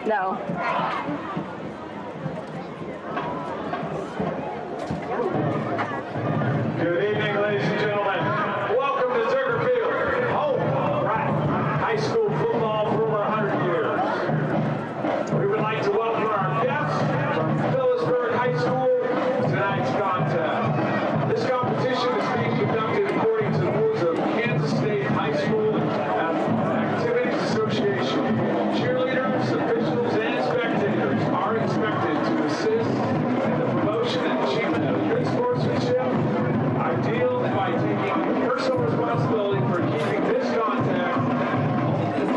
No. Good evening, ladies and gentlemen. Welcome to Zerger Field, home of high school football for over 100 years. We would like to welcome our guests from Phillipsburg High School to tonight's contest. This competition is being conducted according to the rules of Kansas State High School Activities Association. Cheerleaders, officials, and spectators are expected to assist in the promotion and achievement of good sportsmanship, ideal by taking personal responsibility for keeping this contest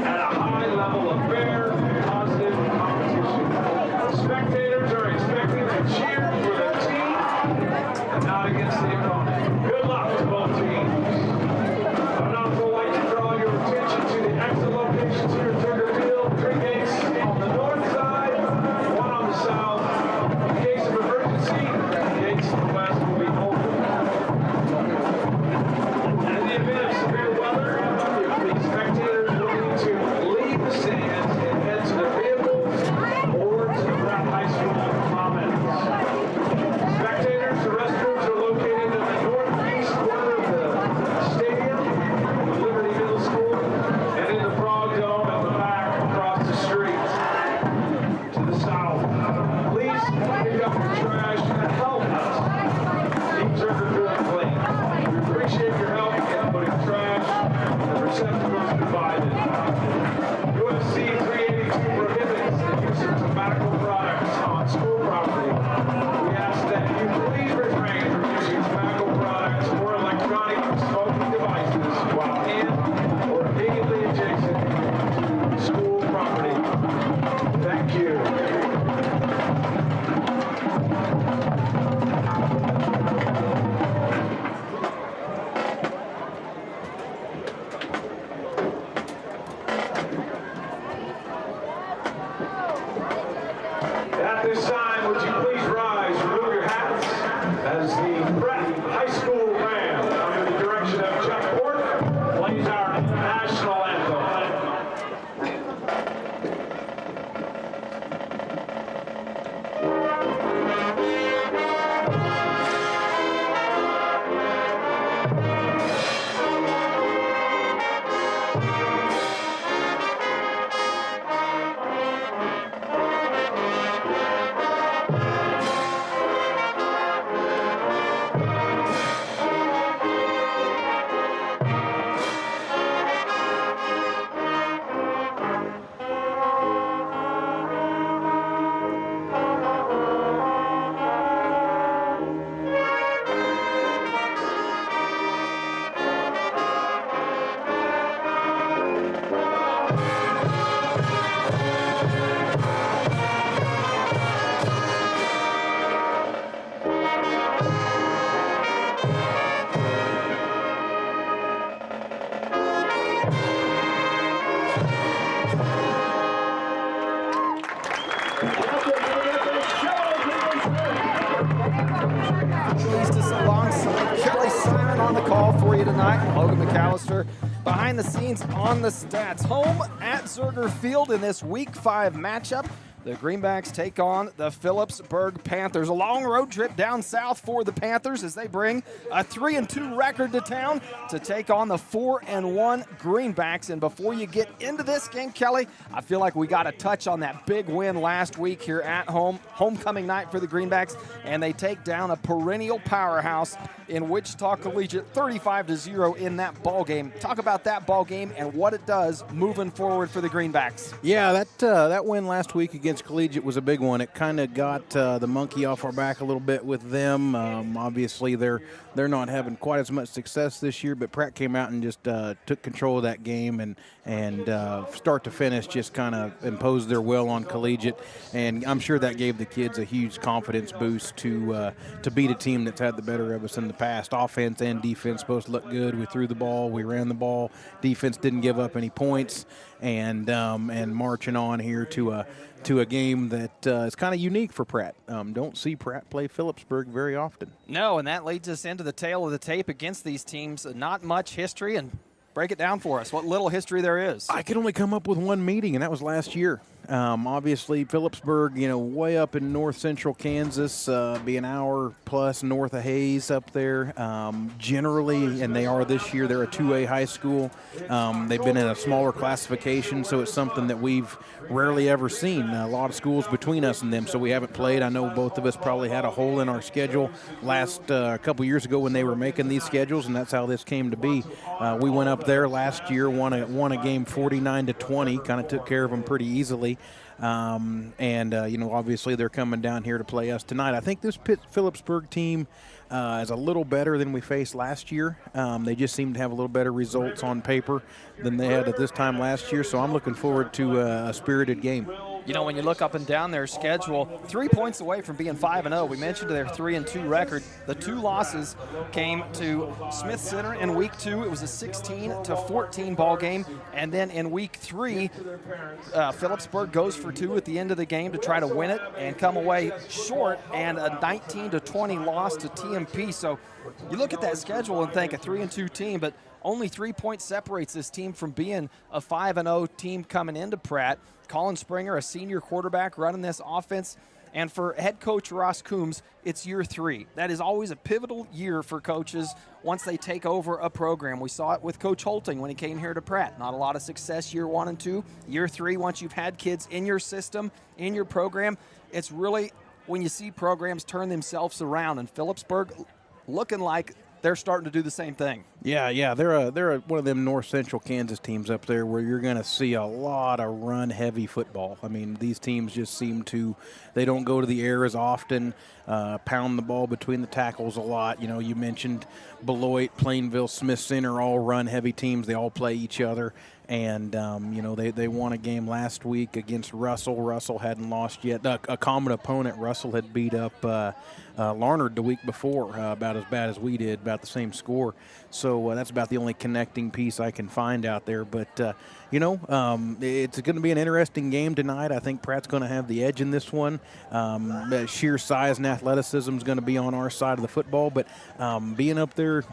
at a high level of fair, positive competition. Spectators are expected to cheer for the team and not against the opponent. Good luck to both teams. I would also like to draw your attention to the exit locations here at Zerger Field. 3 gates on the north side, 1 on the south. In case of emergency, the gates to the west will be open. And in the event of severe weather, the spectators will need to leave the stands and head to their vehicles or to the Pratt High School Commons. Spectators, the restrooms are located in the northeast corner of the stadium, the Liberty Middle School, and in the Frog Dome at the back across the street to the south. Please pick up your trash and help us keep Zerger Field clean. We appreciate your help in putting trash and receptacles divided. USC 382 prohibits the use of tobacco products on school property. We ask that you please refrain from using tobacco products or electronic smoking devices while in or immediately adjacent to school property. Thank you. At this time, would you please rise, remove your hats, as the Pratt High School band, under the direction of Jeff Port, plays our national anthem. Alongside Kelly Simon on the call for you tonight. Logan McAllister behind the scenes on the stats. Home at Zerger Field in this Week 5 matchup. The Greenbacks take on the Phillipsburg Panthers. A long road trip down south for the Panthers as they bring a 3-2 record to town to take on the 4-1 Greenbacks. And before you get into this game, Kelly, I feel like we got to touch on that big win last week here at home. Homecoming night for the Greenbacks, and they take down a perennial powerhouse in Wichita Collegiate, 35-0 in that ball game. Talk about that ball game and what it does moving forward for the Greenbacks. Yeah, that win last week against Collegiate was a big one. It kind of got the monkey off our back a little bit with them. Obviously, they're not having quite as much success this year, but Pratt came out and just took control of that game and start to finish just kind of imposed their will on Collegiate. And I'm sure that gave the kids a huge confidence boost to beat a team that's had the better of us in the past. Offense and defense both looked good. We threw the ball, we ran the ball. Defense didn't give up any points, and marching on here to a game that is kind of unique for Pratt. Don't see Pratt play Phillipsburg very often. No, and that leads us into the tail of the tape against these teams. Not much history, and Break it down for us, what little history there is. I could only come up with one meeting, and that was last year. Obviously, Phillipsburg, way up in north central Kansas, be an hour plus north of Hayes up there. Generally, and they are this year, they're a 2A high school. They've been in a smaller classification, so it's something that we've rarely ever seen. A lot of schools between us and them, so we haven't played. I know both of us probably had a hole in our schedule last a couple years ago when they were making these schedules, and that's how this came to be. We went up there last year, won a game 49-20, kind of took care of them pretty easily. Obviously they're coming down here to play us tonight. I think this Phillipsburg team is a little better than we faced last year. They just seem to have a little better results on paper than they had at this time last year, so I'm looking forward to a spirited game. When you look up and down their schedule, 3 points away from being 5-0. We mentioned their 3-2 record. The 2 losses came to Smith Center in week 2. It was a 16-14 ball game. And then in week 3, Phillipsburg goes for 2 at the end of the game to try to win it and come away short, and a 19-20 loss to TMP. So you look at that schedule and think a 3-2 team, but only 3 points separates this team from being a 5-0 team coming into Pratt. Colin Springer, a senior quarterback, running this offense. And for head coach Ross Coombs, it's year 3. That is always a pivotal year for coaches once they take over a program. We saw it with Coach Holting when he came here to Pratt. Not a lot of success year 1 and 2. Year 3, once you've had kids in your system, in your program, it's really when you see programs turn themselves around. And Phillipsburg looking like they're starting to do the same thing. Yeah, they're one of them north central Kansas teams up there where you're going to see a lot of run-heavy football. I mean, these teams just seem to, they don't go to the air as often, pound the ball between the tackles a lot. You mentioned Beloit, Plainville, Smith Center, all run-heavy teams. They all play each other. And, they won a game last week against Russell. Russell hadn't lost yet. A common opponent, Russell had beat up Larnard the week before, about as bad as we did, about the same score. So that's about the only connecting piece I can find out there. But, it's going to be an interesting game tonight. I think Pratt's going to have the edge in this one. Sheer size and athleticism is going to be on our side of the football. But being up there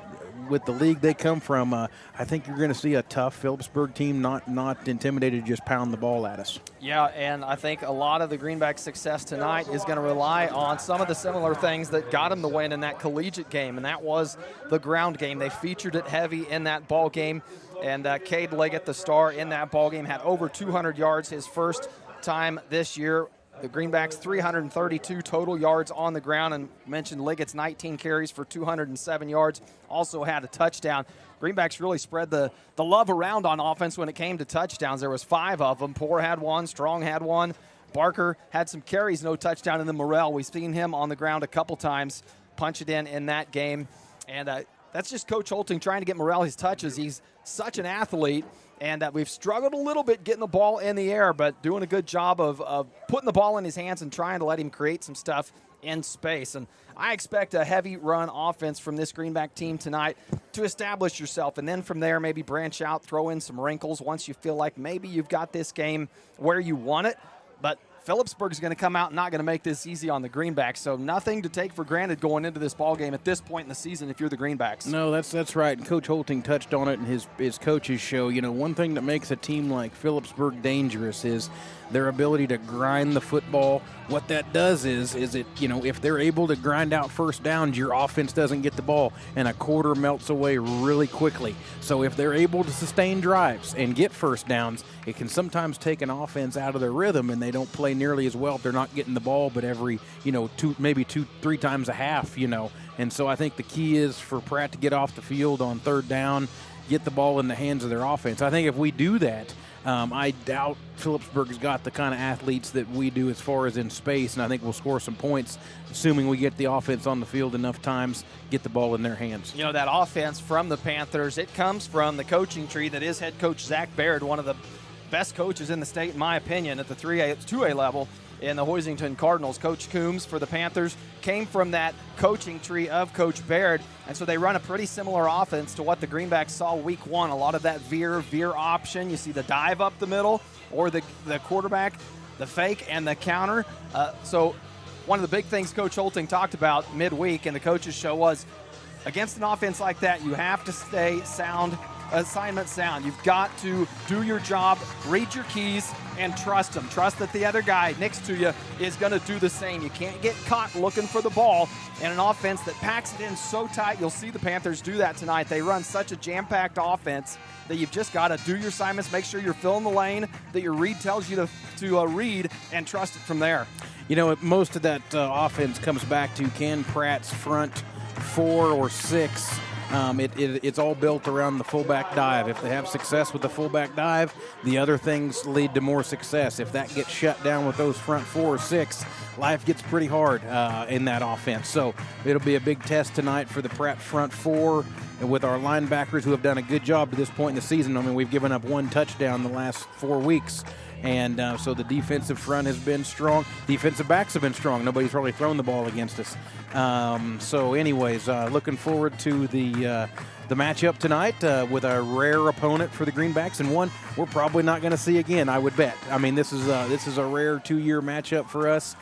with the league they come from, I think you're going to see a tough Phillipsburg team, not intimidated to just pound the ball at us. Yeah, and I think a lot of the Greenbacks' success tonight is going to rely on some of the similar things that got them the win in that collegiate game, and that was the ground game. They featured it heavy in that ball game, and Cade Liggett, the star in that ball game, had over 200 yards his first time this year. The Greenbacks 332 total yards on the ground, and mentioned Liggett's 19 carries for 207 yards, also had a touchdown. Greenbacks really spread the love around on offense when it came to touchdowns. There was 5 of them. Poor had 1, Strong had 1. Barker had some carries, no touchdown, and then Morrell, we've seen him on the ground a couple times, punch it in that game. And that's just Coach Holting trying to get Morrell his touches. He's such an athlete. And we've struggled a little bit getting the ball in the air, but doing a good job of putting the ball in his hands and trying to let him create some stuff in space. And I expect a heavy run offense from this Greenback team tonight to establish yourself. And then from there, maybe branch out, throw in some wrinkles once you feel like maybe you've got this game where you want it. But Phillipsburg is going to come out not going to make this easy on the Greenbacks, so nothing to take for granted going into this ball game at this point in the season if you're the Greenbacks. No, that's right. And Coach Holting touched on it in his coach's show. One thing that makes a team like Phillipsburg dangerous is their ability to grind the football. What that does is it, if they're able to grind out first downs, your offense doesn't get the ball, and a quarter melts away really quickly. So if they're able to sustain drives and get first downs, it can sometimes take an offense out of their rhythm, and they don't play nearly as well if they're not getting the ball, but every, 2-3 times a half, And so I think the key is for Pratt to get off the field on third down, get the ball in the hands of their offense. I think if we do that, I doubt Phillipsburg's got the kind of athletes that we do as far as in space, and I think we'll score some points, assuming we get the offense on the field enough times, get the ball in their hands. That offense from the Panthers, it comes from the coaching tree that is head coach Zach Baird, one of the best coaches in the state, in my opinion, at the 2A level in the Hoisington Cardinals. Coach Coombs for the Panthers came from that coaching tree of Coach Baird, and so they run a pretty similar offense to what the Greenbacks saw week 1. A lot of that veer option. You see the dive up the middle, or the quarterback, the fake and the counter. So one of the big things Coach Holting talked about midweek in the coaches show was against an offense like that, you have to stay sound assignment sound. You've got to do your job, read your keys, and trust them. Trust that the other guy next to you is going to do the same. You can't get caught looking for the ball in an offense that packs it in so tight. You'll see the Panthers do that tonight. They run such a jam-packed offense that you've just got to do your assignments, make sure you're filling the lane that your read tells you to read, and trust it from there. You know, most of that offense comes back to can Pratt's front 4 or 6. It's all built around the fullback dive. If they have success with the fullback dive, the other things lead to more success. If that gets shut down with those front 4 or 6, life gets pretty hard in that offense. So it'll be a big test tonight for the Pratt front 4, and with our linebackers who have done a good job to this point in the season. I mean, we've given up 1 touchdown the last 4 weeks. And so the defensive front has been strong. Defensive backs have been strong. Nobody's really thrown the ball against us. So anyways, looking forward to the matchup tonight with a rare opponent for the Greenbacks, and one we're probably not going to see again, I would bet. I mean, this is a rare 2-year matchup for us.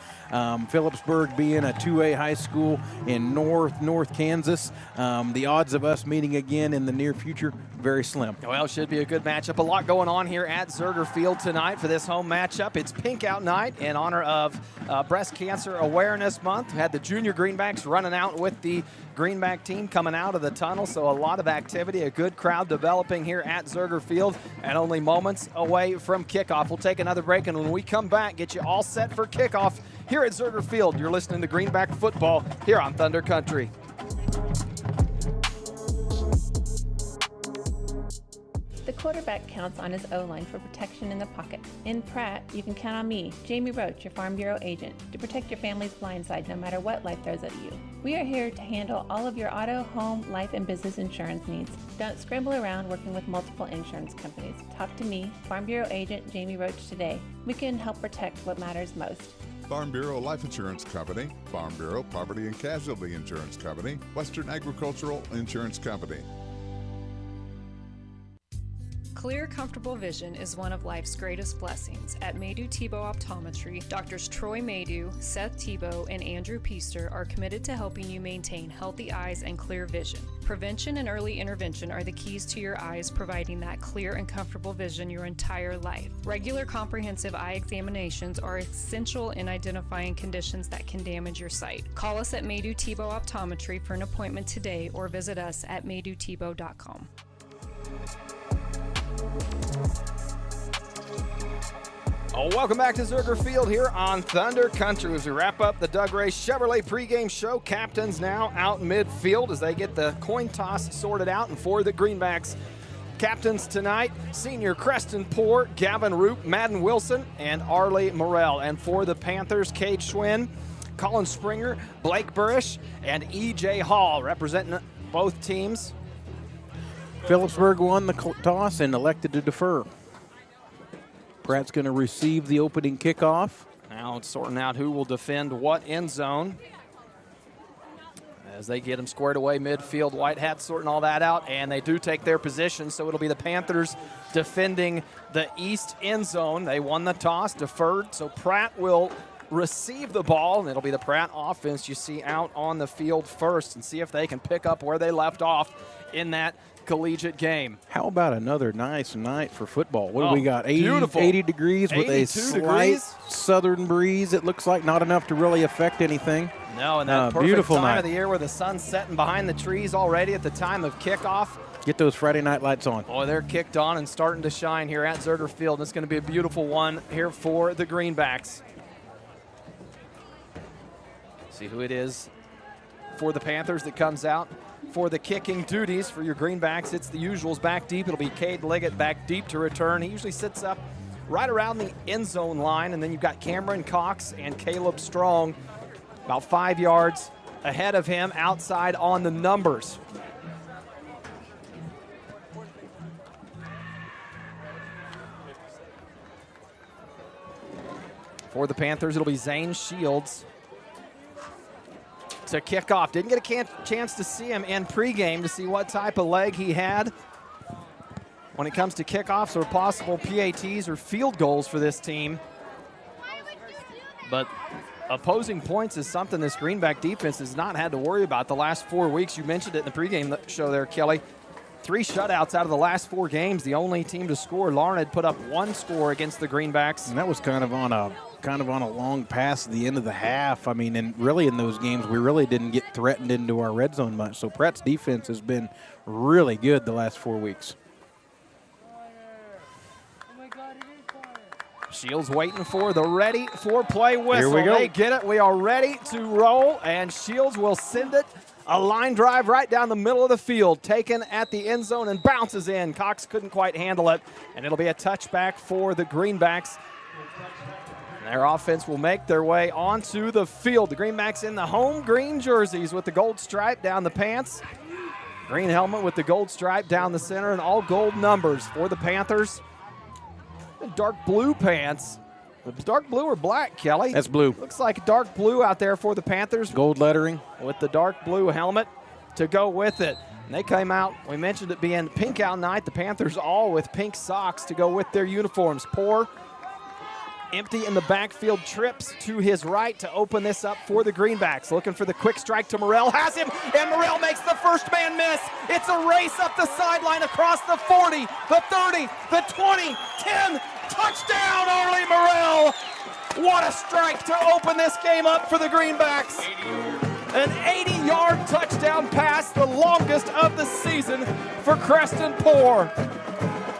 Phillipsburg being a 2A high school in North Kansas, the odds of us meeting again in the near future, very slim. Well, it should be a good matchup. A lot going on here at Zerger Field tonight for this home matchup. It's Pink Out Night in honor of Breast Cancer Awareness Month. We had the junior Greenbacks running out with the Greenback team coming out of the tunnel, so a lot of activity, a good crowd developing here at Zerger Field, and only moments away from kickoff. We'll take another break, and when we come back, get you all set for kickoff here at Zerger Field. You're listening to Greenback Football here on Thunder Country. The quarterback counts on his O-line for protection in the pocket. In Pratt, you can count on me, Jamie Roach, your Farm Bureau agent, to protect your family's blind side no matter what life throws at you. We are here to handle all of your auto, home, life, and business insurance needs. Don't scramble around working with multiple insurance companies. Talk to me, Farm Bureau agent Jamie Roach, today. We can help protect what matters most. Farm Bureau Life Insurance Company, Farm Bureau Property and Casualty Insurance Company, Western Agricultural Insurance Company. Clear, comfortable vision is one of life's greatest blessings. At Maydew Tebow Optometry, Doctors Troy Maydew, Seth Tebow, and Andrew Peaster are committed to helping you maintain healthy eyes and clear vision. Prevention and early intervention are the keys to your eyes, providing that clear and comfortable vision your entire life. Regular comprehensive eye examinations are essential in identifying conditions that can damage your sight. Call us at Maydew Tebow Optometry for an appointment today, or visit us at maydewtebow.com. Welcome back to Zerger Field here on Thunder Country as we wrap up the Doug Ray Chevrolet pregame show. Captains now out midfield as they get the coin toss sorted out. And for the Greenbacks, captains tonight, senior Creston Poore, Gavin Roop, Madden Wilson, and Arlie Morrell. And for the Panthers, Cade Schwinn, Colin Springer, Blake Burrish, and E.J. Hall representing both teams. Phillipsburg won the toss and elected to defer. Pratt's going to receive the opening kickoff. Now it's sorting out who will defend what end zone as they get them squared away midfield. White Hat sorting all that out, and they do take their position, so it'll be the Panthers defending the east end zone. They won the toss, deferred, so Pratt will receive the ball, and it'll be the Pratt offense you see out on the field first and see if they can pick up where they left off in that collegiate game. How about another nice night for football? What do we got? 80 degrees with a slight southern breeze. It looks like not enough to really affect anything. No, and that perfect beautiful time night of the year where the sun's setting behind the trees already at the time of kickoff. Get those Friday night lights on. Boy, they're kicked on and starting to shine here at Zerger Field. And it's going to be a beautiful one here for the Greenbacks. See who it is for the Panthers that comes out for the kicking duties. For your Greenbacks, it's the usuals back deep. It'll be Cade Liggett back deep to return. He usually sits up right around the end zone line, and then you've got Cameron Cox and Caleb Strong about 5 yards ahead of him outside on the numbers. For the Panthers, it'll be Zane Shields to kick off. Didn't get a chance to see him in pregame to see what type of leg he had when it comes to kickoffs or possible PATs or field goals for this team. But opposing points is something this Greenback defense has not had to worry about the last 4 weeks. You mentioned it in the pregame show there, Kelly. 3 shutouts out of the last 4 games. The only team to score. Larned had put up 1 score against the Greenbacks. And that was kind of on a long pass at the end of the half. I mean, and really in those games, we really didn't get threatened into our red zone much. So Pratt's defense has been really good the last 4 weeks. Shields waiting for the ready for play whistle. Here we go. They get it. We are ready to roll, and Shields will send it. A line drive right down the middle of the field, taken at the end zone and bounces in. Cox couldn't quite handle it, and it'll be a touchback for the Greenbacks. Their offense will make their way onto the field. The Greenbacks in the home green jerseys with the gold stripe down the pants. Green helmet with the gold stripe down the center, and all gold numbers for the Panthers. Dark blue pants. Dark blue or black, Kelly? That's blue. Looks like dark blue out there for the Panthers. Gold lettering. With the dark blue helmet to go with it. And they came out, we mentioned it being pink out night. The Panthers all with pink socks to go with their uniforms. Poor, empty in the backfield, trips to his right to open this up for the Greenbacks. Looking for the quick strike to Morrell. Has him, and Morrell makes the first man miss. It's a race up the sideline across the 40, the 30, the 20, 10. Touchdown, Arlie Morrell. What a strike to open this game up for the Greenbacks. An 80-yard touchdown pass, the longest of the season for Creston Poor.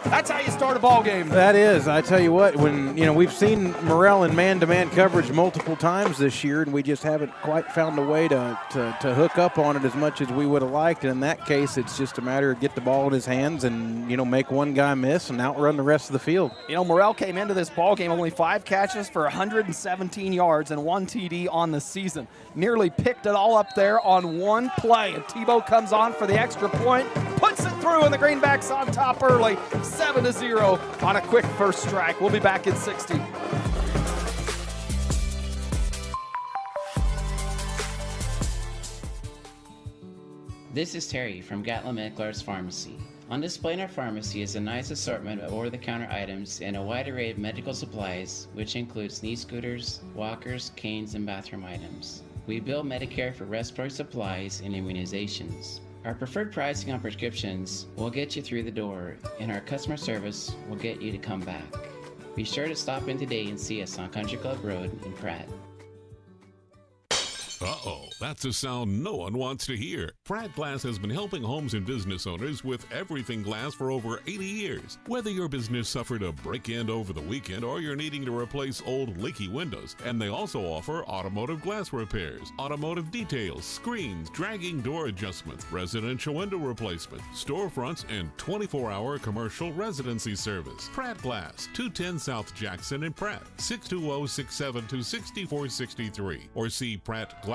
That's how you start a ball game. That is. I tell you what, when we've seen Morrell in man-to-man coverage multiple times this year, and we just haven't quite found a way to hook up on it as much as we would have liked. And in that case, it's just a matter of get the ball in his hands and make one guy miss and outrun the rest of the field. Morrell came into this ball game only 5 catches for 117 yards and 1 TD on the season. Nearly picked it all up there on one play. And Tebow comes on for the extra point, puts it through, and the Greenbacks on top early. 7-0 on a quick first strike. We'll be back in 60. This is Terry from Gatlin Meckler's Pharmacy. On display in our pharmacy is a nice assortment of over-the-counter items and a wide array of medical supplies, which includes knee scooters, walkers, canes, and bathroom items. We bill Medicare for respiratory supplies and immunizations. Our preferred pricing on prescriptions will get you through the door, and our customer service will get you to come back. Be sure to stop in today and see us on Country Club Road in Pratt. Uh-oh, that's a sound no one wants to hear. Pratt Glass has been helping homes and business owners with everything glass for over 80 years. Whether your business suffered a break-in over the weekend or you're needing to replace old leaky windows, and they also offer automotive glass repairs, automotive details, screens, dragging door adjustments, residential window replacement, storefronts, and 24-hour commercial residency service. Pratt Glass, 210 South Jackson in Pratt, 620-672-6463, or see prattglass.com.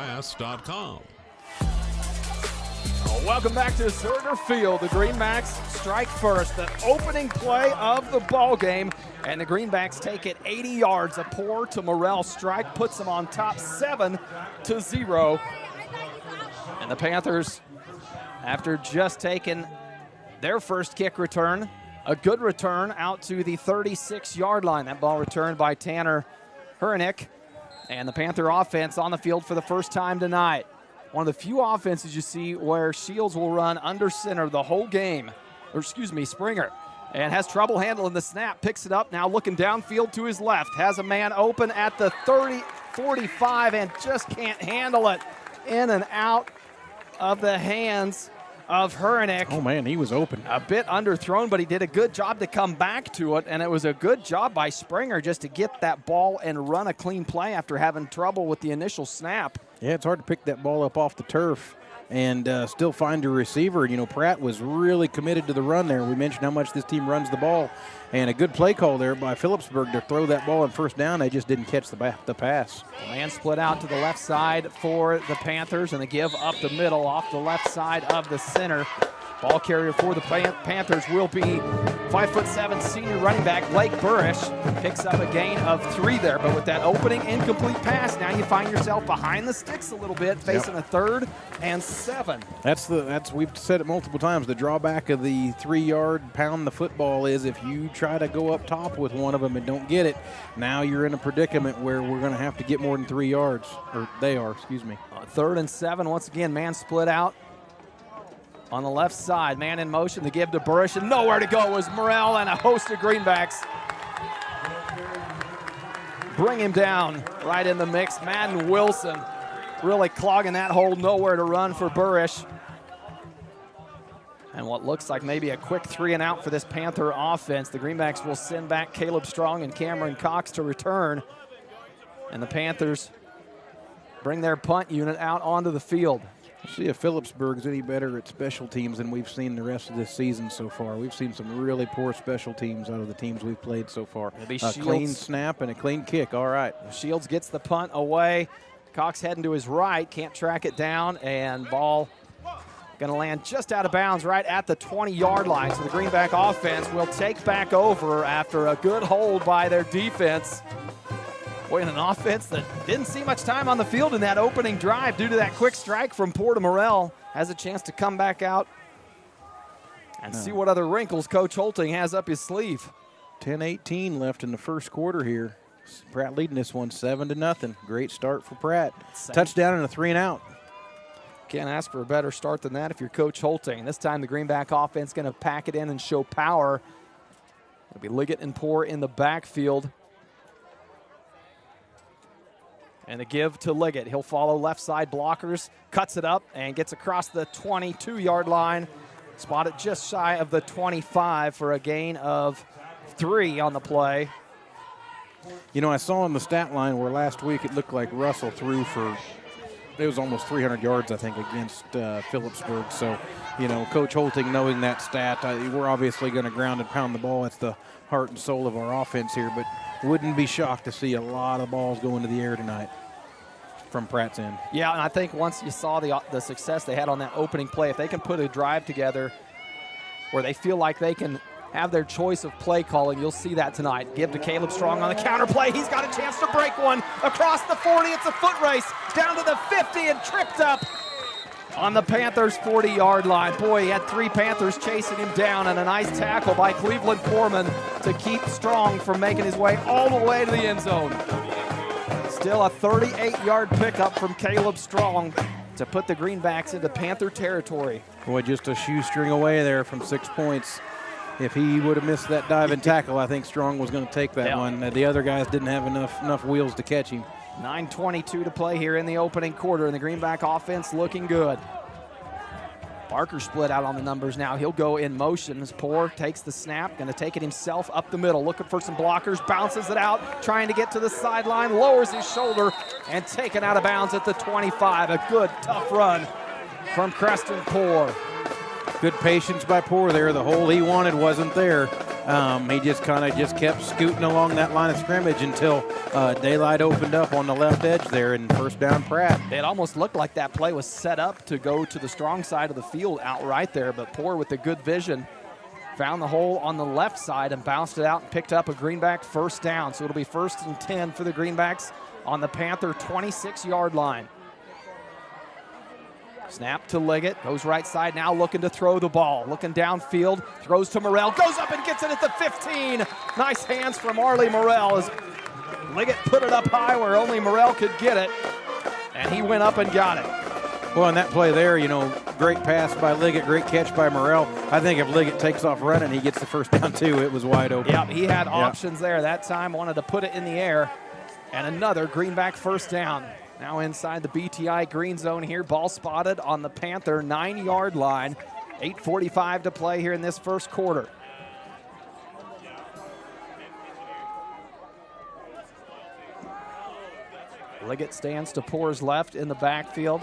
Welcome back to Zerger Field. The Greenbacks strike first, the opening play of the ball game, and the Greenbacks take it 80 yards. A Poor to Morrell strike puts them on top 7-0. And the Panthers, after just taking their first kick return, a good return out to the 36-yard line. That ball returned by Tanner Hurnick. And the Panther offense on the field for the first time tonight. One of the few offenses you see where Shields will run under center the whole game. Springer. And has trouble handling the snap. Picks it up now looking downfield to his left. Has a man open at the 30, 45 and just can't handle it. In and out of the hands of Hurnick. Oh, man, he was open. A bit underthrown, but he did a good job to come back to it, and it was a good job by Springer just to get that ball and run a clean play after having trouble with the initial snap. Yeah, it's hard to pick that ball up off the turf and still find a receiver. Pratt was really committed to the run there. We mentioned how much this team runs the ball, and a good play call there by Phillipsburg to throw that ball on first down. They just didn't catch the pass. The man split out to the left side for the Panthers, and the give up the middle off the left side of the center. Ball carrier for the Panthers will be 5'7" senior running back Blake Burrish. Picks up a gain of 3 there, but with that opening incomplete pass, now you find yourself behind the sticks a little bit, facing a 3rd and 7. That's we've said it multiple times. The drawback of the 3-yard pound the football is if you try to go up top with one of them and don't get it, now you're in a predicament where we're going to have to get more than 3 yards, or they are, excuse me. 3rd and 7, once again, man split out on the left side. Man in motion to give to Burish, and nowhere to go was Morrell and a host of greenbacks. Bring him down right in the mix. Madden Wilson really clogging that hole, nowhere to run for Burish. And what looks like maybe a quick 3-and-out for this Panther offense. The Greenbacks will send back Caleb Strong and Cameron Cox to return. And the Panthers bring their punt unit out onto the field. See if Phillipsburg's any better at special teams than we've seen the rest of this season so far. We've seen some really poor special teams out of the teams we've played so far. A clean snap and a clean kick, all right. Shields gets the punt away. Cox heading to his right, can't track it down, and ball going to land just out of bounds right at the 20-yard line. So the Greenback offense will take back over after a good hold by their defense. Boy, in an offense that didn't see much time on the field in that opening drive due to that quick strike from Porter Morrell, has a chance to come back out and see what other wrinkles Coach Holting has up his sleeve. 10-18 left in the first quarter here. Pratt leading this one 7-0. Great start for Pratt. Touchdown and a 3-and-out. Can't ask for a better start than that if you're Coach Holting. This time the Greenback offense going to pack it in and show power. It'll be Liggett and Poor in the backfield. And a give to Liggett. He'll follow left side blockers, cuts it up, and gets across the 22-yard line. Spotted just shy of the 25 for a gain of 3 on the play. You know, I saw on the stat line where last week it looked like Russell threw for, it was almost 300 yards, I think, against Phillipsburg. So, you know, Coach Holting knowing that stat, we're obviously going to ground and pound the ball. It's the heart and soul of our offense here, but wouldn't be shocked to see a lot of balls go into the air tonight from Pratt's end. Yeah, and I think once you saw the success they had on that opening play, if they can put a drive together where they feel like they can have their choice of play calling, you'll see that tonight. Give to Caleb Strong on the counter play. He's got a chance to break one across the 40. It's a foot race down to the 50 and tripped up on the Panthers' 40-yard line. Boy, he had 3 Panthers chasing him down, and a nice tackle by Cleveland Foreman to keep Strong from making his way all the way to the end zone. Still a 38-yard pickup from Caleb Strong to put the Greenbacks into Panther territory. Boy, just a shoestring away there from 6 points. If he would have missed that dive and tackle, I think Strong was going to take that one. The other guys didn't have enough wheels to catch him. 9:22 to play here in the opening quarter, and the Greenback offense looking good. Barker split out on the numbers now. He'll go in motion as Poor takes the snap, going to take it himself up the middle, looking for some blockers, bounces it out, trying to get to the sideline, lowers his shoulder, and taken out of bounds at the 25. A good, tough run from Preston Poor. Good patience by Poor there. The hole he wanted wasn't there. He just kind of kept scooting along that line of scrimmage until daylight opened up on the left edge there, and first down Pratt. It almost looked like that play was set up to go to the strong side of the field outright there, but Poor with the good vision found the hole on the left side and bounced it out and picked up a Greenback first down. So it'll be 1st and 10 for the Greenbacks on the Panther 26-yard line. Snap to Liggett, goes right side now, looking to throw the ball. Looking downfield, throws to Morrell, goes up and gets it at the 15. Nice hands from Arlie Morrell as Liggett put it up high where only Morrell could get it, and he went up and got it. Well, on that play there, you know, great pass by Liggett, great catch by Morrell. I think if Liggett takes off running, he gets the first down too. It was wide open. Yeah, he had options there that time, wanted to put it in the air, and another Greenback first down. Now inside the BTI green zone here. Ball spotted on the Panther 9-yard line. 8:45 to play here in this first quarter. Liggett stands to Poor's left in the backfield.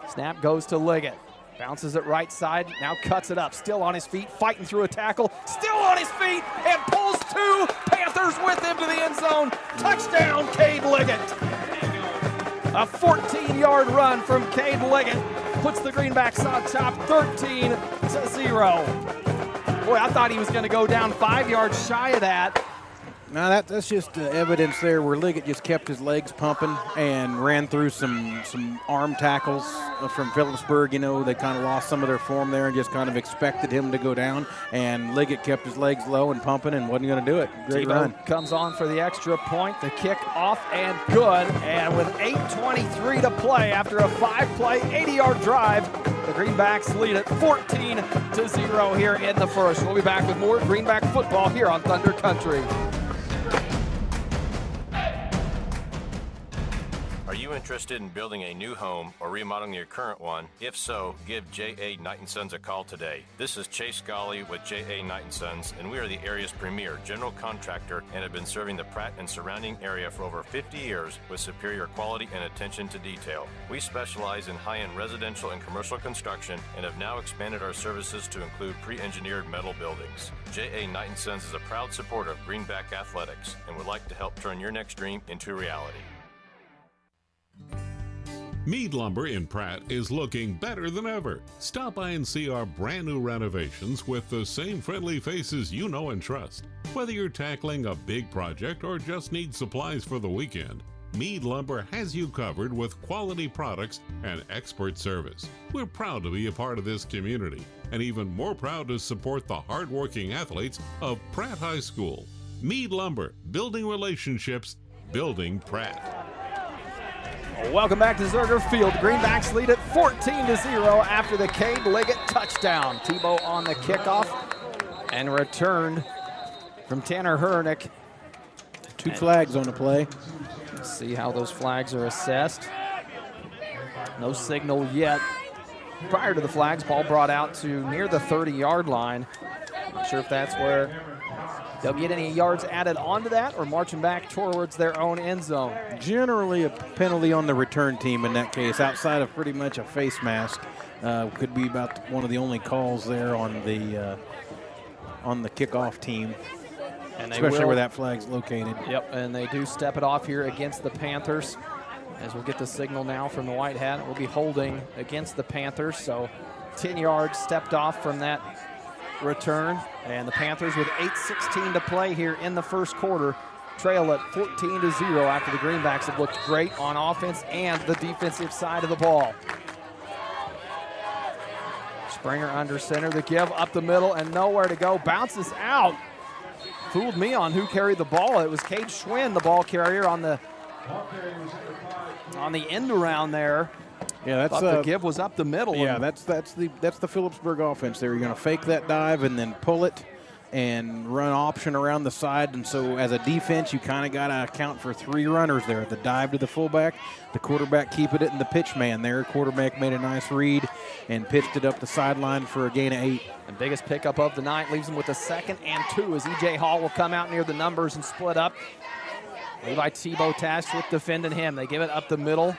Snap goes to Liggett. Bounces it right side, now cuts it up. Still on his feet, fighting through a tackle. Still on his feet, and pulls 2 Panthers with him to the end zone. Touchdown, Cade Liggett. A 14-yard run from Cade Liggett puts the Greenbacks on top 13-0. Boy, I thought he was going to go down 5 yards shy of that. Now that's just evidence there where Liggett just kept his legs pumping and ran through some arm tackles from Phillipsburg. You know, they kind of lost some of their form there and just kind of expected him to go down. And Liggett kept his legs low and pumping and wasn't going to do it. Great run. Comes on for the extra point. The kick off and good. And with 8:23 to play after a 5-play, 80-yard drive, the Greenbacks lead it 14-0 here in the first. We'll be back with more Greenback football here on Thunder Country. Are you interested in building a new home or remodeling your current one? If so, give J.A. Knight & Sons a call today. This is Chase Scully with J.A. Knight & Sons, and we are the area's premier general contractor and have been serving the Pratt and surrounding area for over 50 years with superior quality and attention to detail. We specialize in high-end residential and commercial construction and have now expanded our services to include pre-engineered metal buildings. J.A. Knight & Sons is a proud supporter of Greenback Athletics and would like to help turn your next dream into reality. Mead Lumber in Pratt is looking better than ever. Stop by and see our brand new renovations with the same friendly faces you know and trust. Whether you're tackling a big project or just need supplies for the weekend, Mead Lumber has you covered with quality products and expert service. We're proud to be a part of this community and even more proud to support the hardworking athletes of Pratt High School. Mead Lumber, building relationships, building Pratt. Welcome back to Zerger Field. Greenbacks lead it 14-0 after the Cade Liggett touchdown. Tebow on the kickoff and returned from Tanner Hernick. 2 flags on the play. Let's see how those flags are assessed. No signal yet. Prior to the flags, ball brought out to near the 30-yard line. Not sure if that's where they'll get any yards added onto that or marching back towards their own end zone. Generally a penalty on the return team in that case, outside of pretty much a face mask. Could be about one of the only calls there on the kickoff team, and especially where that flag's located. Yep, and they do step it off here against the Panthers. As we'll get the signal now from the White Hat, we'll be holding against the Panthers. So 10 yards stepped off from that return, and the Panthers with 8:16 to play here in the first quarter trail at 14-0 after the Greenbacks have looked great on offense and the defensive side of the ball. Springer under center, the give up the middle and nowhere to go, bounces out. Fooled me on who carried the ball. It was Cade Schwinn, the ball carrier on the end around there. Yeah, that's the give was up the middle. Yeah, that's the Phillipsburg offense there. You're going to fake that dive and then pull it and run option around the side. And so as a defense, you kind of got to account for 3 runners there. The dive to the fullback, the quarterback keeping it, and the pitch man there. Quarterback made a nice read and pitched it up the sideline for a gain of 8. The biggest pickup of the night leaves them with a 2nd and 2 as E.J. Hall will come out near the numbers and split up. Levi Tebow tasked with defending him. They give it up the middle.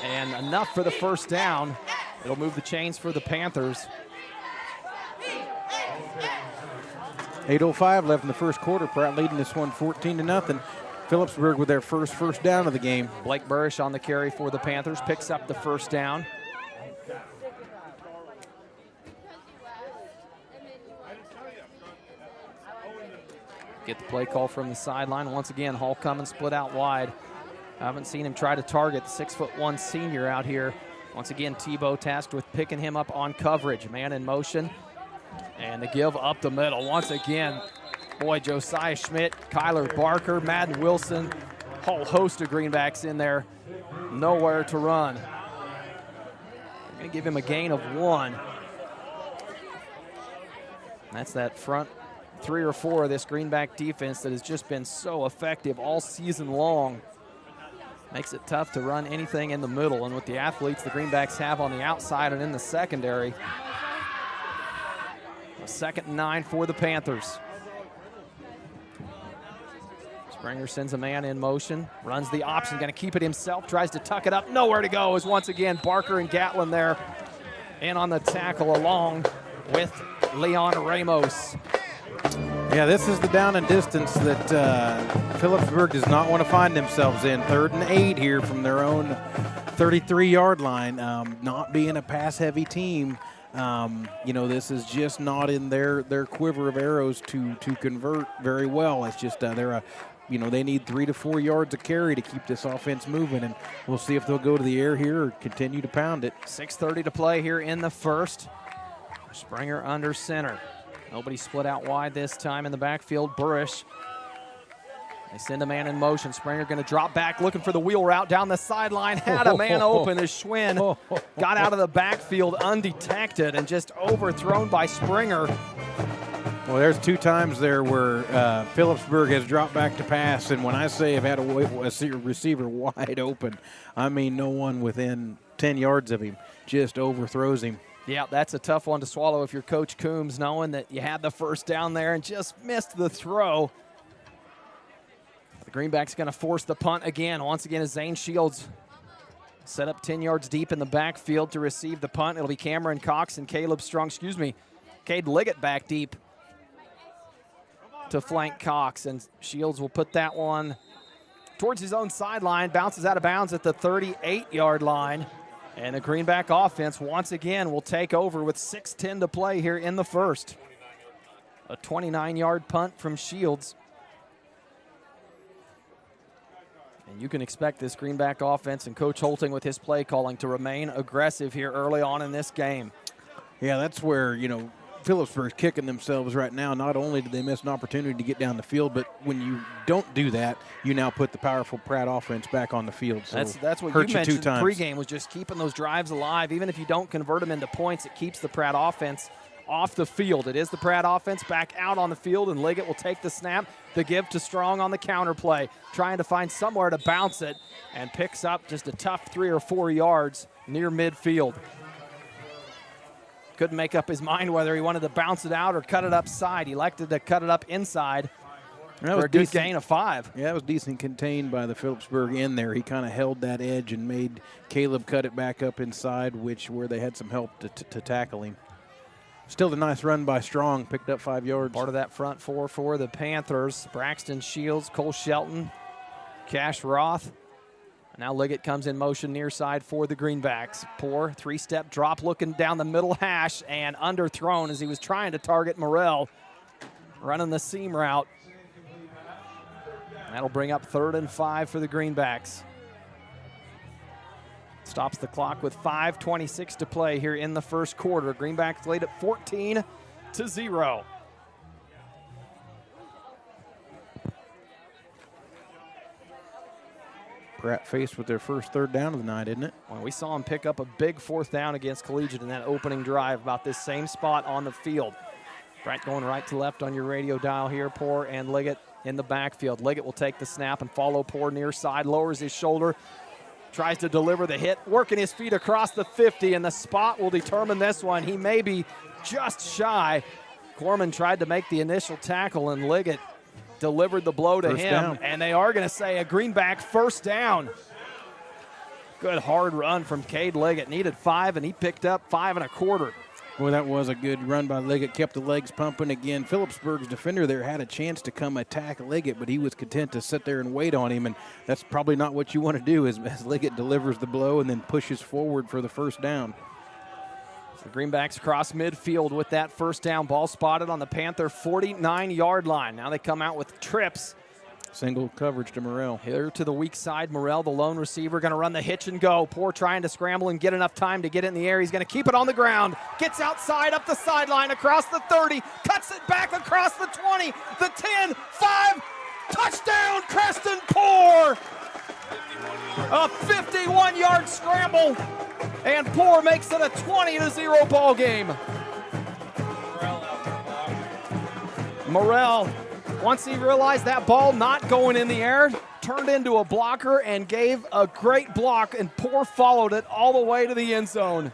And enough for the first down. It'll move the chains for the Panthers. 8:05 left in the first quarter. Pratt leading this one 14-0. Phillipsburg with their first down of the game. Blake Burrish on the carry for the Panthers, picks up the first down. Get the play call from the sideline. Once again, Hall coming split out wide. I haven't seen him try to target the 6'1" senior out here. Once again, Tebow tasked with picking him up on coverage. Man in motion. And the give up the middle. Once again, boy, Josiah Schmidt, Kyler Barker, Madden Wilson, whole host of Greenbacks in there. Nowhere to run. They're going to give him a gain of 1. That's that front 3 or 4 of this Greenback defense that has just been so effective all season long. Makes it tough to run anything in the middle, and with the athletes the Greenbacks have on the outside and in the secondary. A 2nd and 9 for the Panthers. Springer sends a man in motion, runs the option, going to keep it himself, tries to tuck it up, nowhere to go, as once again Barker and Gatlin there in on the tackle along with Leon Ramos. Yeah, this is the down and distance that Phillipsburg does not want to find themselves in. 3rd and 8 here from their own 33-yard line. Not being a pass-heavy team, This is just not in their quiver of arrows to convert very well. It's just they need 3 to 4 yards of carry to keep this offense moving, and we'll see if they'll go to the air here or continue to pound it. 6:30 to play here in the first. Springer under center. Nobody split out wide this time in the backfield. Burrish. They send a man in motion. Springer going to drop back, looking for the wheel route down the sideline. Had a man open as Schwinn got out of the backfield undetected and just overthrown by Springer. Well, there's 2 times there where Phillipsburg has dropped back to pass, and when I say I've had a receiver wide open, I mean no one within 10 yards of him just overthrows him. Yeah, that's a tough one to swallow if you're Coach Coombs, knowing that you had the first down there and just missed the throw. The Greenback's going to force the punt again. Once again, as Zane Shields set up 10 yards deep in the backfield to receive the punt. It'll be Cameron Cox and Cade Liggett back deep to flank Cox. And Shields will put that one towards his own sideline. Bounces out of bounds at the 38-yard line. And the Greenback offense once again will take over with 6:10 to play here in the first. A 29-yard punt from Shields. And you can expect this Greenback offense and Coach Holting with his play calling to remain aggressive here early on in this game. Yeah, that's where, Phillipsburg's kicking themselves right now. Not only did they miss an opportunity to get down the field, but when you don't do that, you now put the powerful Pratt offense back on the field. So that's what you mentioned pregame, was just keeping those drives alive. Even if you don't convert them into points, it keeps the Pratt offense off the field. It is the Pratt offense back out on the field, and Liggett will take the snap. The give to Strong on the counter play, trying to find somewhere to bounce it, and picks up just a tough 3 or 4 yards near midfield. Couldn't make up his mind whether he wanted to bounce it out or cut it upside. He elected to cut it up inside for a good gain of 5. Yeah, it was decent contained by the Phillipsburg in there. He kind of held that edge and made Caleb cut it back up inside, where they had some help to tackle him. Still a nice run by Strong, picked up 5 yards. Part of that front 4 for the Panthers. Braxton Shields, Cole Shelton, Cash Roth. Now Liggett comes in motion near side for the Greenbacks. Poor 3-step drop looking down the middle hash and underthrown as he was trying to target Morrell, running the seam route. That'll bring up 3rd and 5 for the Greenbacks. Stops the clock with 5:26 to play here in the first quarter. Greenbacks lead at 14-0. Pratt faced with their first 3rd down of the night, isn't it? Well, we saw him pick up a big 4th down against Collegiate in that opening drive, about this same spot on the field. Pratt going right to left on your radio dial here. Poor and Liggett in the backfield. Liggett will take the snap and follow Poor near side, lowers his shoulder, tries to deliver the hit, working his feet across the 50, and the spot will determine this one. He may be just shy. Corman tried to make the initial tackle, and Liggett delivered the blow to him, down. And they are going to say a Greenback 1st down. Good hard run from Cade Liggett. Needed 5, and he picked up 5 1/4. Well, that was a good run by Liggett. Kept the legs pumping again. Phillipsburg's defender there had a chance to come attack Liggett, but he was content to sit there and wait on him, and that's probably not what you want to do as Liggett delivers the blow and then pushes forward for the 1st down. The Greenbacks cross midfield with that 1st down. Ball spotted on the Panther 49-yard line. Now they come out with trips. Single coverage to Morrell. Here to the weak side. Morrell, the lone receiver, going to run the hitch and go. Poor trying to scramble and get enough time to get it in the air. He's going to keep it on the ground. Gets outside, up the sideline, across the 30. Cuts it back across the 20, the 10, 5. Touchdown, Creston Poor. A 51-yard scramble. And Poor makes it a 20-0 ball game. Morrell, once he realized that ball not going in the air, turned into a blocker and gave a great block, and Poor followed it all the way to the end zone.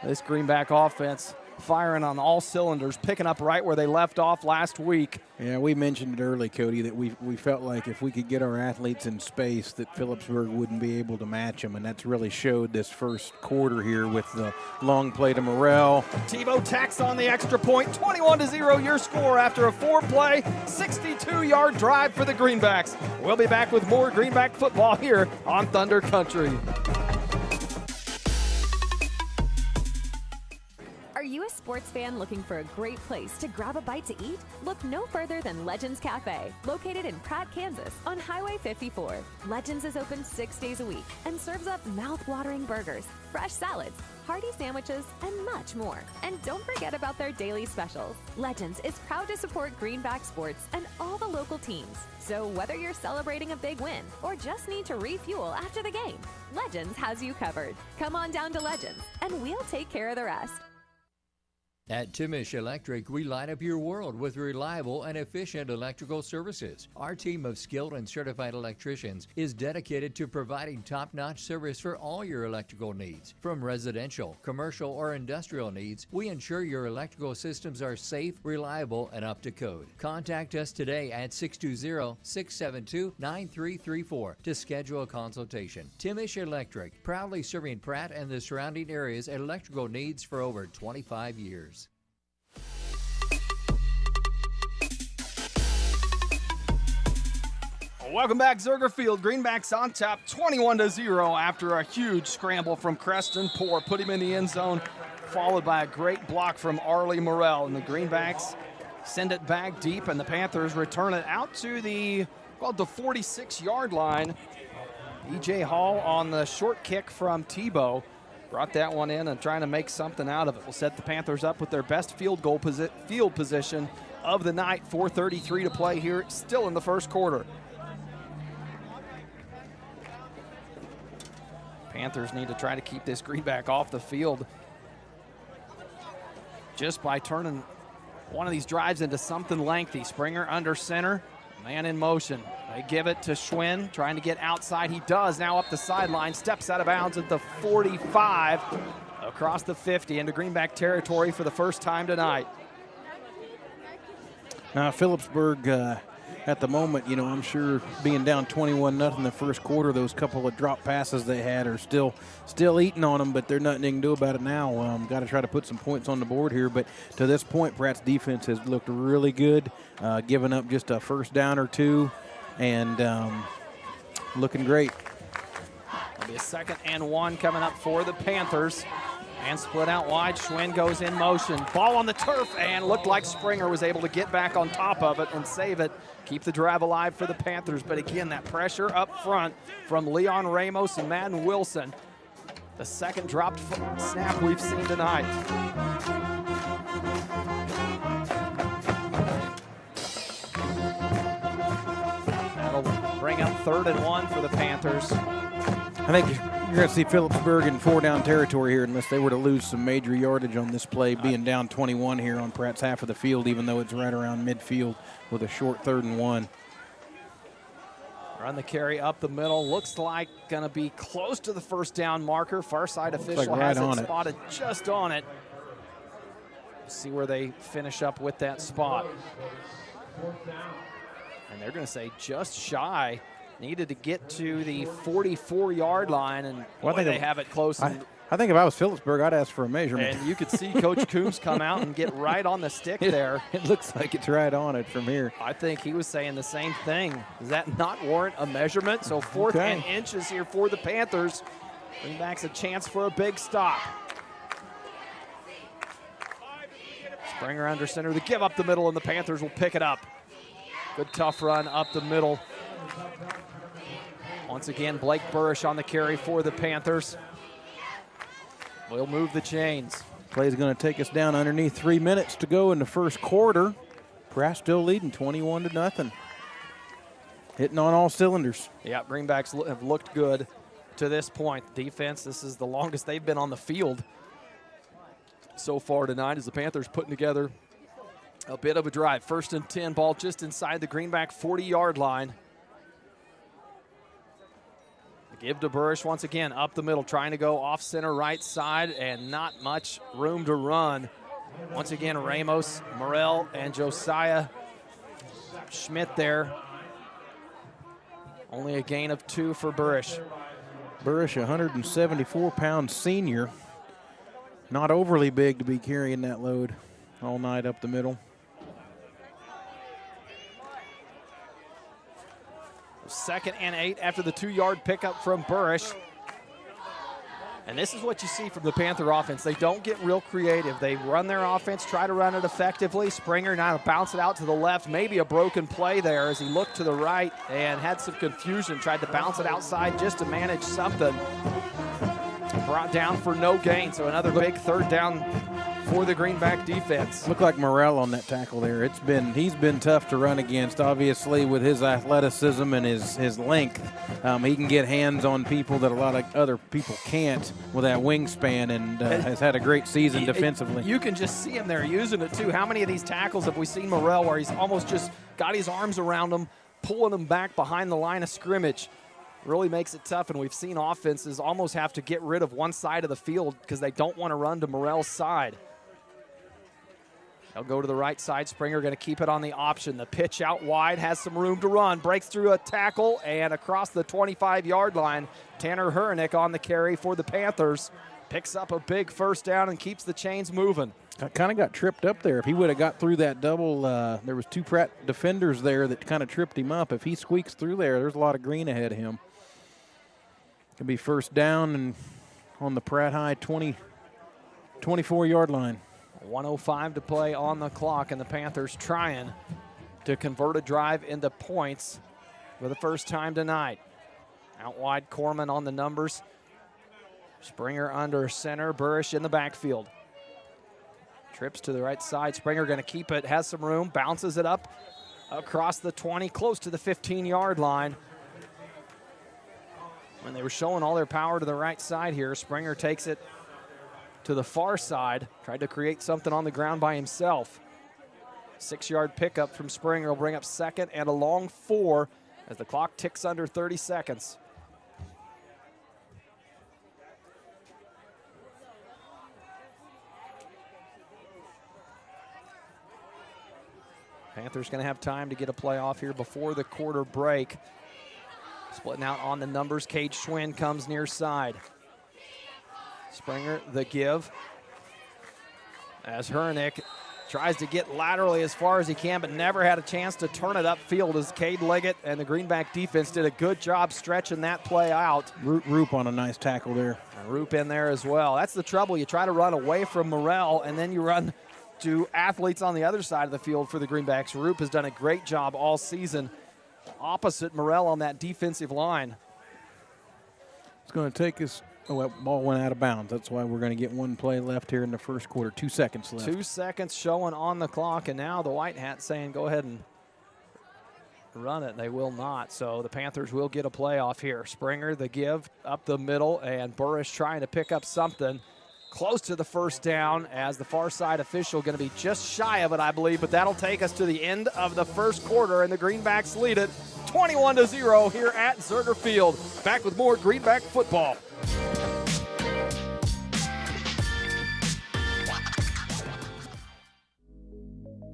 This Greenback offense firing on all cylinders, picking up right where they left off last week. Yeah, we mentioned it early, Cody, that we felt like if we could get our athletes in space that Phillipsburg wouldn't be able to match them, and that's really showed this first quarter here with the long play to Morrell. Tebow tacks on the extra point, 21-0 your score after a 4-play, 62-yard drive for the Greenbacks. We'll be back with more Greenback football here on Thunder Country. Are you a sports fan looking for a great place to grab a bite to eat? Look no further than Legends Cafe, located in Pratt, Kansas, on Highway 54. Legends is open 6 days a week and serves up mouth-watering burgers, fresh salads, hearty sandwiches, and much more. And don't forget about their daily specials. Legends is proud to support Greenback sports and all the local teams. So whether you're celebrating a big win or just need to refuel after the game, Legends has you covered. Come on down to Legends, and we'll take care of the rest. At Timish Electric, we light up your world with reliable and efficient electrical services. Our team of skilled and certified electricians is dedicated to providing top-notch service for all your electrical needs. From residential, commercial, or industrial needs, we ensure your electrical systems are safe, reliable, and up to code. Contact us today at 620-672-9334 to schedule a consultation. Timish Electric, proudly serving Pratt and the surrounding areas electrical needs for over 25 years. Welcome back, Zerger Field. Greenbacks on top, 21-0 after a huge scramble from Creston Poor. Put him in the end zone, followed by a great block from Arlie Morrell. And the Greenbacks send it back deep, and the Panthers return it out to the 46-yard line. E.J. Hall on the short kick from Tebow. Brought that one in and trying to make something out of it. Will set the Panthers up with their best field position of the night. 4:33 to play here, still in the first quarter. Panthers need to try to keep this Greenback off the field just by turning one of these drives into something lengthy. Springer under center, man in motion. They give it to Schwinn, trying to get outside. He does, now up the sideline, steps out of bounds at the 45, across the 50 into Greenback territory for the first time tonight. Now, Phillipsburg, at the moment, I'm sure being down 21-0 in the first quarter, those couple of drop passes they had are still eating on them, but there's nothing they can do about it now. Got to try to put some points on the board here, but to this point, Pratt's defense has looked really good, giving up just a first down or two, and looking great. There'll be a 2nd and 1 coming up for the Panthers. And split out wide, Schwinn goes in motion. Ball on the turf, and looked like Springer was able to get back on top of it and save it. Keep the drive alive for the Panthers, but again, that pressure up front from Leon Ramos and Madden Wilson. The second dropped snap we've seen tonight. That'll bring up 3rd and 1 for the Panthers. I think you're going to see Phillipsburg in 4-down territory here unless they were to lose some major yardage on this play, being down 21 here on Pratt's half of the field, even though it's right around midfield with a short 3rd and 1. Run the carry up the middle. Looks like going to be close to the first down marker. Far side official has it spotted just on it. See where they finish up with that spot. And they're going to say just shy. Needed to get to the 44-yard line, and they have it close. I think if I was Phillipsburg, I'd ask for a measurement. And you could see Coach Coombs come out and get right on the stick there. It looks like it's right on it from here. I think he was saying the same thing. Does that not warrant a measurement? So 4th and inches here for the Panthers. Greenback's a chance for a big stop. Springer under center. The give up the middle, and the Panthers will pick it up. Good tough run up the middle. Once again, Blake Burrish on the carry for the Panthers. We'll move the chains. Play's going to take us down underneath 3 minutes to go in the first quarter. Pratt still leading 21-0. Hitting on all cylinders. Yeah, Greenbacks have looked good to this point. Defense, this is the longest they've been on the field so far tonight as the Panthers putting together a bit of a drive. 1st and 10, ball just inside the Greenback 40-yard line. Give to Burrish once again, up the middle, trying to go off center right side, and not much room to run. Once again, Ramos, Morrell, and Josiah Schmidt there. Only a gain of 2 for Burish. Burish, 174-pound senior. Not overly big to be carrying that load all night up the middle. Second and 8 after the 2-yard pickup from Burish. And this is what you see from the Panther offense. They don't get real creative. They run their offense, try to run it effectively. Springer now bounce it out to the left. Maybe a broken play there as he looked to the right and had some confusion. Tried to bounce it outside just to manage something. Brought down for no gain. So another big third down for the Greenback defense. Looked like Morrell on that tackle there. He's been tough to run against. Obviously, with his athleticism and his length, he can get hands on people that a lot of other people can't with that wingspan, and has had a great season defensively. You can just see him there using it too. How many of these tackles have we seen Morrell where he's almost just got his arms around him, pulling him back behind the line of scrimmage? Really makes it tough, and we've seen offenses almost have to get rid of one side of the field because they don't want to run to Morrell's side. They'll go to the right side. Springer going to keep it on the option. The pitch out wide, has some room to run. Breaks through a tackle and across the 25-yard line. Tanner Hurnick on the carry for the Panthers. Picks up a big first down and keeps the chains moving. Kind of got tripped up there. If he would have got through that double, there was 2 Pratt defenders there that kind of tripped him up. If he squeaks through there's a lot of green ahead of him. Could be first down and on the Pratt High 24-yard line. 1:05 to play on the clock, and the Panthers trying to convert a drive into points for the first time tonight. Out wide, Corman on the numbers. Springer under center, Burish in the backfield. Trips to the right side. Springer going to keep it, has some room, bounces it up across the 20, close to the 15-yard line. When they were showing all their power to the right side here, Springer takes it to the far side, tried to create something on the ground by himself. 6-yard pickup from Springer will bring up second and a long 4 as the clock ticks under 30 seconds. Panthers going to have time to get a play off here before the quarter break. Splitting out on the numbers, Cade Schwinn comes near side. Springer, the give. As Hurnick tries to get laterally as far as he can, but never had a chance to turn it upfield as Cade Leggett and the Greenback defense did a good job stretching that play out. Roop on a nice tackle there. And Roop in there as well. That's the trouble. You try to run away from Morrell, and then you run to athletes on the other side of the field for the Greenbacks. Roop has done a great job all season opposite Morrell on that defensive line. It's going to take us. Oh, that ball went out of bounds. That's why we're going to get one play left here in the first quarter. 2 seconds left. 2 seconds showing on the clock, and now the White Hats saying go ahead and run it. They will not, so the Panthers will get a play off here. Springer, the give, up the middle, and Burish trying to pick up something close to the first down as the far side official going to be just shy of it, I believe, but that'll take us to the end of the first quarter, and the Greenbacks lead it 21-0 here at Zerger Field. Back with more Greenback football.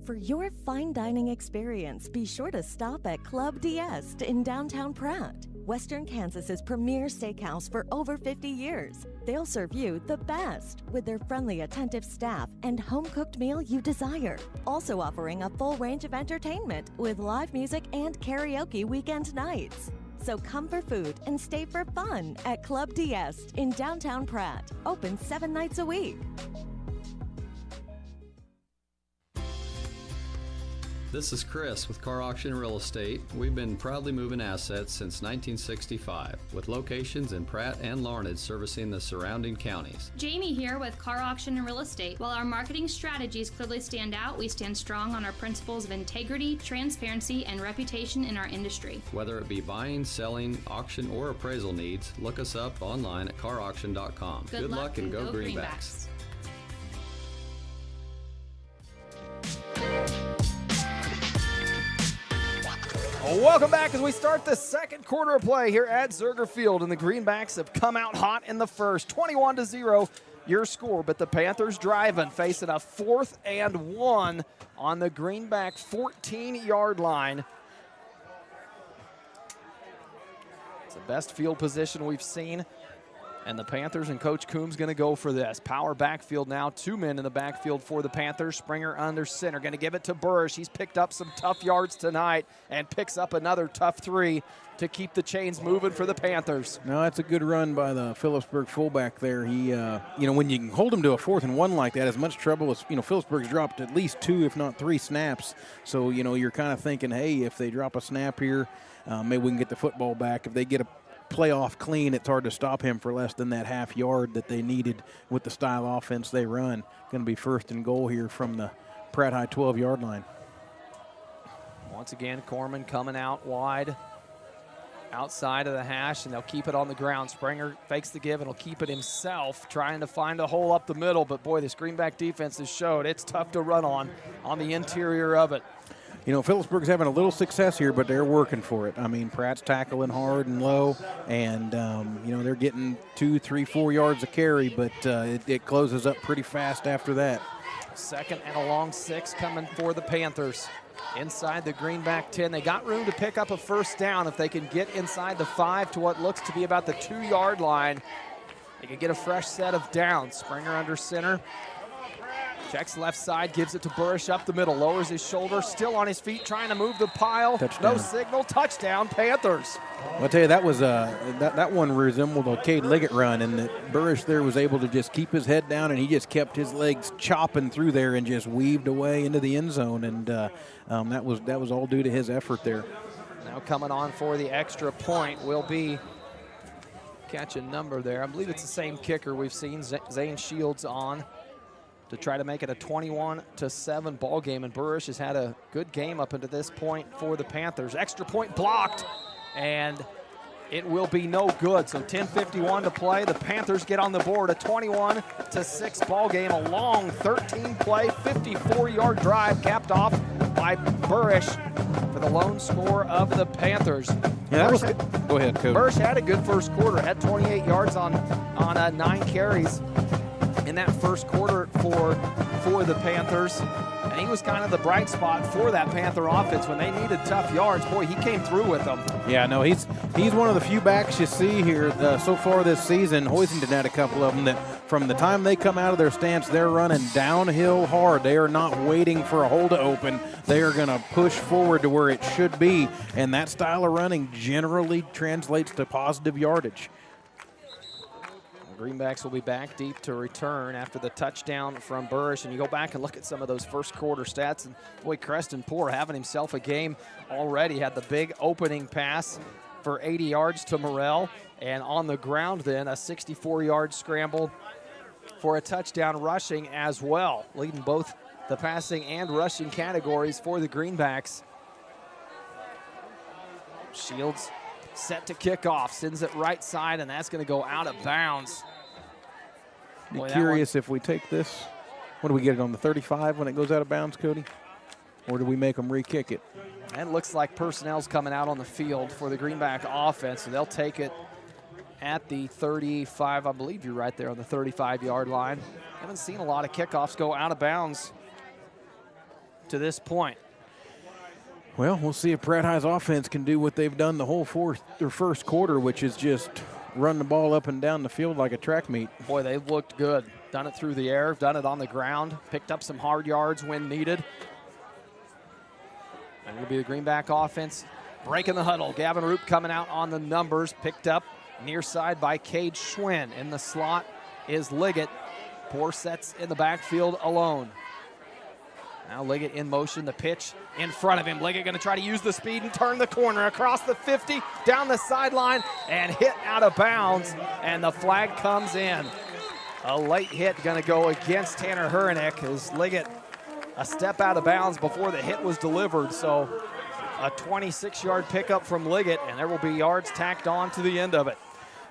For your fine dining experience, be sure to stop at Club D'Este in downtown Pratt, Western Kansas's premier steakhouse for over 50 years. They'll serve you the best with their friendly, attentive staff and home-cooked meal you desire. Also offering a full range of entertainment with live music and karaoke weekend nights. So come for food and stay for fun at Club D'Este in downtown Pratt. Open 7 nights a week. This is Chris with Car Auction Real Estate. We've been proudly moving assets since 1965, with locations in Pratt and Larned servicing the surrounding counties. Jamie here with Car Auction and Real Estate. While our marketing strategies clearly stand out, we stand strong on our principles of integrity, transparency, and reputation in our industry. Whether it be buying, selling, auction, or appraisal needs, look us up online at carauction.com. Good luck and go Greenbacks. Welcome back as we start the second quarter of play here at Zerger Field, and the Greenbacks have come out hot in the first. 21-0, your score, but the Panthers driving, facing a 4th and 1 on the Greenback 14-yard line. It's the best field position we've seen, and the Panthers and Coach Coombs going to go for this. Power backfield now, 2 men in the backfield for the Panthers. Springer under center, going to give it to Burrish. He's picked up some tough yards tonight and picks up another tough 3 to keep the chains moving for the Panthers. No, that's a good run by the Phillipsburg fullback there. He, when you can hold him to a 4th and 1 like that, as much trouble as, Phillipsburg's dropped at least 2, if not 3 snaps. So, you're kind of thinking, hey, if they drop a snap here, maybe we can get the football back. If they get a playoff clean, it's hard to stop him for less than that half yard that they needed with the style offense they run. Going to be 1st and goal here from the Pratt High 12-yard line. Once again, Corman coming out wide, outside of the hash, and they'll keep it on the ground. Springer fakes the give and will keep it himself, trying to find a hole up the middle. But, boy, this Greenback defense has showed it's tough to run on the interior of it. Phillipsburg's having a little success here, but they're working for it. I mean, Pratt's tackling hard and low, and, they're getting 2, 3, 4 yards a carry, but it closes up pretty fast after that. 2nd and a long 6 coming for the Panthers. Inside the Greenback 10. They got room to pick up a 1st down. If they can get inside the 5 to what looks to be about the 2-yard line, they can get a fresh set of downs. Springer under center. Checks left side, gives it to Burrish up the middle, lowers his shoulder, still on his feet, trying to move the pile. Touchdown. No signal, touchdown, Panthers. Well, I'll tell you, that was that one resembled a Cade Liggett run, and that Burrish there was able to just keep his head down, and he just kept his legs chopping through there and just weaved away into the end zone, and that was all due to his effort there. Now coming on for the extra point will be, catch a number there, I believe it's the same kicker we've seen, Zane Shields on, to try to make it a 21-7 ball game. And Burrish has had a good game up until this point for the Panthers. Extra point blocked, and it will be no good. So 10:51 to play. The Panthers get on the board, a 21-6 ball game. A long 13-play, 54-yard drive capped off by Burrish for the lone score of the Panthers. Yeah, that was good. Go ahead, Coach. Burrish had a good first quarter, had 28 yards on 9 carries in that first quarter for the Panthers. And he was kind of the bright spot for that Panther offense when they needed tough yards. Boy, he came through with them. Yeah, no, he's one of the few backs you see here so far this season. Hoisington had a couple of them that from the time they come out of their stance, they're running downhill hard. They are not waiting for a hole to open. They are going to push forward to where it should be, and that style of running generally translates to positive yardage. Greenbacks will be back deep to return after the touchdown from Burrish. And you go back and look at some of those first quarter stats, and boy, Creston Poor having himself a game already. Had the big opening pass for 80 yards to Morrell, and on the ground then a 64-yard scramble for a touchdown rushing as well, leading both the passing and rushing categories for the Greenbacks. Shields set to kick off, sends it right side, and that's going to go out of bounds. Be curious if we take this. What do we get it on the 35 when it goes out of bounds, Cody? Or do we make them re-kick it? And it looks like personnel's coming out on the field for the Greenback offense, so they'll take it at the 35. I believe you're right there on the 35-yard line. Haven't seen a lot of kickoffs go out of bounds to this point. Well, we'll see if Pratt High's offense can do what they've done the whole first quarter, which is just run the ball up and down the field like a track meet. Boy, they've looked good. Done it through the air, done it on the ground, picked up some hard yards when needed. And it'll be the Greenback offense breaking the huddle. Gavin Roop coming out on the numbers, picked up near side by Cade Schwinn. In the slot is Liggett. Poor sets in the backfield alone. Now Liggett in motion, the pitch in front of him. Liggett going to try to use the speed and turn the corner across the 50, down the sideline, and hit out of bounds, and the flag comes in. A late hit going to go against Tanner Hurnick as Liggett a step out of bounds before the hit was delivered. So a 26-yard pickup from Liggett, and there will be yards tacked on to the end of it.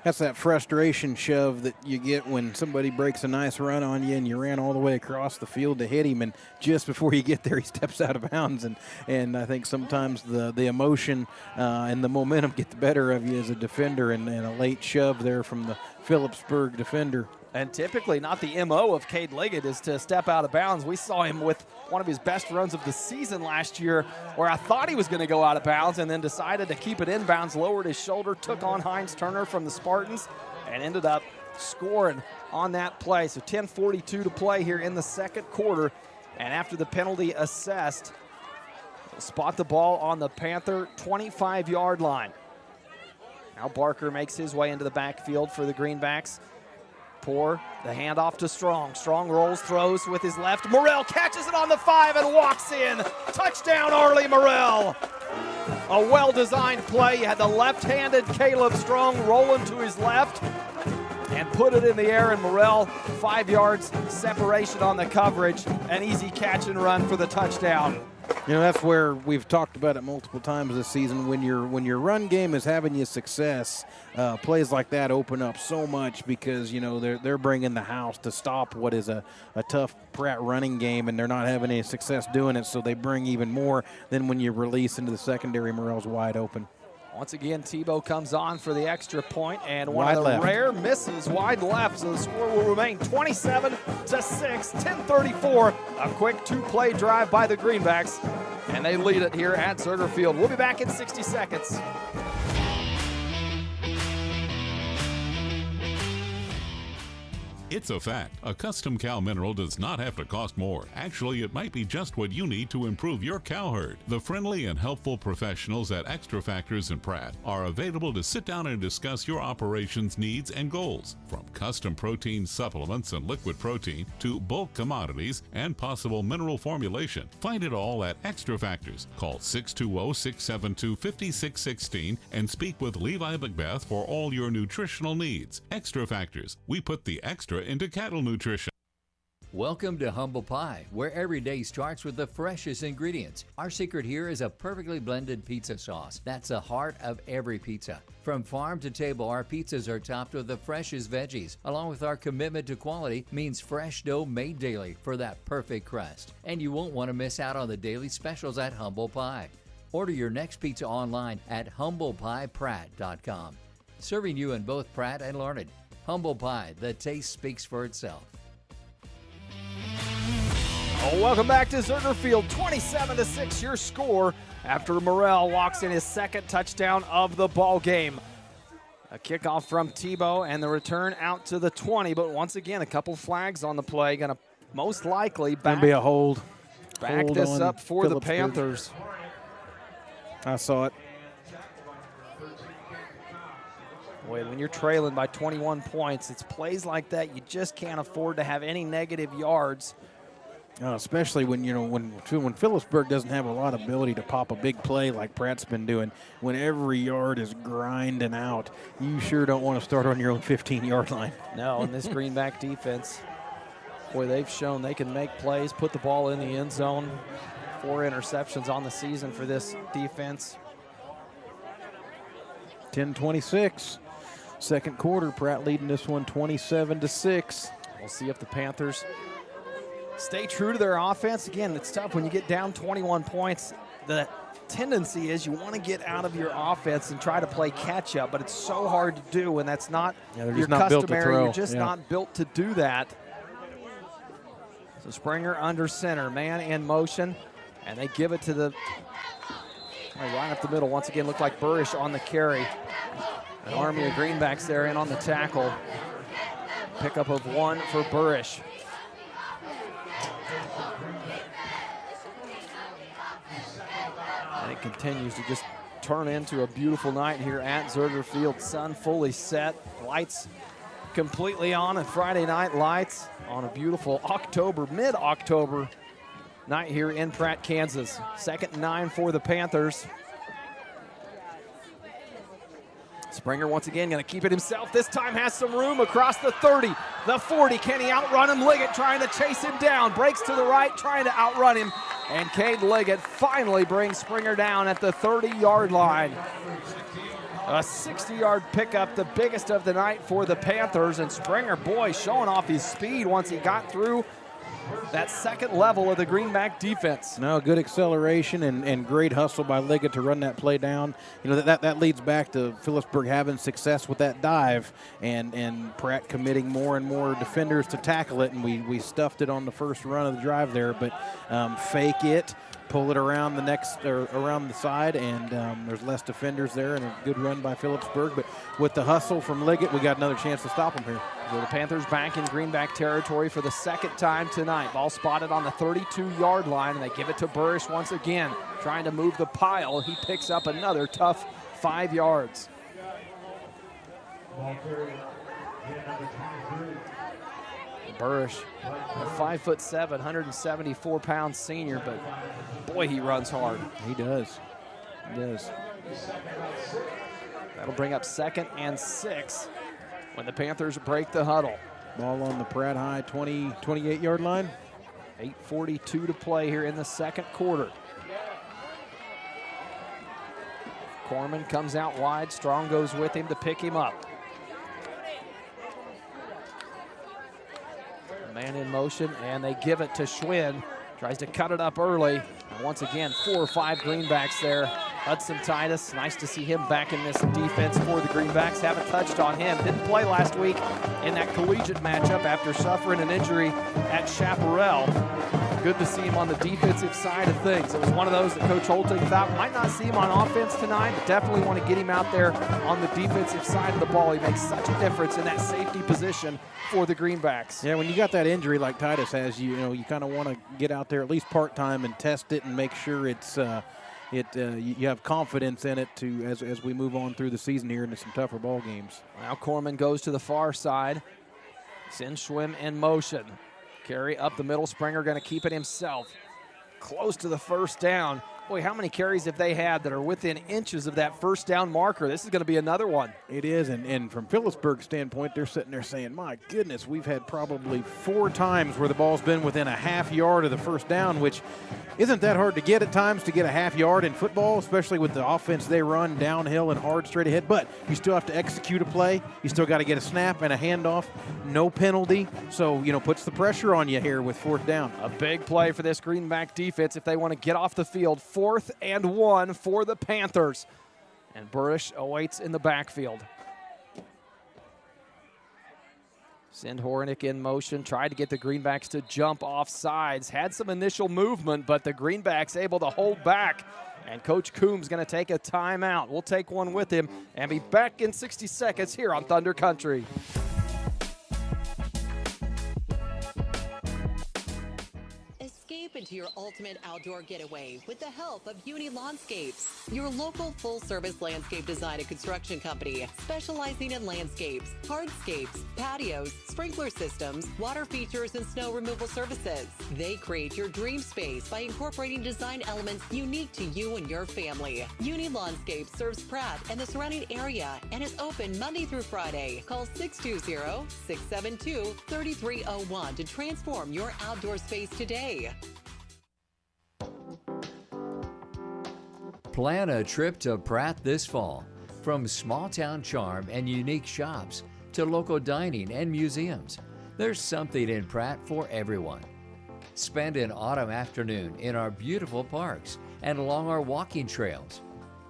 That's that frustration shove that you get when somebody breaks a nice run on you and you ran all the way across the field to hit him, and just before you get there he steps out of bounds. And I think sometimes the emotion and the momentum get the better of you as a defender, and a late shove there from the Phillipsburg defender And typically not the MO of Cade Liggett is to step out of bounds. We saw him with one of his best runs of the season last year where I thought he was going to go out of bounds and then decided to keep it in bounds, lowered his shoulder, took on Hines Turner from the Spartans, and ended up scoring on that play. So 10:42 to play here in the second quarter. And after the penalty assessed, we'll spot the ball on the Panther 25-yard line. Now Barker makes his way into the backfield for the Greenbacks. Poor, the handoff to Strong. Strong rolls, throws with his left. Morrell catches it on the 5 and walks in. Touchdown, Arlie Morrell. A well-designed play. You had the left-handed Caleb Strong rolling to his left and put it in the air, and Morrell 5 yards separation on the coverage. An easy catch and run for the touchdown. You know, that's where we've talked about it multiple times this season. When your run game is having you success, plays like that open up so much because, you know, they're bringing the house to stop what is a tough Pratt running game, and they're not having any success doing it, so they bring even more than when you release into the secondary. Morrell's wide open. Once again, Tebow comes on for the extra point, and one of the rare misses wide left, so the score will remain 27-6, 10:34. A quick two-play drive by the Greenbacks, and they lead it here at Zerger Field. We'll be back in 60 seconds. It's a fact. A custom cow mineral does not have to cost more. Actually, it might be just what you need to improve your cow herd. The friendly and helpful professionals at Extra Factors in Pratt are available to sit down and discuss your operations needs and goals. From custom protein supplements and liquid protein to bulk commodities and possible mineral formulation. Find it all at Extra Factors. Call 620-672-5616 and speak with Levi Macbeth for all your nutritional needs. Extra Factors. We put the extra into cattle nutrition. Welcome to Humble Pie, where every day starts with the freshest ingredients. Our secret here is a perfectly blended pizza sauce. That's the heart of every pizza. From farm to table, our pizzas are topped with the freshest veggies. Along with our commitment to quality means fresh dough made daily for that perfect crust. And you won't want to miss out on the daily specials at Humble Pie. Order your next pizza online at humblepiepratt.com. Serving you in both Pratt and Larned. Humble Pie, the taste speaks for itself. Oh, welcome back to Zerger Field, 27-6 your score after Morrell walks in his second touchdown of the ball game. A kickoff from Tebow and the return out to the 20, but once again, a couple flags on the play. Going to most likely back, be a hold. Back hold this up for Phillipsburg. the Panthers. I saw it. Boy, when you're trailing by 21 points, it's plays like that you just can't afford to have any negative yards. Especially when Phillipsburg doesn't have a lot of ability to pop a big play like Pratt's been doing. When every yard is grinding out, you sure don't want to start on your own 15-yard line. No, and this Greenback defense, boy, they've shown they can make plays, put the ball in the end zone. 4 interceptions on the season for this defense. 10-26. Second quarter, Pratt leading this one 27-6. We'll see if the Panthers stay true to their offense. Again, it's tough when you get down 21 points. The tendency is you want to get out of your offense and try to play catch up, but it's so hard to do when that's not your customary. You're just not built to do that. So Springer under center, man in motion, and they give it to the right up the middle. Once again, looked like Burrish on the carry. An army of Greenbacks there in on the tackle. Pickup of 1 for Burrish. And it continues to just turn into a beautiful night here at Zerger Field. Sun fully set, lights completely on, and Friday night lights on a beautiful mid-October night here in Pratt, Kansas. 2nd and 9 for the Panthers. Springer once again going to keep it himself. This time has some room across the 30, the 40. Can he outrun him? Liggett trying to chase him down. Breaks to the right, trying to outrun him. And Cade Liggett finally brings Springer down at the 30-yard line. A 60-yard pickup, the biggest of the night for the Panthers. And Springer, boy, showing off his speed once he got through that second level of the Greenback defense. No, good acceleration and great hustle by Liggett to run that play down. You know, that leads back to Phillipsburg having success with that dive and Pratt committing more and more defenders to tackle it, and we stuffed it on the first run of the drive there. But fake it, pull it around around the side, and there's less defenders there, and a good run by Phillipsburg. But with the hustle from Liggett, we got another chance to stop them here. So the Panthers back in Greenback territory for the second time tonight. Ball spotted on the 32-yard line, and they give it to Burrish once again, trying to move the pile. He picks up another tough 5 yards. Burrish, a 5'7", 174-pound senior, but boy, he runs hard. He does. He does. That'll bring up 2nd and 6 when the Panthers break the huddle. Ball on the Pratt High 28-yard line. 8:42 to play here in the second quarter. Corman comes out wide. Strong goes with him to pick him up. Man in motion, and they give it to Schwinn. Tries to cut it up early. And once again, 4 or 5 Greenbacks there. Hudson Titus, nice to see him back in this defense for the Greenbacks. Haven't touched on him. Didn't play last week in that collegiate matchup after suffering an injury at Chaparral. Good to see him on the defensive side of things. It was one of those that Coach Holting thought might not see him on offense tonight, but definitely want to get him out there on the defensive side of the ball. He makes such a difference in that safety position for the Greenbacks. Yeah, when you got that injury like Titus has, you kind of want to get out there at least part-time and test it and make sure it's you have confidence in it to as we move on through the season here into some tougher ball games. Now Corman goes to the far side. Sends Schwinn in motion. Carry up the middle. Springer going to keep it himself. Close to the first down. Boy, how many carries have they had that are within inches of that first down marker? This is going to be another one. It is, and from Phillipsburg's standpoint, they're sitting there saying, my goodness, we've had probably 4 times where the ball's been within a half yard of the first down, which isn't that hard to get at times, to get a half yard in football, especially with the offense they run downhill and hard straight ahead. But you still have to execute a play. You still got to get a snap and a handoff. No penalty. So, puts the pressure on you here with 4th down. A big play for this Greenback defense if they want to get off the field. 4th and 1 for the Panthers. And Burrish awaits in the backfield. Send Hornick in motion, tried to get the Greenbacks to jump off sides. Had some initial movement, but the Greenbacks able to hold back. And Coach Coombs going to take a timeout. We'll take one with him and be back in 60 seconds here on Thunder Country. Escape into your ultimate outdoor getaway with the help of Uni Landscapes, your local full-service landscape design and construction company specializing in landscapes, hardscapes, patios, sprinkler systems, water features, and snow removal services. They create your dream space by incorporating design elements unique to you and your family. Uni Landscapes serves Pratt and the surrounding area and is open Monday through Friday. Call 620-672-3301 to transform your outdoor space today. Plan a trip to Pratt this fall. From small-town charm and unique shops to local dining and museums, there's something in Pratt for everyone. Spend an autumn afternoon in our beautiful parks and along our walking trails.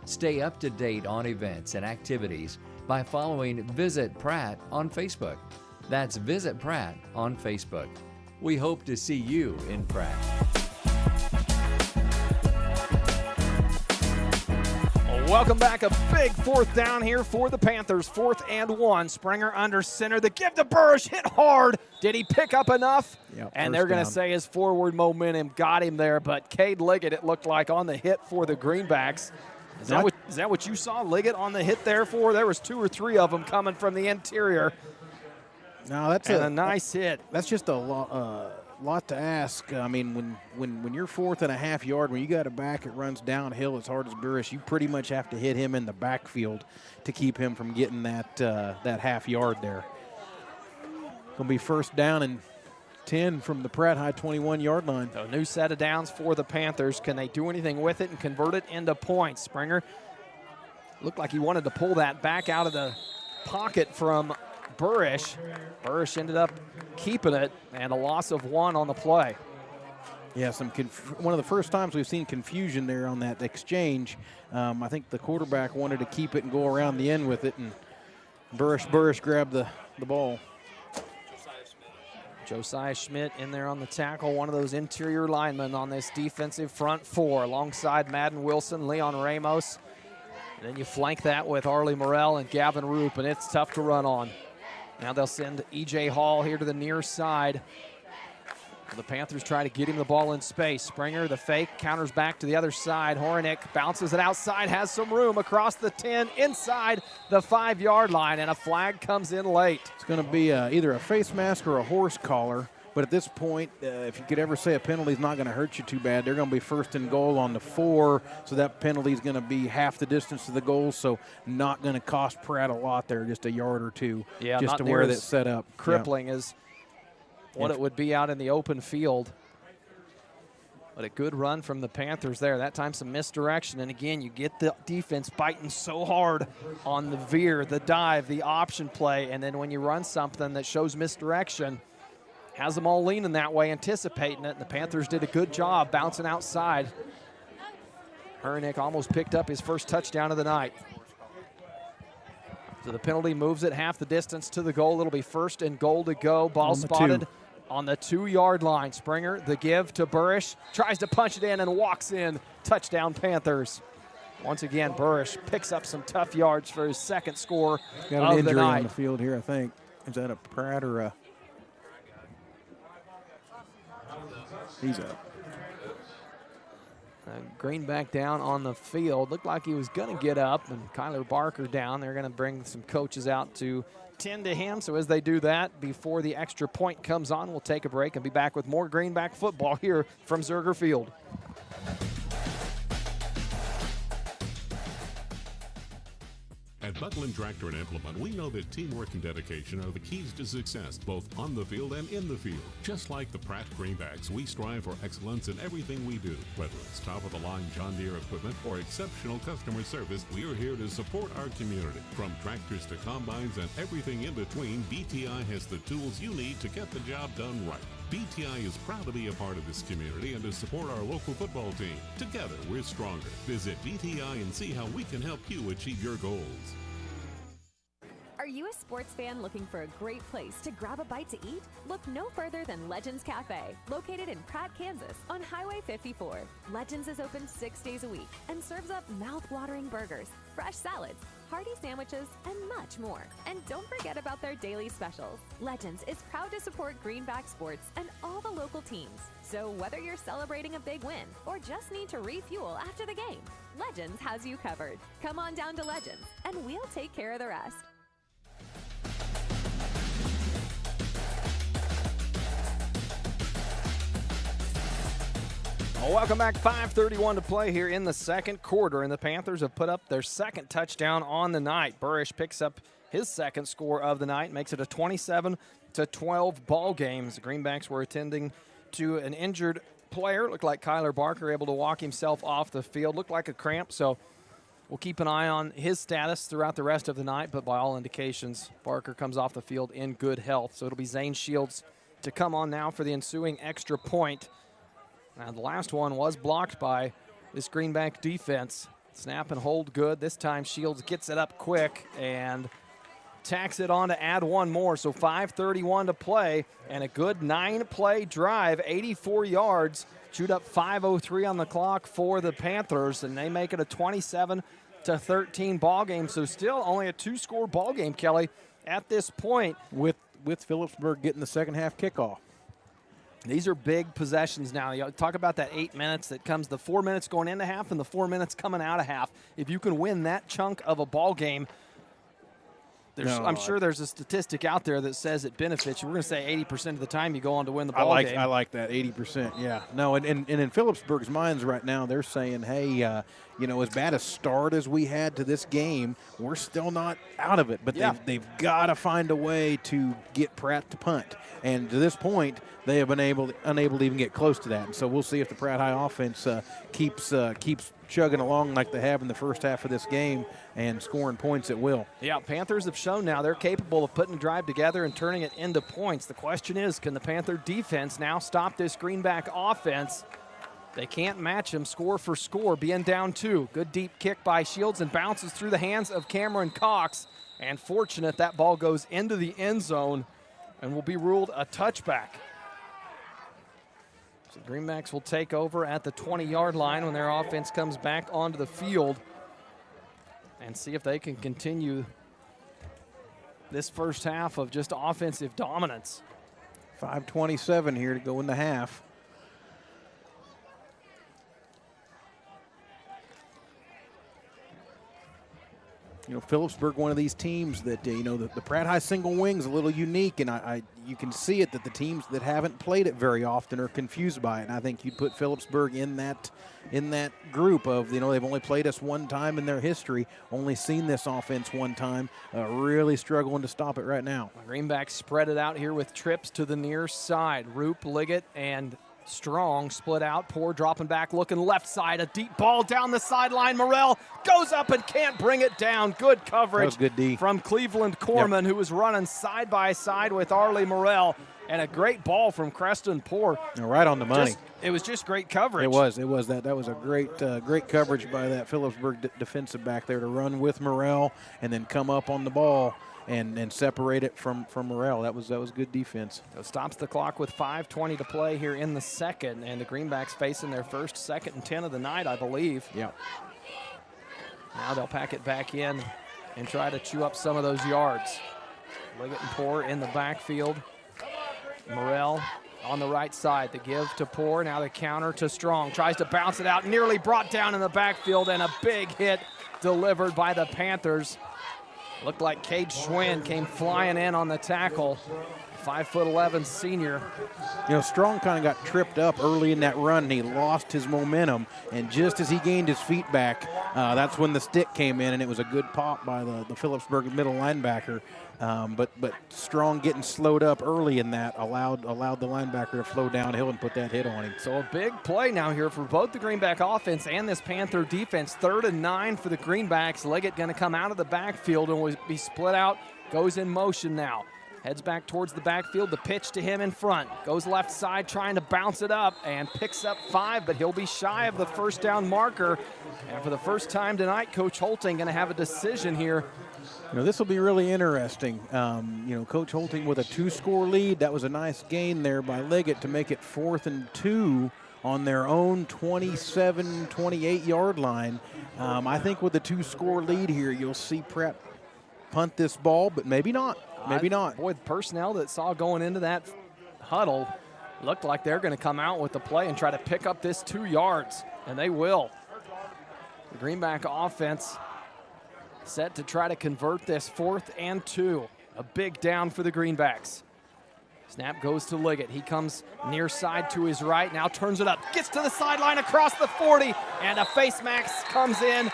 Stay up to date on events and activities by following Visit Pratt on Facebook. That's Visit Pratt on Facebook. We hope to see you in Pratt. Welcome back. A big 4th down here for the Panthers. 4th and 1. Springer under center. The give to Burrish. Hit hard. Did he pick up enough? Yep, and they're going to say his forward momentum got him there. But Cade Liggett, it looked like, on the hit for the Greenbacks. Is that what you saw Liggett on the hit there for? There was 2 or 3 of them coming from the interior. No, that's a nice hit. That's just a lot to ask. I mean, when you're 4th and a half yard, when you got a back that runs downhill as hard as Burrish, you pretty much have to hit him in the backfield to keep him from getting that half yard there. Gonna be 1st down and 10 from the Pratt High 21-yard line. So a new set of downs for the Panthers. Can they do anything with it and convert it into points? Springer looked like he wanted to pull that back out of the pocket from Burrish. Burrish ended up keeping it, and a loss of 1 on the play. Yeah, one of the first times we've seen confusion there on that exchange. I think the quarterback wanted to keep it and go around the end with it, and Burrish grabbed the ball. Josiah Schmidt in there on the tackle, one of those interior linemen on this defensive front 4, alongside Madden Wilson, Leon Ramos. And then you flank that with Arlie Morrell and Gavin Roop, and it's tough to run on. Now they'll send E.J. Hall here to the near side. The Panthers try to get him the ball in space. Springer, the fake, counters back to the other side. Hornick bounces it outside, has some room across the 10, inside the 5-yard line, and a flag comes in late. It's going to be either a face mask or a horse collar. But at this point, if you could ever say a penalty is not going to hurt you too bad, they're going to be first and goal on the 4, so that penalty is going to be half the distance to the goal, so not going to cost Pratt a lot there, just a yard or two, just to where that's set up. Crippling is what it would be out in the open field. But a good run from the Panthers there. That time some misdirection, and again, you get the defense biting so hard on the veer, the dive, the option play, and then when you run something that shows misdirection, has them all leaning that way, anticipating it, and the Panthers did a good job bouncing outside. Hernick almost picked up his first touchdown of the night. So the penalty moves it half the distance to the goal. It'll be first and goal to go. Ball spotted on the 2-yard line. Springer, the give to Burrish, tries to punch it in and walks in. Touchdown Panthers. Once again, Burrish picks up some tough yards for his second score Got an of the injury night. on the field here, I think. Is that a Pratt or a... He's up. Greenback down on the field. Looked like he was going to get up, and Kyler Barker down. They're going to bring some coaches out to tend to him. So as they do that, before the extra point comes on, we'll take a break and be back with more Greenback football here from Zerger Field. At Buckland Tractor and Implement, we know that teamwork and dedication are the keys to success, both on the field and in the field. Just like the Pratt Greenbacks, we strive for excellence in everything we do. Whether it's top-of-the-line John Deere equipment or exceptional customer service, we are here to support our community. From tractors to combines and everything in between, BTI has the tools you need to get the job done right. BTI is proud to be a part of this community and to support our local football team. Together, we're stronger. Visit BTI and see how we can help you achieve your goals. Are you a sports fan looking for a great place to grab a bite to eat? Look no further than Legends Cafe, located in Pratt, Kansas, on Highway 54. Legends is open 6 days a week and serves up mouth-watering burgers, fresh salads, hearty sandwiches, and much more. And don't forget about their daily specials. Legends is proud to support Greenback sports and all the local teams. So whether you're celebrating a big win or just need to refuel after the game, Legends has you covered. Come on down to Legends, and we'll take care of the rest. Well, welcome back. 5:31 to play here in the second quarter, and the Panthers have put up their second touchdown on the night. Burrish picks up his second score of the night, makes it a 27-12 ball game. The Greenbacks were attending to an injured player. Looked like Kyler Barker able to walk himself off the field. Looked like a cramp, so we'll keep an eye on his status throughout the rest of the night, but by all indications, Barker comes off the field in good health. So it'll be Zane Shields to come on now for the ensuing extra point. Now, the last one was blocked by this Greenback defense. Snap and hold good. This time Shields gets it up quick and tacks it on to add one more. So 5:31 to play and a good 9-play drive, 84 yards. Chewed up 5:03 on the clock for the Panthers, and they make it a 27-13 ball game. So still only a 2-score ball game, Kelly, at this point. With Phillipsburg getting the second half kickoff. These are big possessions now. You talk about that 8 minutes that comes, the 4 minutes going into half and the 4 minutes coming out of half. If you can win that chunk of a ball game, I'm sure there's a statistic out there that says it benefits you. We're going to say 80% of the time you go on to win the ball game. I like that, 80%, yeah. No, and in Phillipsburg's minds right now, they're saying, hey, as bad a start as we had to this game, we're still not out of it. But they've got to find a way to get Pratt to punt. And to this point, they have been unable to even get close to that. And so we'll see if the Pratt High offense keeps chugging along like they have in the first half of this game and scoring points at will. Yeah, Panthers have shown now they're capable of putting a drive together and turning it into points. The question is, can the Panther defense now stop this Greenback offense? They can't match him score for score, being down 2. Good deep kick by Shields and bounces through the hands of Cameron Cox. And fortunate that ball goes into the end zone and will be ruled a touchback. So Greenbacks will take over at the 20-yard line when their offense comes back onto the field and see if they can continue this first half of just offensive dominance. 5:27 here to go in the half. You know, Phillipsburg, one of these teams that, you know, the Pratt High single wing is a little unique, and you can see it that the teams that haven't played it very often are confused by it. And I think you'd put Phillipsburg in that group of, you know, they've only played us one time in their history, only seen this offense one time, really struggling to stop it right now. Greenback spread it out here with trips to the near side. Roop, Liggett, and Strong split out. Poor dropping back, looking left side. A deep ball down the sideline. Morrell goes up and can't bring it down. Good coverage. That was good D. From Cleveland Corman, who was running side by side with Arlie Morrell. And a great ball from Creston Poor. Right on the money. It was just great coverage. It was. That was a great coverage by that Phillipsburg defensive back there to run with Morrell and then come up on the ball and separate it from Morrell. That was good defense. So stops the clock with 5:20 to play here in the second, and the Greenbacks facing their first 2nd and 10 of the night, I believe. Yeah. Now they'll pack it back in and try to chew up some of those yards. Liggett and Poor in the backfield. Morrell on the right side. The give to Poor. Now the counter to Strong. Tries to bounce it out. Nearly brought down in the backfield, and a big hit delivered by the Panthers. Looked like Cade Schwinn came flying in on the tackle. 5'11" senior. You know, Strong kind of got tripped up early in that run, and he lost his momentum. And just as he gained his feet back, that's when the stick came in, and it was a good pop by the Phillipsburg middle linebacker. But Strong getting slowed up early in that allowed the linebacker to flow downhill and put that hit on him. So a big play now here for both the Greenback offense and this Panther defense. 3rd and 9 for the Greenbacks. Liggett going to come out of the backfield and will be split out. Goes in motion now. Heads back towards the backfield. The pitch to him in front. Goes left side trying to bounce it up and picks up 5, but he'll be shy of the first down marker. And for the first time tonight, Coach Holting going to have a decision here. You know, this will be really interesting. You know, Coach Holting with a 2-score lead. That was a nice gain there by Liggett to make it 4th and 2 on their own 27, 28-yard line. I think with the 2-score lead here, you'll see Pratt punt this ball, but maybe not. Maybe not. Boy, the personnel that saw going into that huddle looked like they're going to come out with the play and try to pick up this 2 yards, and they will. The Greenback offense set to try to convert this 4th and 2. A big down for the Greenbacks. Snap goes to Liggett. He comes near side to his right, now turns it up, gets to the sideline across the 40, and a face mask comes in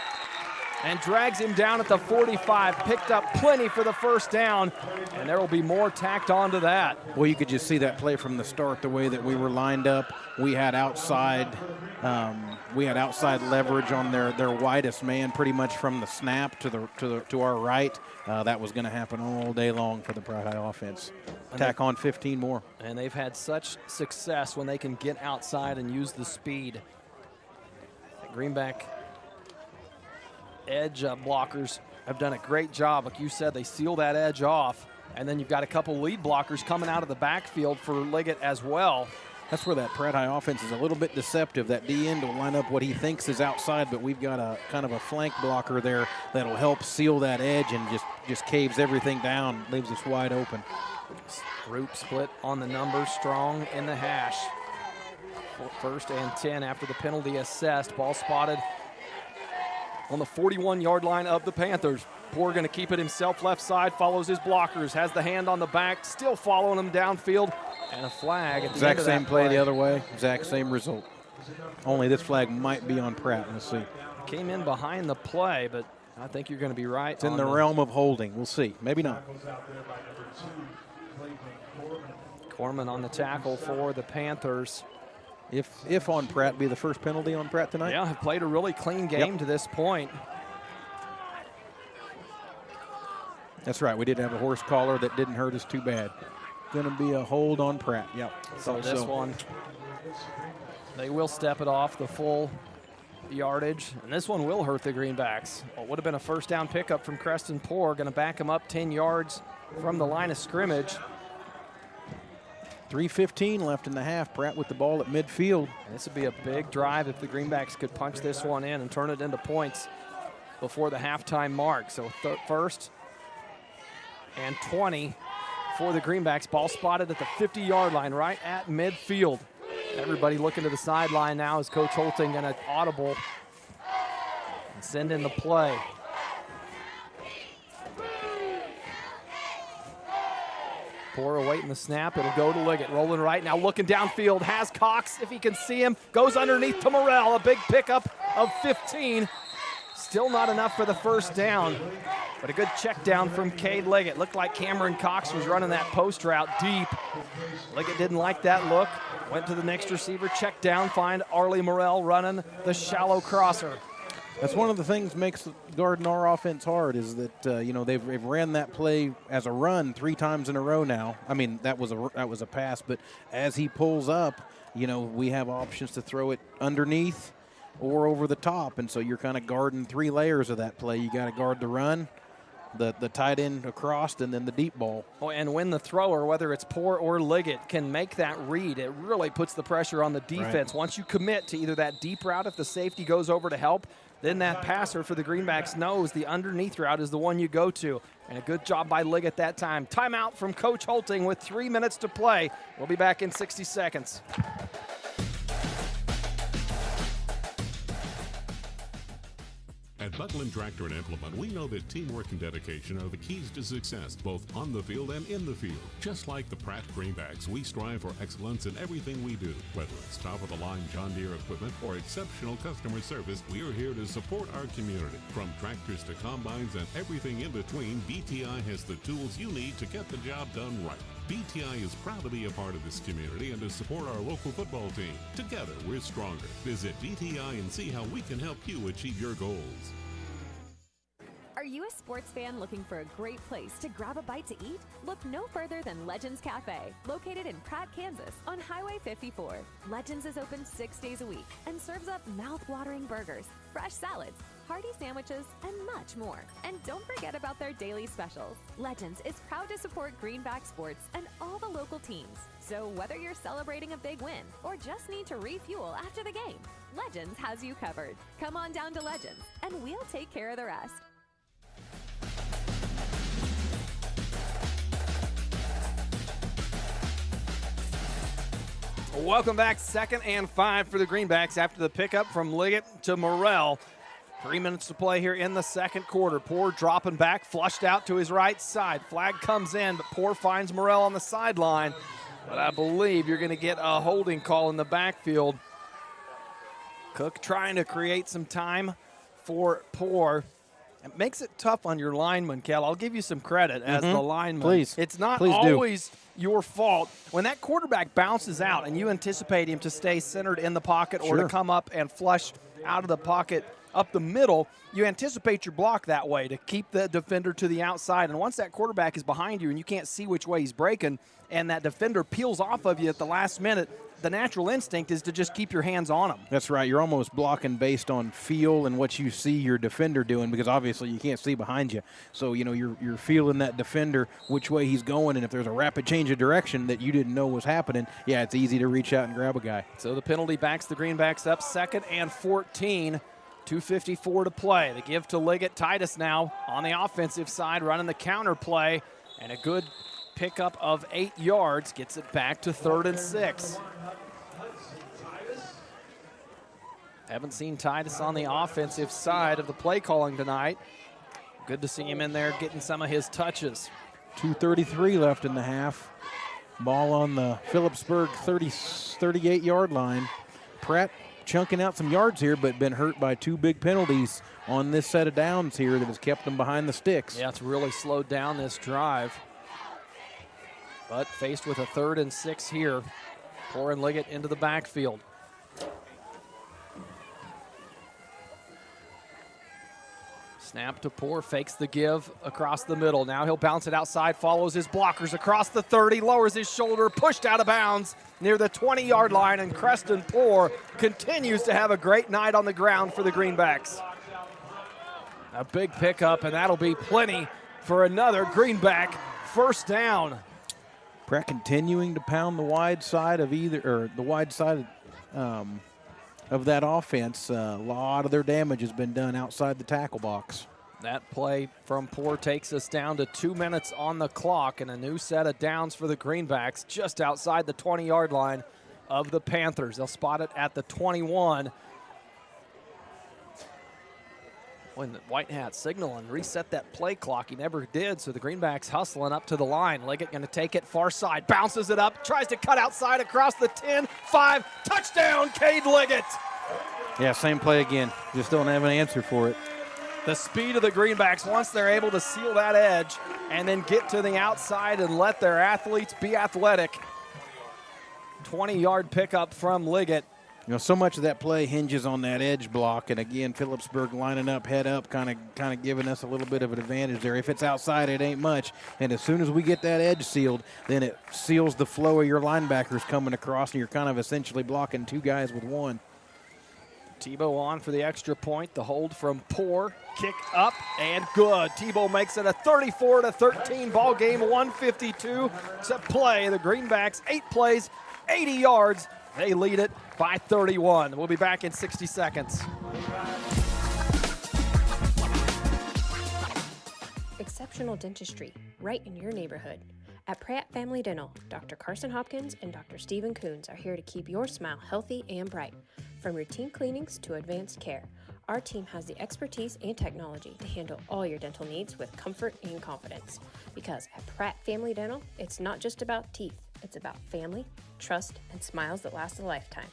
and drags him down at the 45. Picked up plenty for the first down, and there will be more tacked onto that. Well, you could just see that play from the start, the way that we were lined up. We had outside leverage on their widest man pretty much from the snap to our right. That was going to happen all day long for the Pratt High offense. Tack on 15 more. And they've had such success when they can get outside and use the speed. The Greenback edge blockers have done a great job. Like you said, they seal that edge off, and then you've got a couple lead blockers coming out of the backfield for Liggett as well. That's where that Pratt High offense is a little bit deceptive. That D end will line up what he thinks is outside, but we've got a kind of a flank blocker there that'll help seal that edge and just caves everything down, leaves us wide open. Roop split on the numbers, Strong in the hash. 1st and 10 after the penalty assessed. Ball spotted on the 41-yard line of the Panthers. Poor going to keep it himself left side, follows his blockers, has the hand on the back, still following him downfield, and a flag at the exact end of same that play the other way, exact same result. Only this flag might be on Pratt. Let's see. Came in behind the play, but I think you're going to be right. It's in the realm of holding. We'll see. Maybe not. Corman on the tackle for the Panthers. if on Pratt, be the first penalty on Pratt tonight. Yeah, have played a really clean game to this point. That's right. We did have a horse collar that didn't hurt us too bad. Going to be a hold on Pratt. Yep. So this one, they will step it off the full yardage, and this one will hurt the Greenbacks. What would have been a first down pickup from Creston Poor, going to back him up 10 yards from the line of scrimmage. 3:15 left in the half. Pratt with the ball at midfield. And this would be a big drive if the Greenbacks could punch this one in and turn it into points before the halftime mark. So first and 20 for the Greenbacks. Ball spotted at the 50-yard line, right at midfield. Everybody looking to the sideline now as Coach Holting going to audible and send in the play. Poor awaiting the snap. It'll go to Liggett. Rolling right now, looking downfield. Has Cox if he can see him. Goes underneath to Morrell. A big pickup of 15. Still not enough for the first down, but a good check down from Cade Liggett. Looked like Cameron Cox was running that post route deep. Liggett didn't like that look. Went to the next receiver, check down, find Arlie Morrell running the shallow crosser. That's one of the things makes guarding our offense hard is that, you know, they've ran that play as a run 3 times in a row now. I mean, that was a pass, but as he pulls up, you know, we have options to throw it underneath or over the top, and so you're kind of guarding 3 layers of that play. You got to guard the run, the tight end across, and then the deep ball. Oh, and when the thrower, whether it's Poor or Liggett, can make that read, it really puts the pressure on the defense. Right. Once you commit to either that deep route, if the safety goes over to help, then that passer for the Greenbacks knows the underneath route is the one you go to. And a good job by Liggett that time. Timeout from Coach Holting with 3 minutes to play. We'll be back in 60 seconds. At Buckland Tractor and Implement, we know that teamwork and dedication are the keys to success, both on the field and in the field. Just like the Pratt Greenbacks, we strive for excellence in everything we do. Whether it's top-of-the-line John Deere equipment or exceptional customer service, we are here to support our community. From tractors to combines and everything in between, BTI has the tools you need to get the job done right. BTI is proud to be a part of this community and to support our local football team. Together, we're stronger. Visit BTI and see how we can help you achieve your goals. Are you a sports fan looking for a great place to grab a bite to eat? Look no further than Legends Cafe, located in Pratt, Kansas, on Highway 54. Legends is open 6 days a week and serves up mouth-watering burgers, fresh salads, hearty sandwiches, and much more. And don't forget about their daily specials. Legends is proud to support Greenback sports and all the local teams. So whether you're celebrating a big win or just need to refuel after the game, Legends has you covered. Come on down to Legends, and we'll take care of the rest. Welcome back. 2nd and 5 for the Greenbacks after the pickup from Liggett to Morrell. 3 minutes to play here in the second quarter. Poor dropping back, flushed out to his right side. Flag comes in, but Poor finds Morrell on the sideline. But I believe you're going to get a holding call in the backfield. Cook trying to create some time for Poor. It makes it tough on your lineman, Kel. I'll give you some credit as the lineman. Please. It's not Please always your fault. When that quarterback bounces out and you anticipate him to stay centered in the pocket or to come up and flush out of the pocket up the middle, you anticipate your block that way to keep the defender to the outside. And once that quarterback is behind you and you can't see which way he's breaking and that defender peels off of you at the last minute, the natural instinct is to just keep your hands on him. That's right. You're almost blocking based on feel and what you see your defender doing because obviously you can't see behind you. So, you know, you're feeling that defender, which way he's going, and if there's a rapid change of direction that you didn't know was happening, yeah, it's easy to reach out and grab a guy. So the penalty backs the Greenbacks up 2nd and 14. 2:54 to play. The give to Liggett. Titus now on the offensive side running the counter play, and a good pickup of 8 yards gets it back to 3rd and 6. Haven't seen Titus on the offensive side of the play calling tonight. Good to see him in there getting some of his touches. 2:33 left in the half. Ball on the Phillipsburg 38-yard line. Pratt chunking out some yards here, but been hurt by 2 big penalties on this set of downs here that has kept them behind the sticks. Yeah, it's really slowed down this drive. But faced with a 3rd and 6 here, Poor and Liggett into the backfield. Snap to Poor, fakes the give across the middle. Now he'll bounce it outside, follows his blockers across the 30, lowers his shoulder, pushed out of bounds near the 20-yard line, and Creston Poor continues to have a great night on the ground for the Greenbacks. A big pickup, and that'll be plenty for another Greenback first down. Pratt continuing to pound the wide side of of that offense. A lot of their damage has been done outside the tackle box. That play from Poor takes us down to 2 minutes on the clock, and a new set of downs for the Greenbacks just outside the 20-yard line of the Panthers. They'll spot it at the 21. When the White Hat signal and reset that play clock, he never did, so the Greenbacks hustling up to the line. Liggett going to take it far side, bounces it up, tries to cut outside across the 10, 5, touchdown, Cade Liggett. Yeah, same play again. Just don't have an answer for it. The speed of the Greenbacks, once they're able to seal that edge and then get to the outside and let their athletes be athletic. 20-yard pickup from Liggett. You know, so much of that play hinges on that edge block, and again, Phillipsburg lining up, head up, kind of giving us a little bit of an advantage there. If it's outside, it ain't much, and as soon as we get that edge sealed, then it seals the flow of your linebackers coming across, and you're kind of essentially blocking two guys with one. Tebow on for the extra point. The hold from Poor, kick up and good. Tebow makes it a 34-13 ball game. 152 to play. The Greenbacks 8 plays, 80 yards. They lead it by 31. We'll be back in 60 seconds. Exceptional dentistry, right in your neighborhood. At Pratt Family Dental, Dr. Carson Hopkins and Dr. Stephen Coons are here to keep your smile healthy and bright. From routine cleanings to advanced care, our team has the expertise and technology to handle all your dental needs with comfort and confidence. Because at Pratt Family Dental, it's not just about teeth, it's about family, trust, and smiles that last a lifetime.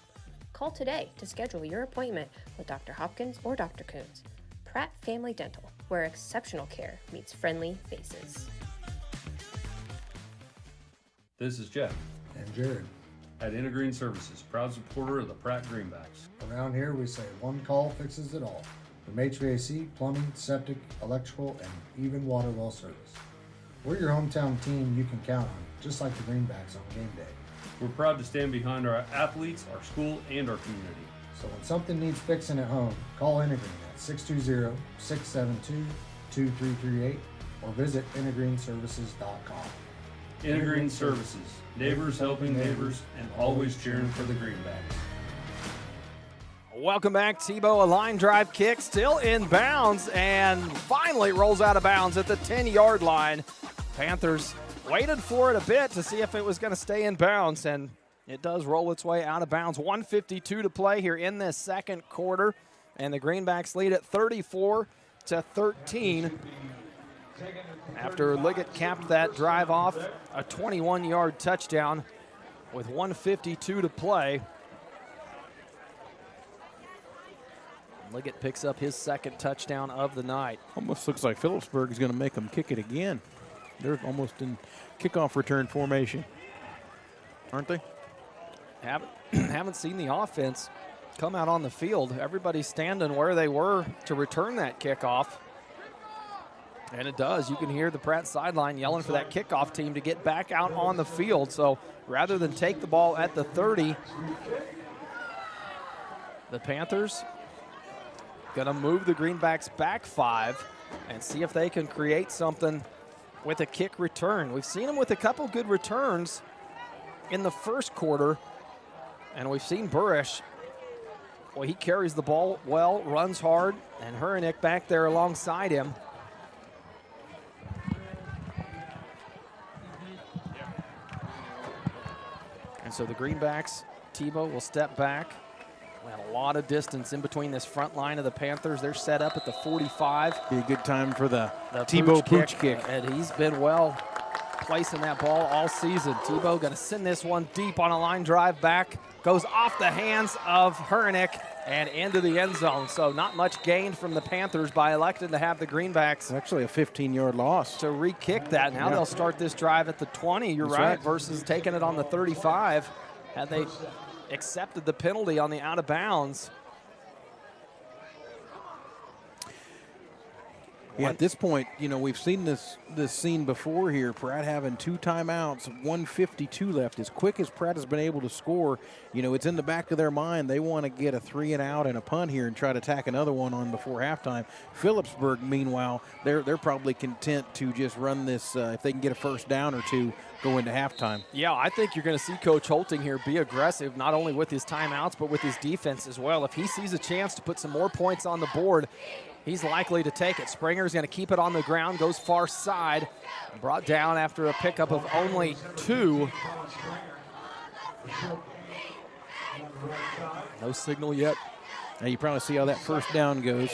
Call today to schedule your appointment with Dr. Hopkins or Dr. Coons. Pratt Family Dental, where exceptional care meets friendly faces. This is Jeff. And Jared. At Intergreen Services, proud supporter of the Pratt Greenbacks. Around here, we say one call fixes it all. From HVAC, plumbing, septic, electrical, and even water well service. We're your hometown team you can count on, just like the Greenbacks on game day. We're proud to stand behind our athletes, our school, and our community. So when something needs fixing at home, call Intergreen at 620-672-2338 or visit intergreenservices.com. Intergreen Services, neighbors helping neighbors, and always cheering for the Greenbacks. Welcome back. Tebow, a line drive kick, still in bounds, and finally rolls out of bounds at the 10-yard line. Panthers waited for it a bit to see if it was going to stay in bounds, and it does roll its way out of bounds. 1:52 to play here in this second quarter, and the Greenbacks lead at 34-13. After Liggett capped that drive off, a 21-yard touchdown with 1:52 to play. Liggett picks up his second touchdown of the night. Almost looks like Phillipsburg is going to make them kick it again. They're almost in kickoff return formation, aren't they? Haven't seen the offense come out on the field. Everybody's standing where they were to return that kickoff. And it does. You can hear the Pratt sideline yelling for that kickoff team to get back out on the field. So rather than take the ball at the 30, the Panthers going to move the Greenbacks back 5 and see if they can create something with a kick return. We've seen them with a couple good returns in the first quarter, and we've seen Burish. Well, he carries the ball well, runs hard, and Hurnick back there alongside him. And so the Greenbacks, Tebow will step back. We have a lot of distance in between this front line of the Panthers. They're set up at the 45. Be a good time for the Tebow pooch kick. And he's been well placing that ball all season. Tebow going to send this one deep on a line drive back. Goes off the hands of Hurnick and into the end zone. So not much gained from the Panthers by electing to have the Greenbacks. Actually a 15-yard loss. To re-kick that. Now they'll start this drive at the 20, you're right, versus taking it on the 35. Had they accepted the penalty on the out of bounds. Yeah, at this point, we've seen this scene before here. Pratt having 2 timeouts, 1:52 left. As quick as Pratt has been able to score, it's in the back of their mind. They want to get a 3 and out and a punt here and try to tack another one on before halftime. Phillipsburg, meanwhile, they're probably content to just run this, if they can get a first down or 2, go into halftime. Yeah, I think you're going to see Coach Holting here be aggressive, not only with his timeouts, but with his defense as well. If he sees a chance to put some more points on the board, he's likely to take it. Springer's going to keep it on the ground, goes far side, brought down after a pickup of only 2. No signal yet. Now you probably see how that first down goes,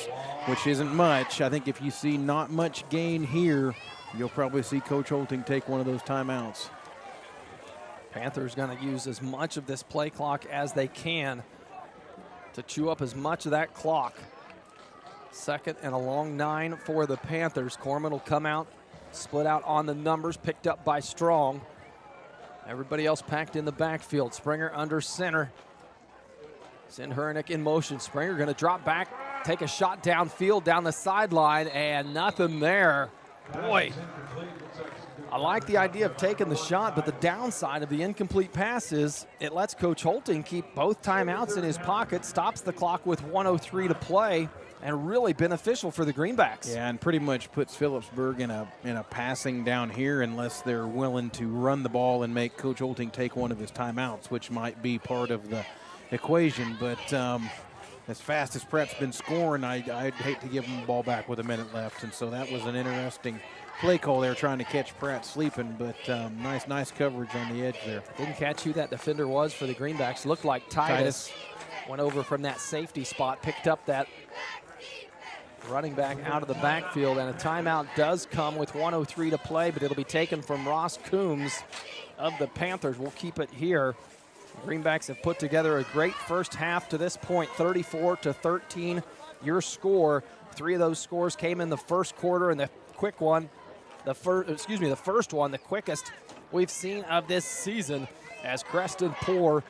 which isn't much. I think if you see not much gain here, you'll probably see Coach Holting take one of those timeouts. Panthers going to use as much of this play clock as they can to chew up as much of that clock. 2nd and a long 9 for the Panthers. Corman will come out, split out on the numbers, picked up by Strong. Everybody else packed in the backfield. Springer under center. Send Hernick in motion. Springer going to drop back, take a shot downfield down the sideline, and nothing there. Boy, I like the idea of taking the shot, but the downside of the incomplete pass is it lets Coach Holting keep both timeouts in his pocket, stops the clock with 1:03 to play, and really beneficial for the Greenbacks. Yeah, and pretty much puts Phillipsburg in a passing down here unless they're willing to run the ball and make Coach Holting take one of his timeouts, which might be part of the equation. But as fast as Pratt's been scoring, I'd hate to give him the ball back with a minute left. And so that was an interesting play call there, trying to catch Pratt sleeping, but nice coverage on the edge there. Didn't catch who that defender was for the Greenbacks. Looked like Titus. Went over from that safety spot, picked up that running back out of the backfield, and a timeout does come with 1:03 to play, but it'll be taken from Ross Coombs of the Panthers. We'll keep it here. The Greenbacks have put together a great first half to this point, 34-13. Your score. 3 of those scores came in the first quarter, and the quick one, the first one, the quickest we've seen of this season, as Creston Poor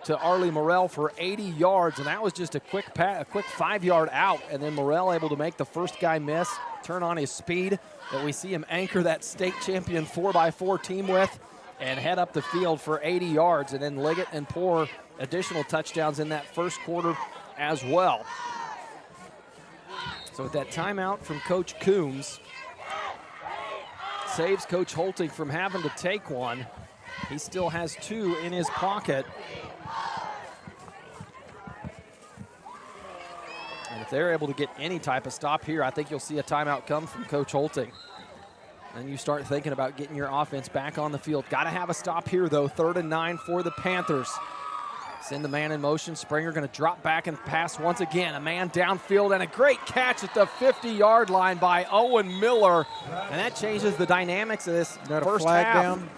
to Arlie Morrell for 80 yards, and that was just a quick 5-yard out, and then Morrell able to make the first guy miss, turn on his speed that we see him anchor that state champion 4x4 team with, and head up the field for 80 yards, and then Liggett and Poor additional touchdowns in that first quarter as well. So with that timeout from Coach Coombs, saves Coach Holting from having to take one. He still has 2 in his pocket. And if they're able to get any type of stop here, I think you'll see a timeout come from Coach Holting. Then you start thinking about getting your offense back on the field. Got to have a stop here, though. 3rd and 9 for the Panthers. Send the man in motion. Springer going to drop back and pass once again. A man downfield and a great catch at the 50-yard line by Owen Miller. And that changes the dynamics of this first half. Down?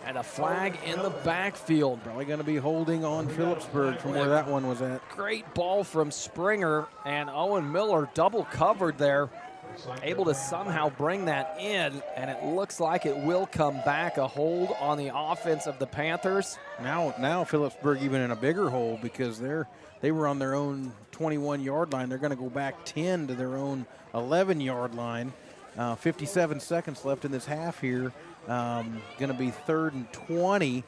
And a flag in the backfield. Probably going to be holding on Phillipsburg from where that one was at. Great ball from Springer, and Owen Miller double covered there. Able to somehow bring that in, and it looks like it will come back. A hold on the offense of the Panthers. Now Phillipsburg even in a bigger hole because they were on their own 21-yard line. They're going to go back 10 to their own 11-yard line. 57 seconds left in this half here. Going to be 3rd and 20.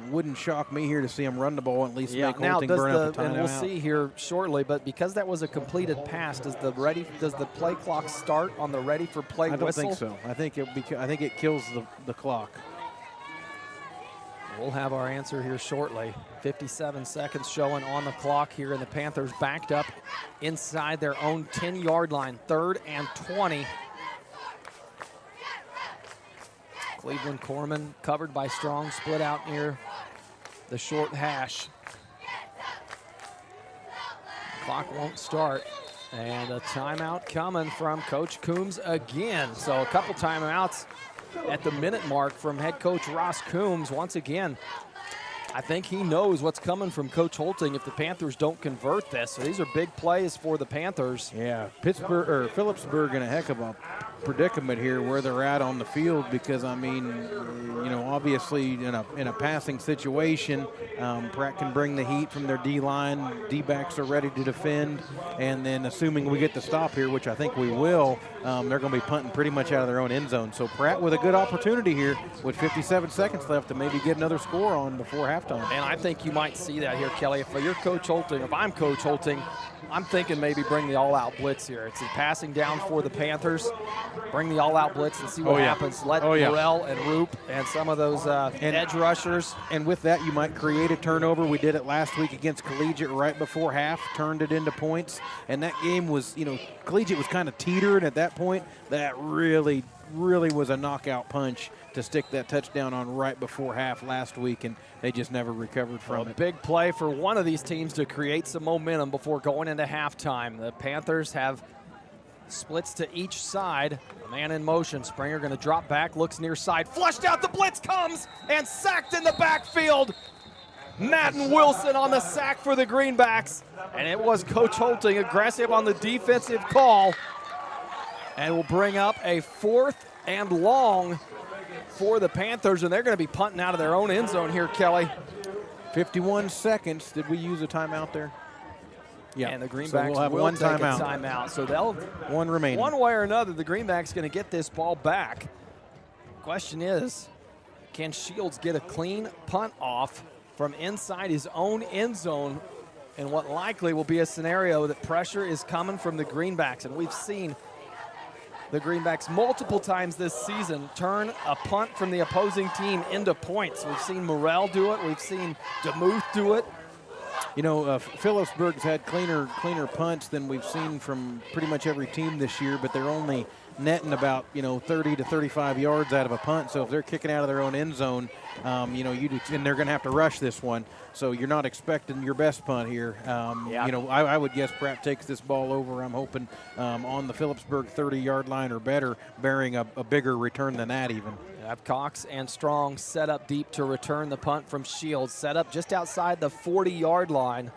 Wouldn't shock me here to see him run the ball and at least make Holting burn up the timeout. And we'll see here shortly, but because that was a completed pass, does the play clock start on the ready for play whistle? I don't think so. I think it kills the clock. We'll have our answer here shortly. 57 seconds showing on the clock here, and the Panthers backed up inside their own 10-yard line. 3rd and 20. Cleveland Corman covered by Strong, split out near the short hash. Clock won't start, and a timeout coming from Coach Coombs again. So a couple timeouts at the minute mark from head coach Ross Coombs. Once again, I think he knows what's coming from Coach Holting if the Panthers don't convert this. So these are big plays for the Panthers. Yeah, Phillipsburg in a heck of a predicament here where they're at on the field because, I mean, you know, obviously in a passing situation, Pratt can bring the heat from their D-line. D-backs are ready to defend, and then assuming we get the stop here, which I think we will, they're going to be punting pretty much out of their own end zone. So Pratt with a good opportunity here with 57 seconds left to maybe get another score on before halftime. And I think you might see that here, Kelly. If you're Coach Holting, if I'm Coach Holting, I'm thinking maybe bring the all-out blitz here. It's a passing down for the Panthers. Bring the all-out blitz and see what happens. Let Morrell and Roop and some of those edge rushers. And with that, you might create a turnover. We did it last week against Collegiate right before half, turned it into points. And that game was, you know, Collegiate was kind of teetering at that point. That really was a knockout punch to stick that touchdown on right before half last week, and they just never recovered from it. Big play for one of these teams to create some momentum before going into halftime. The Panthers have splits to each side. A man in motion. Springer going to drop back, looks near side, flushed out, the blitz comes, and sacked in the backfield. Madden Wilson on the sack for the Greenbacks, and it was Coach Holting aggressive on the defensive call, and will bring up a 4th and long for the Panthers, and they're going to be punting out of their own end zone here, Kelly. 51 seconds. Did we use a timeout there? Yeah. And the Greenbacks so we'll have will one take timeout. a timeout. So they'll one remaining. One way or another, the Greenbacks going to get this ball back. Question is, can Shields get a clean punt off from inside his own end zone in what likely will be a scenario that pressure is coming from the Greenbacks? And we've seen the Greenbacks multiple times this season turn a punt from the opposing team into points. We've seen Morrell do it. We've seen DeMuth do it. You know, Phillipsburg's had cleaner punts than we've seen from pretty much every team this year, but they're only netting about, 30 to 35 yards out of a punt. So if they're kicking out of their own end zone, and they're going to have to rush this one. So you're not expecting your best punt here. I would guess Pratt takes this ball over. I'm hoping on the Phillipsburg 30-yard line or better, bearing a bigger return than that even. Have Cox and Strong set up deep to return the punt from Shields. Set up just outside the 40-yard line.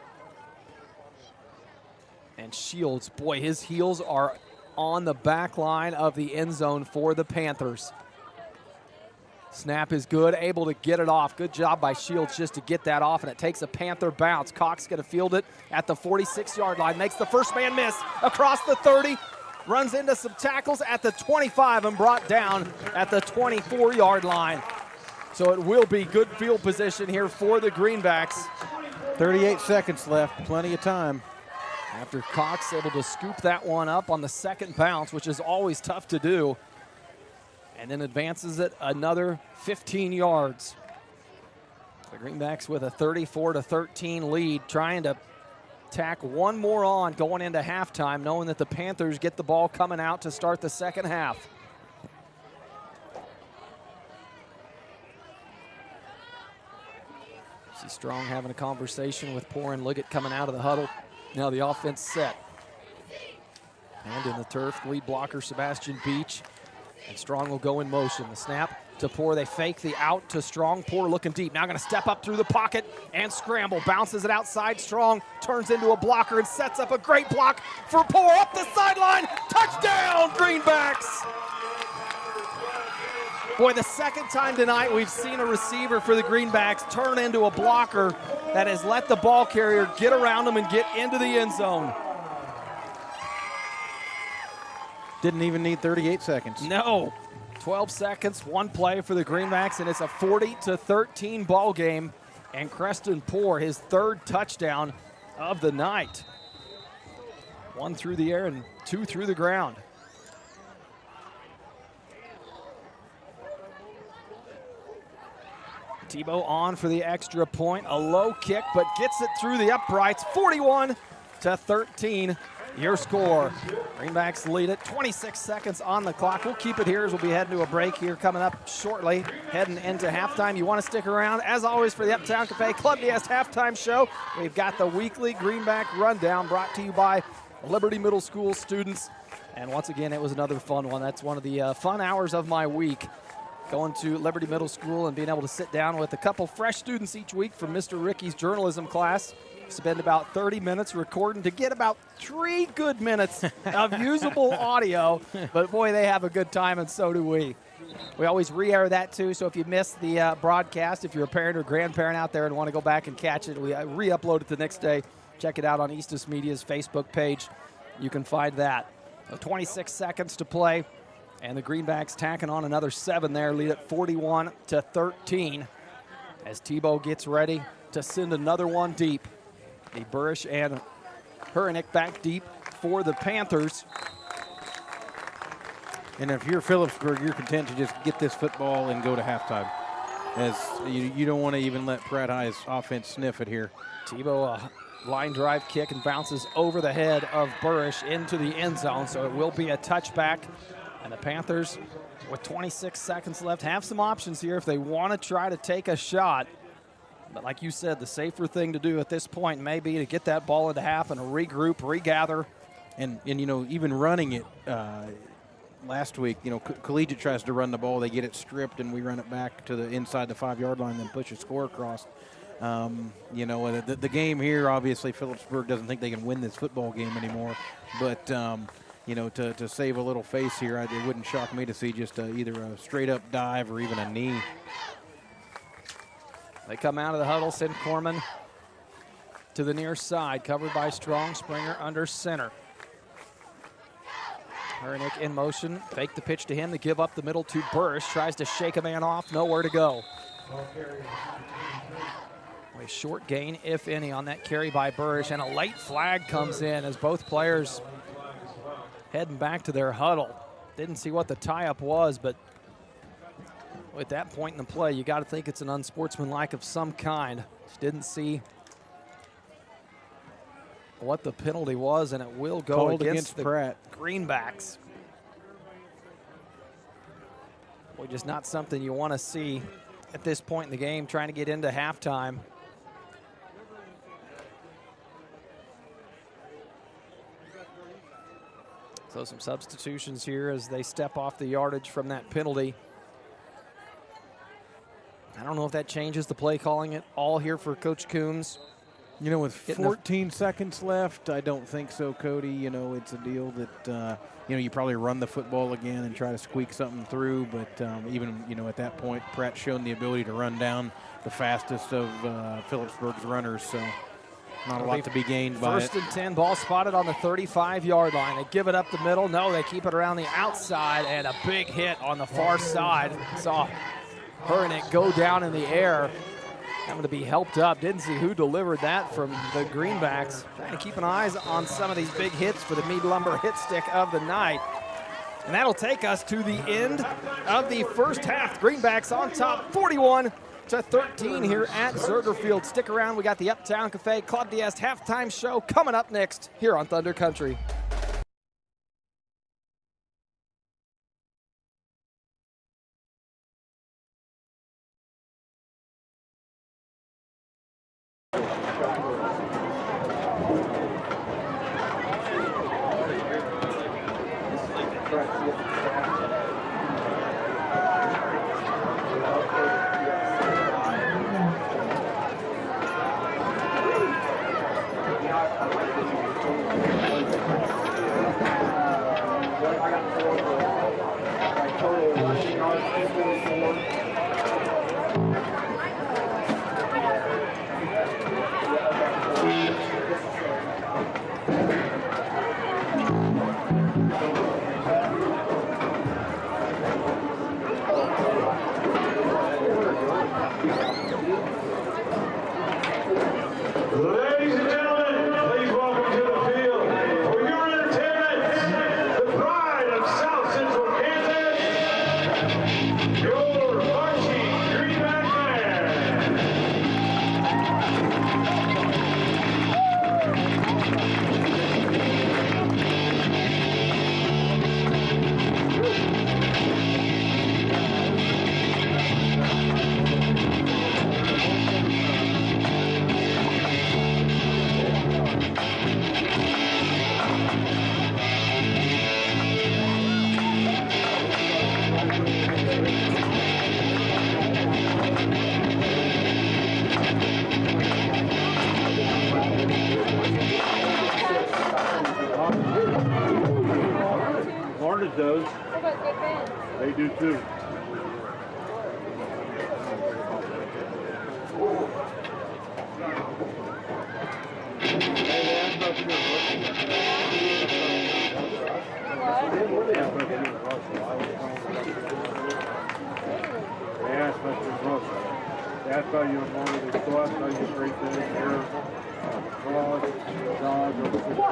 And Shields, boy, his heels are on the back line of the end zone for the Panthers. Snap is good, able to get it off. Good job by Shields just to get that off, and it takes a Panther bounce. Cox going to field it at the 46-yard line. Makes the first man miss across the 30. Runs into some tackles at the 25 and brought down at the 24-yard line. So it will be good field position here for the Greenbacks. 38 seconds left, plenty of time. After Cox able to scoop that one up on the second bounce, which is always tough to do, and then advances it another 15 yards. The Greenbacks with a 34-13 lead, trying to tack one more on going into halftime, knowing that the Panthers get the ball coming out to start the second half. See Strong having a conversation with Poor and Liggett coming out of the huddle. Now the offense set. And in the turf, lead blocker Sebastian Beach. And Strong will go in motion. The snap to Poor. They fake the out to Strong. Poor looking deep. Now going to step up through the pocket and scramble. Bounces it outside. Strong turns into a blocker and sets up a great block for Poor. Up the sideline. Touchdown, Greenbacks. Boy, the second time tonight we've seen a receiver for the Greenbacks turn into a blocker that has let the ball carrier get around him and get into the end zone. Didn't even need 38 seconds. No. 12 seconds, one play for the Greenbacks, and it's a 40-13 ball game. And Creston Poor, his third touchdown of the night. One through the air and two through the ground. Tebow on for the extra point. A low kick, but gets it through the uprights. 41-13. Your score. Greenbacks lead it. 26 seconds on the clock. We'll keep it here as we'll be heading to a break here coming up shortly. Heading into halftime. You want to stick around, as always, for the Uptown Cafe Club DS halftime show. We've got the weekly Greenback Rundown brought to you by Liberty Middle School students. And once again, it was another fun one. That's one of the fun hours of my week. going to Liberty Middle School and being able to sit down with a couple fresh students each week from Mr. Ricky's journalism class. Spend about 30 minutes recording to get about 3 good minutes of usable audio. But boy, they have a good time, and so do we. We always re-air that too, so if you missed the broadcast, if you're a parent or grandparent out there and want to go back and catch it, we re-upload it the next day. Check it out on Eastus Media's Facebook page. You can find that. 26 seconds to play, and the Greenbacks tacking on another 7 there, lead at 41-13 as Tebow gets ready to send another one deep. The Burrish and Hurnick back deep for the Panthers. And if you're Phillipsburg, you're content to just get this football and go to halftime, as you don't want to even let Pratt High's offense sniff it here. Tebow, a line drive kick and bounces over the head of Burrish into the end zone, so it will be a touchback. And the Panthers, with 26 seconds left, have some options here if they want to try to take a shot. But like you said, the safer thing to do at this point may be to get that ball into half and regroup, regather. And you know, even running it last week, you know, Collegiate tries to run the ball, they get it stripped, and we run it back to the inside the 5-yard line, then push a score across. You know, the game here, obviously, Phillipsburg doesn't think they can win this football game anymore. But, you know, to save a little face here, it wouldn't shock me to see just either a straight-up dive or even a knee. They come out of the huddle, send Corman to the near side, covered by Strong, Springer under center. Hurnick in motion, fake the pitch to him to give up the middle to Burrish, tries to shake a man off, nowhere to go. A short gain, if any, on that carry by Burrish, and a late flag comes in as both players heading back to their huddle. Didn't see what the tie-up was, but at that point in the play, you got to think it's an unsportsmanlike of some kind. Just didn't see what the penalty was, and it will go against the Pratt. Greenbacks. Boy, just not something you want to see at this point in the game, trying to get into halftime. So some substitutions here as they step off the yardage from that penalty. I don't know if that changes the play calling at all here for Coach Coombs. You know, with 14 seconds left, I don't think so, Cody. You know, it's a deal that, you know, you probably run the football again and try to squeak something through. But even, you know, at that point, Pratt's shown the ability to run down the fastest of Phillipsburg's runners. So not a lot to be gained by it. First and 10, ball spotted on the 35-yard line. They give it up the middle. No, they keep it around the outside, and a big hit on the far side. Saw Hurnick go down in the air, having to be helped up. Didn't see who delivered that from the Greenbacks. Trying to keep an eye on some of these big hits for the Meade Lumber hit stick of the night. And that'll take us to the end of the first half. Greenbacks on top, 41-13 here at Zerger Field. Stick around. We got the Uptown Cafe Club DS halftime show coming up next here on Thunder Country. Ladies and gentlemen, please welcome to the field for your entertainment, the pride of South Central Kansas, your Heritage does. What about good fans? They do too. That's how you want to go outside your great thing here. Cross, dodge,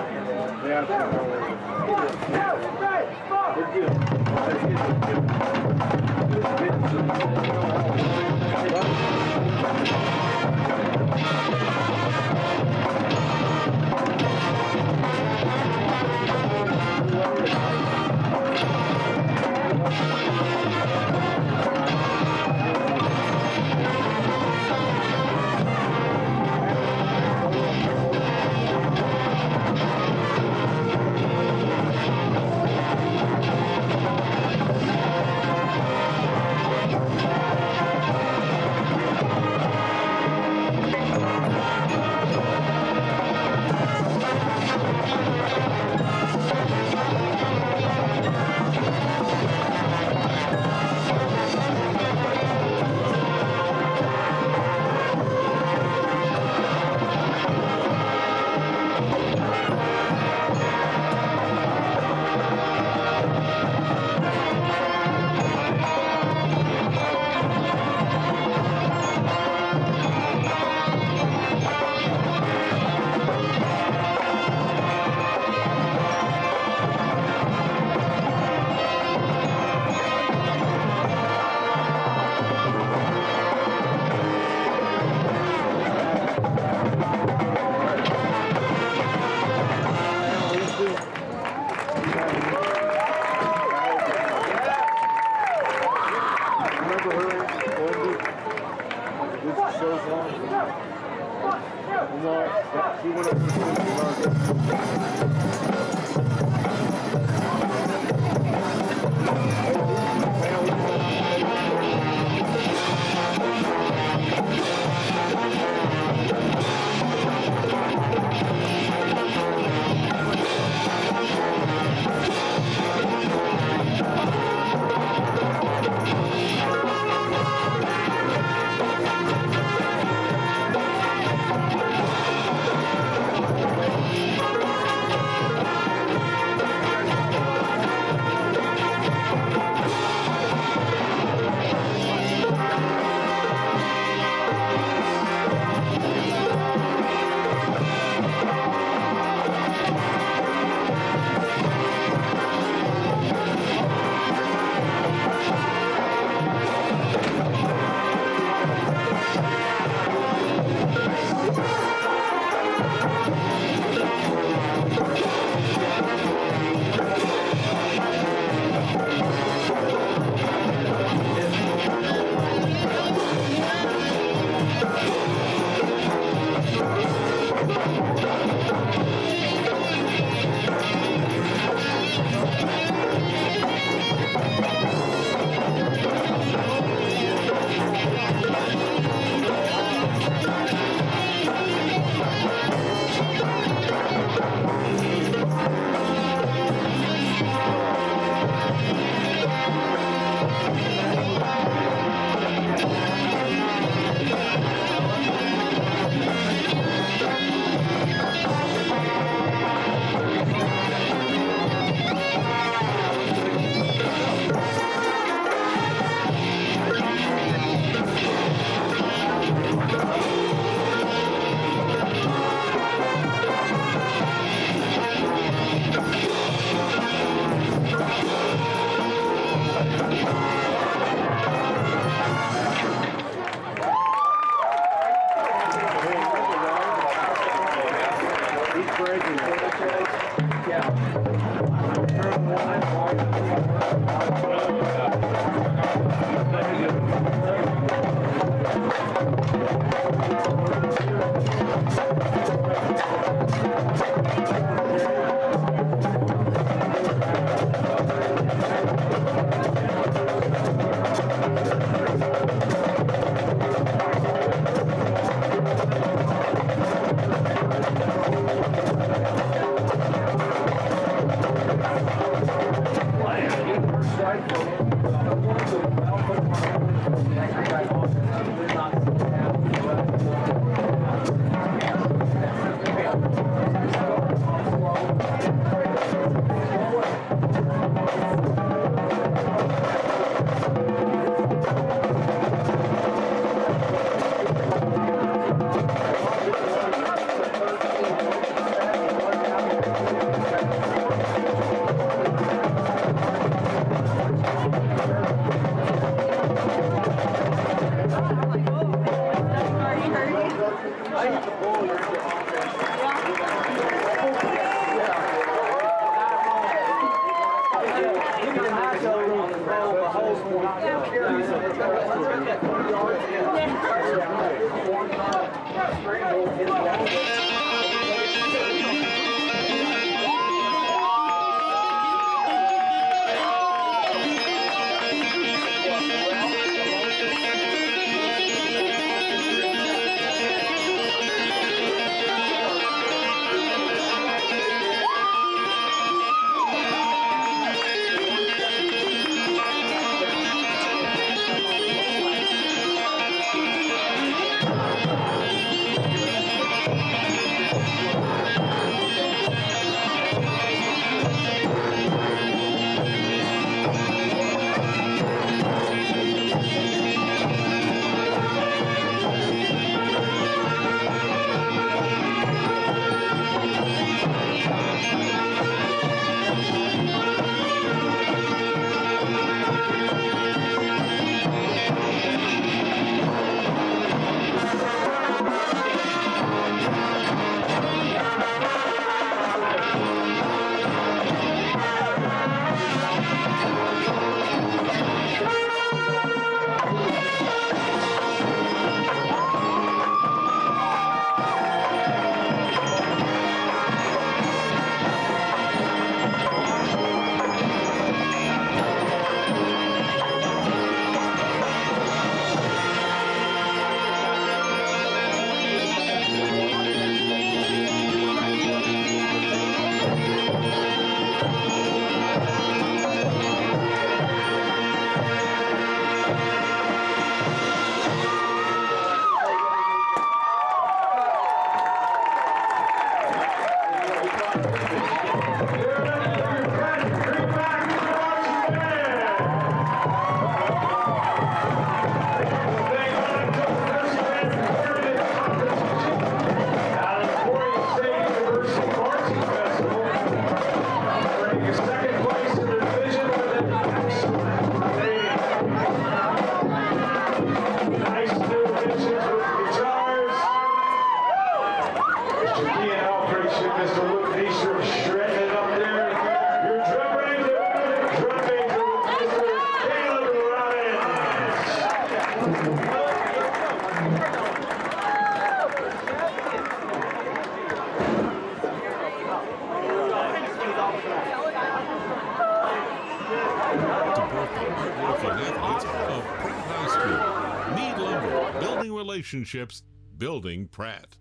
Relationships, building Pratt.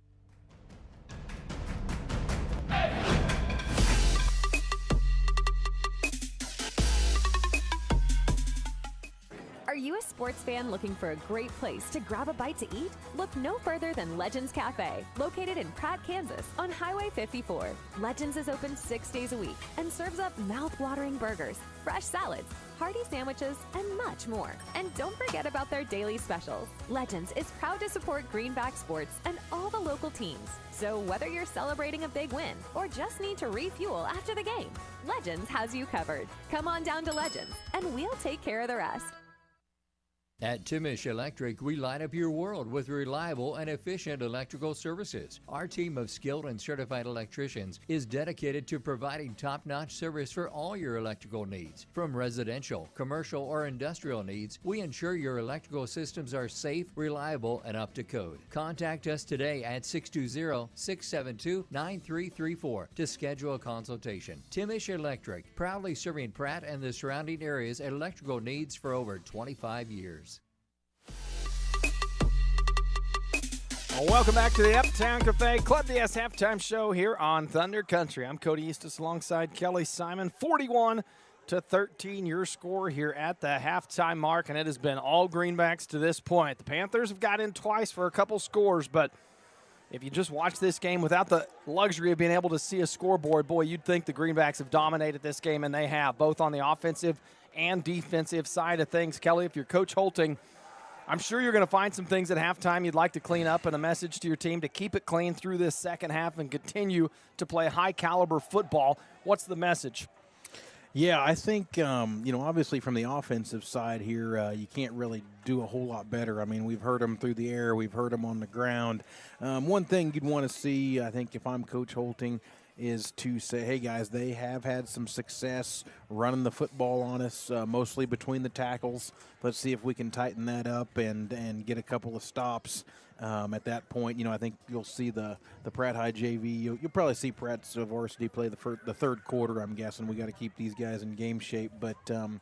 Are you a sports fan looking for a great place to grab a bite to eat? Look no further than Legends Cafe, located in Pratt, Kansas, on Highway 54. Legends is open 6 days a week and serves up mouth-watering burgers, fresh salads, hearty sandwiches, and much more. And don't forget about their daily specials. Legends is proud to support Greenback Sports and all the local teams. So whether you're celebrating a big win or just need to refuel after the game, Legends has you covered. Come on down to Legends, and we'll take care of the rest. At Timish Electric, we light up your world with reliable and efficient electrical services. Our team of skilled and certified electricians is dedicated to providing top-notch service for all your electrical needs. From residential, commercial, or industrial needs, we ensure your electrical systems are safe, reliable, and up to code. Contact us today at 620-672-9334 to schedule a consultation. Timish Electric, proudly serving Pratt and the surrounding areas' electrical needs for over 25 years. Welcome back to the Uptown Cafe Club DS halftime show here on Thunder Country. I'm Cody Eustis alongside Kelly Simon. 41 21-13, your score here at the halftime mark, and it has been all Greenbacks to this point. The Panthers have got in twice for a couple scores, but if you just watch this game without the luxury of being able to see a scoreboard, boy, you'd think the Greenbacks have dominated this game, and they have, both on the offensive and defensive side of things. Kelly, if you're Coach Holting, I'm sure you're going to find some things at halftime you'd like to clean up, and a message to your team to keep it clean through this second half and continue to play high-caliber football. What's the message? Yeah, I think, obviously from the offensive side here, you can't really do a whole lot better. I mean, we've heard them through the air. We've heard them on the ground. One thing you'd want to see, I think, if I'm Coach Holting, is to say, hey, guys, they have had some success running the football on us, mostly between the tackles. Let's see if we can tighten that up and get a couple of stops. At that point, I think you'll see the Pratt High JV. You'll probably see Pratt's varsity play the third quarter, I'm guessing. We got to keep these guys in game shape. But, the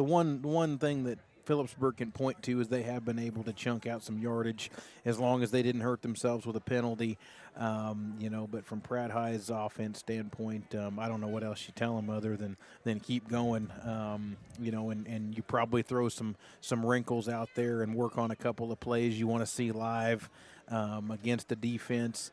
one thing that Phillipsburg can point to is they have been able to chunk out some yardage as long as they didn't hurt themselves with a penalty. But from Pratt High's offense standpoint, I don't know what else you tell them other than keep going, and you probably throw some wrinkles out there and work on a couple of plays you want to see live against the defense.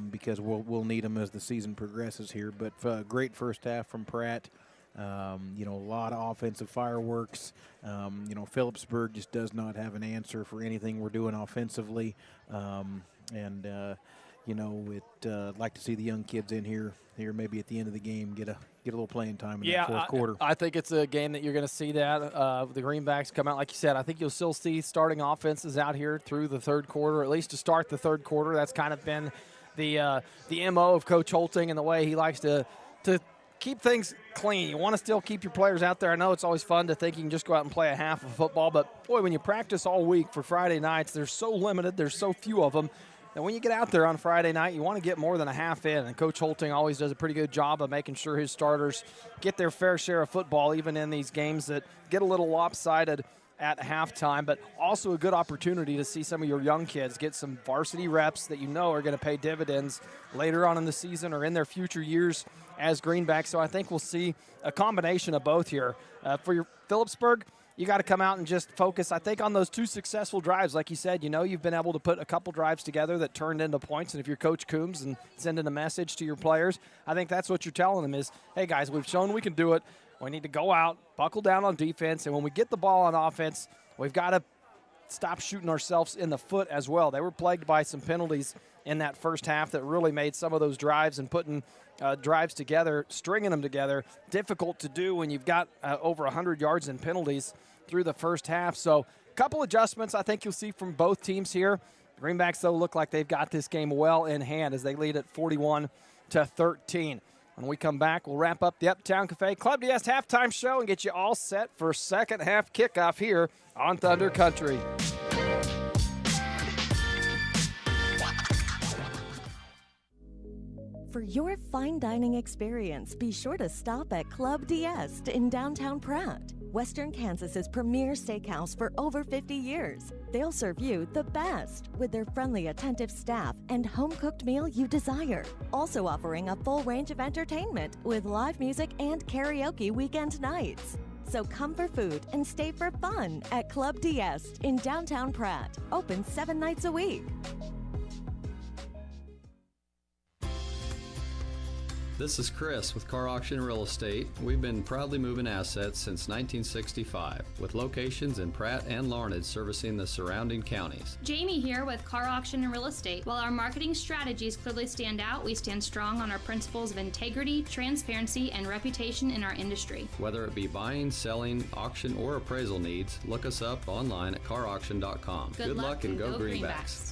Because we'll need them as the season progresses here. But great first half from Pratt. A lot of offensive fireworks. Phillipsburg just does not have an answer for anything we're doing offensively. I'd like to see the young kids in here maybe at the end of the game get a little playing time in that fourth quarter. I think it's a game that you're going to see that. The Greenbacks come out, like you said. I think you'll still see starting offenses out here through the third quarter, at least to start the third quarter. That's kind of been the MO of Coach Holting and the way he likes to keep things clean. You want to still keep your players out there. I know it's always fun to think you can just go out and play a half of football, but, boy, when you practice all week for Friday nights, they're so limited, there's so few of them, that when you get out there on Friday night, you want to get more than a half in, and Coach Holting always does a pretty good job of making sure his starters get their fair share of football, even in these games that get a little lopsided at halftime, but also a good opportunity to see some of your young kids get some varsity reps that are going to pay dividends later on in the season or in their future years as Greenbacks. So I think we'll see a combination of both here. For your Phillipsburg, you got to come out and just focus, I think, on those two successful drives. Like you said, you've been able to put a couple drives together that turned into points. And if you're Coach Coombs and sending a message to your players, I think that's what you're telling them is, hey, guys, we've shown we can do it. We need to go out, buckle down on defense, and when we get the ball on offense, we've got to stop shooting ourselves in the foot as well. They were plagued by some penalties in that first half that really made some of those drives and putting drives together, stringing them together, difficult to do when you've got over 100 yards in penalties through the first half. So a couple adjustments I think you'll see from both teams here. The Greenbacks, though, look like they've got this game well in hand as they lead at 41-13. When we come back, we'll wrap up the Uptown Cafe Club DS halftime show and get you all set for second half kickoff here on Thunder Country. For your fine dining experience, be sure to stop at Club DS in downtown Pratt. Western Kansas's premier steakhouse for over 50 years. They'll serve you the best with their friendly, attentive staff and home-cooked meal you desire. Also offering a full range of entertainment with live music and karaoke weekend nights. So come for food and stay for fun at Club DS in downtown Pratt. Open 7 nights a week. This is Chris with Car Auction Real Estate. We've been proudly moving assets since 1965, with locations in Pratt and Larned servicing the surrounding counties. Jamie here with Car Auction and Real Estate. While our marketing strategies clearly stand out, we stand strong on our principles of integrity, transparency, and reputation in our industry. Whether it be buying, selling, auction, or appraisal needs, look us up online at carauction.com. Good luck and go Greenbacks.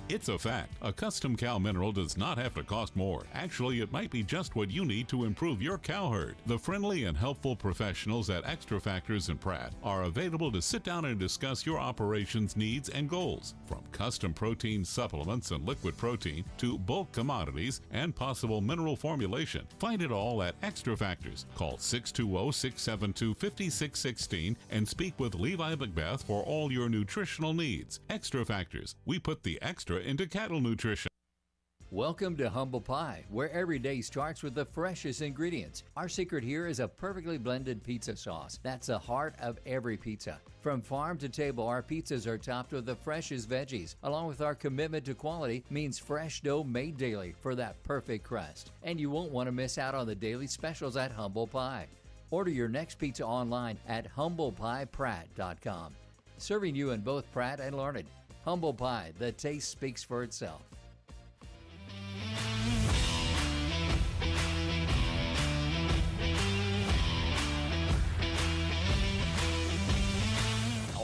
It's a fact. A custom cow mineral does not have to cost more. Actually, it might be just what you need to improve your cow herd. The friendly and helpful professionals at Extra Factors in Pratt are available to sit down and discuss your operations needs and goals. From custom protein supplements and liquid protein to bulk commodities and possible mineral formulation. Find it all at Extra Factors. Call 620-672-5616 and speak with Levi Macbeth for all your nutritional needs. Extra Factors. We put the extra into cattle nutrition. Welcome to Humble Pie, where every day starts with the freshest ingredients. Our secret here is a perfectly blended pizza sauce. That's the heart of every pizza. From farm to table, our pizzas are topped with the freshest veggies. Along with our commitment to quality means fresh dough made daily for that perfect crust. And you won't want to miss out on the daily specials at Humble Pie. Order your next pizza online at humblepiepratt.com. Serving you in both Pratt and Larned. Humble Pie, the taste speaks for itself.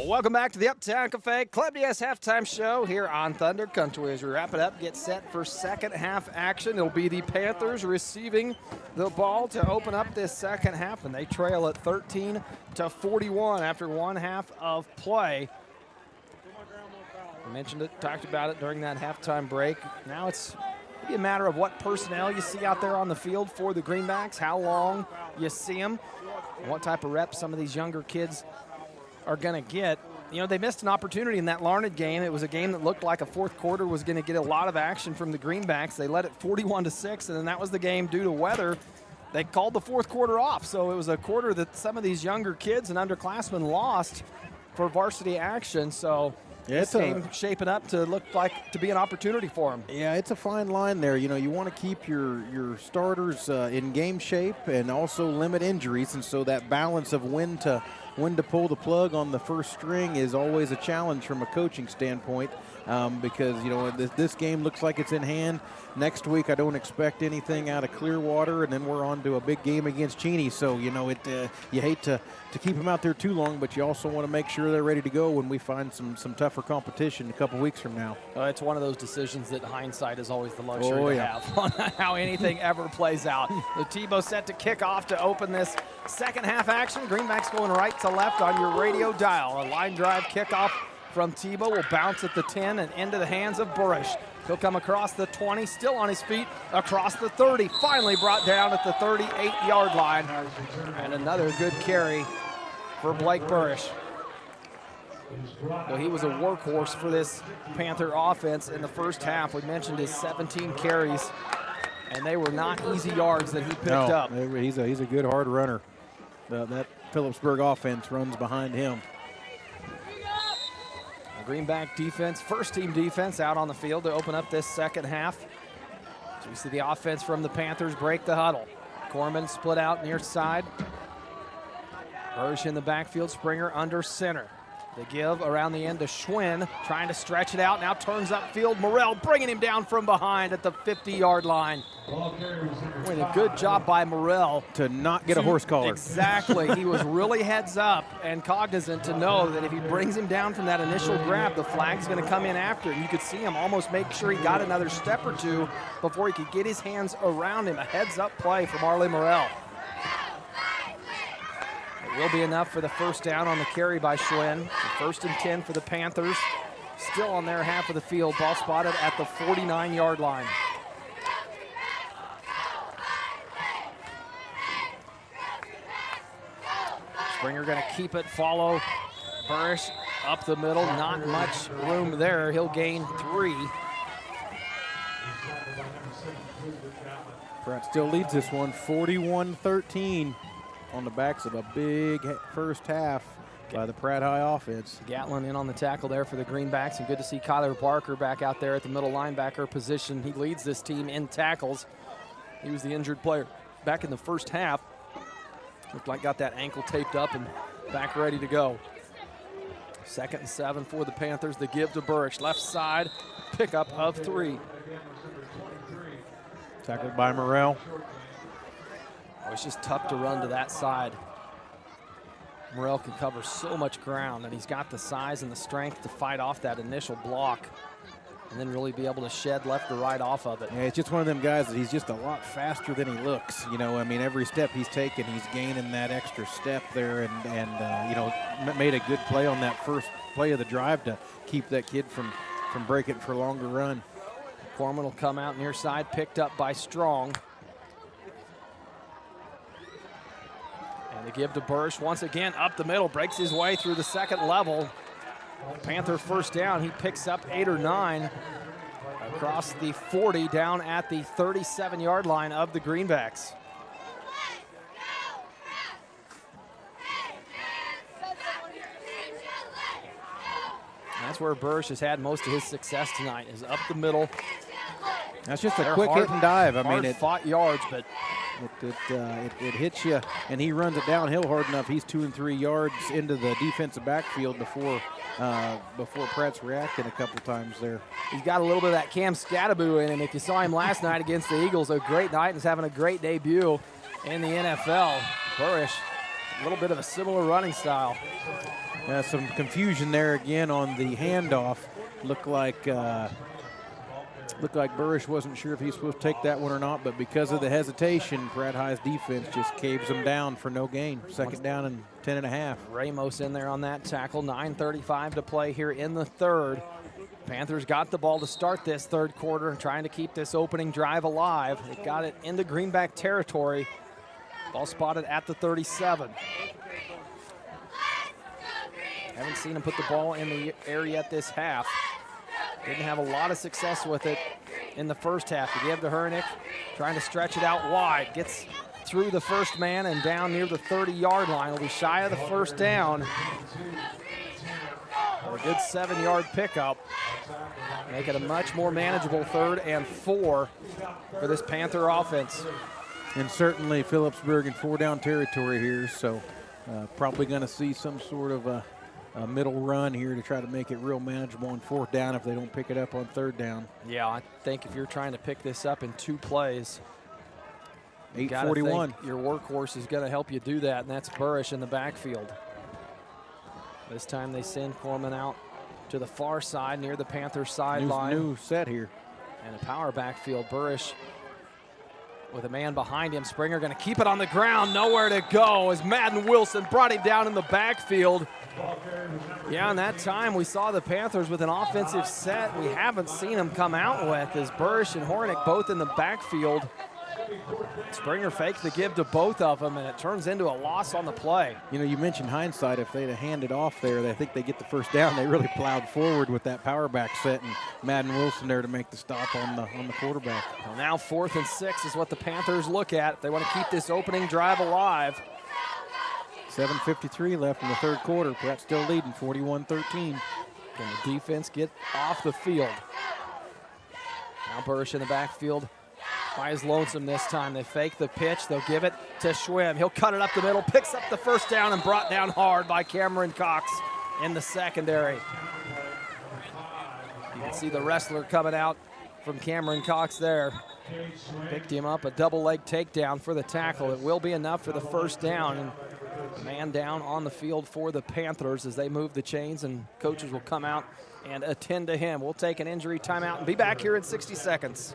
Welcome back to the Uptown Cafe Club DS halftime show here on Thunder Country. As we wrap it up, get set for second half action. It'll be the Panthers receiving the ball to open up this second half, and they trail at 13-41 after one half of play. I mentioned it, talked about it during that halftime break. Now it's maybe a matter of what personnel you see out there on the field for the Greenbacks, how long you see them, and what type of reps some of these younger kids are going to get. You know, they missed an opportunity in that Larned game. It was a game that looked like a fourth quarter was going to get a lot of action from the Greenbacks. They led it 41-6, and then that was the game due to weather. They called the fourth quarter off, so it was a quarter that some of these younger kids and underclassmen lost for varsity action. So this game shaping up to look like to be an opportunity for them. Yeah, it's a fine line there. You know, you want to keep your starters in game shape and also limit injuries, and so that balance of when to pull the plug on the first string is always a challenge from a coaching standpoint, because, you know, this game looks like it's in hand. Next week, I don't expect anything out of Clearwater, and then we're on to a big game against Cheney. So, you know, you hate to keep them out there too long, but you also want to make sure they're ready to go when we find some tougher competition a couple weeks from now. It's one of those decisions that hindsight is always the luxury to have on how anything ever plays out. The Tebow set to kick off to open this second half action. Greenbacks going right to left on your radio dial. A line drive kickoff from Tebow will bounce at the 10 and into the hands of Burish. He'll come across the 20, still on his feet, across the 30, finally brought down at the 38-yard line. And another good carry for Blake Burish. Well, he was a workhorse for this Panther offense in the first half. We mentioned his 17 carries, and they were not easy yards that he picked up. He's a good hard runner. That Phillipsburg offense runs behind him. Greenback defense, first team defense out on the field to open up this second half. So we see the offense from the Panthers break the huddle. Corman split out near side. Burge in the backfield, Springer under center. The give around the end to Schwinn, trying to stretch it out, now turns upfield. Morrell bringing him down from behind at the 50-yard line. Doing a good job by Morrell. To not get a horse collar. Exactly. He was really heads up and cognizant to know that if he brings him down from that initial grab, the flag's going to come in after it. You could see him almost make sure he got another step or two before he could get his hands around him. A heads-up play from Arlie Morrell. Will be enough for the first down on the carry by Schwinn. First and 10 for the Panthers. Still on their half of the field. Ball spotted at the 49-yard line. Springer going to keep it, follow Burish up the middle. Not much room there. He'll gain 3. Pratt still leads this one 41-13. On the backs of a big first half by the Pratt High offense. Gatlin in on the tackle there for the Greenbacks, and good to see Kyler Barker back out there at the middle linebacker position. He leads this team in tackles. He was the injured player back in the first half. Looked like got that ankle taped up and back ready to go. 2nd and 7 for the Panthers. The give to Burish, left side, pickup of 3. Tackled by Morrell. It's just tough to run to that side. Morrell can cover so much ground, and he's got the size and the strength to fight off that initial block. and then really be able to shed left to right off of it. Yeah, it's just one of them guys that he's just a lot faster than he looks. You know, I mean, every step he's taken, he's gaining that extra step there, and you know, made a good play on that first play of the drive to keep that kid from breaking for a longer run. Corman will come out near side, picked up by Strong. And they give to Bursch once again up the middle, breaks his way through the second level. Panther first down, he picks up 8 or 9 across the 40 down at the 37-yard line of the Greenbacks. That's where Bursch has had most of his success tonight, is up the middle. That's just a quick hit and dive. I mean, it fought yards, but it hits you, and he runs it downhill hard enough. He's 2 and 3 yards into the defensive backfield before Pratt's reacting a couple times there. He's got a little bit of that Cam Scattaboo in him. If you saw him last night against the Eagles, a great night, and is having a great debut in the NFL. Bursch, a little bit of a similar running style. Some confusion there again on the handoff. Looked like Burrish wasn't sure if he's supposed to take that one or not, but because of the hesitation, Pratt High's defense just caves him down for no gain. Second down and 10.5. Ramos in there on that tackle. 9:35 to play here in the third. Panthers got the ball to start this third quarter, trying to keep this opening drive alive. They got it into Greenback territory. Ball spotted at the 37. Haven't seen him put the ball in the air yet this half. Didn't have a lot of success with it in the first half. He gave to Hernick, trying to stretch it out wide. Gets through the first man and down near the 30-yard line. Will be shy of the first down. A good 7-yard pickup. Make it a much more manageable 3rd and 4 for this Panther offense. And certainly Phillipsburg in 4-down territory here, so probably going to see some sort of a middle run here to try to make it real manageable on 4th down if they don't pick it up on 3rd down. Yeah, I think if you're trying to pick this up in 2 plays, 8:41. Your workhorse is going to help you do that, and that's Burrish in the backfield. This time they send Corman out to the far side near the Panthers sideline. New set here. And a power backfield. Burrish with a man behind him. Springer going to keep it on the ground. Nowhere to go as Madden Wilson brought him down in the backfield. Yeah, and that time we saw the Panthers with an offensive set we haven't seen them come out with, as Burrish and Hornick both in the backfield. Springer faked the give to both of them, and it turns into a loss on the play. You know, you mentioned hindsight. If they'd have handed off there, I think they get the first down. They really plowed forward with that power back set, and Madden Wilson there to make the stop on the quarterback. Well, now 4th and 6 is what the Panthers look at if they want to keep this opening drive alive. 7:53 left in the 3rd quarter. Pratt still leading 41-13. Can the defense get off the field? Now Burrish in the backfield by his lonesome this time. They fake the pitch. They'll give it to Schwim. He'll cut it up the middle, picks up the first down, and brought down hard by Cameron Cox in the secondary. You can see the wrestler coming out from Cameron Cox there. Picked him up, a double leg takedown for the tackle. It will be enough for the first down. And man down on the field for the Panthers as they move the chains, and coaches will come out and attend to him. We'll take an injury timeout and be back here in 60 seconds.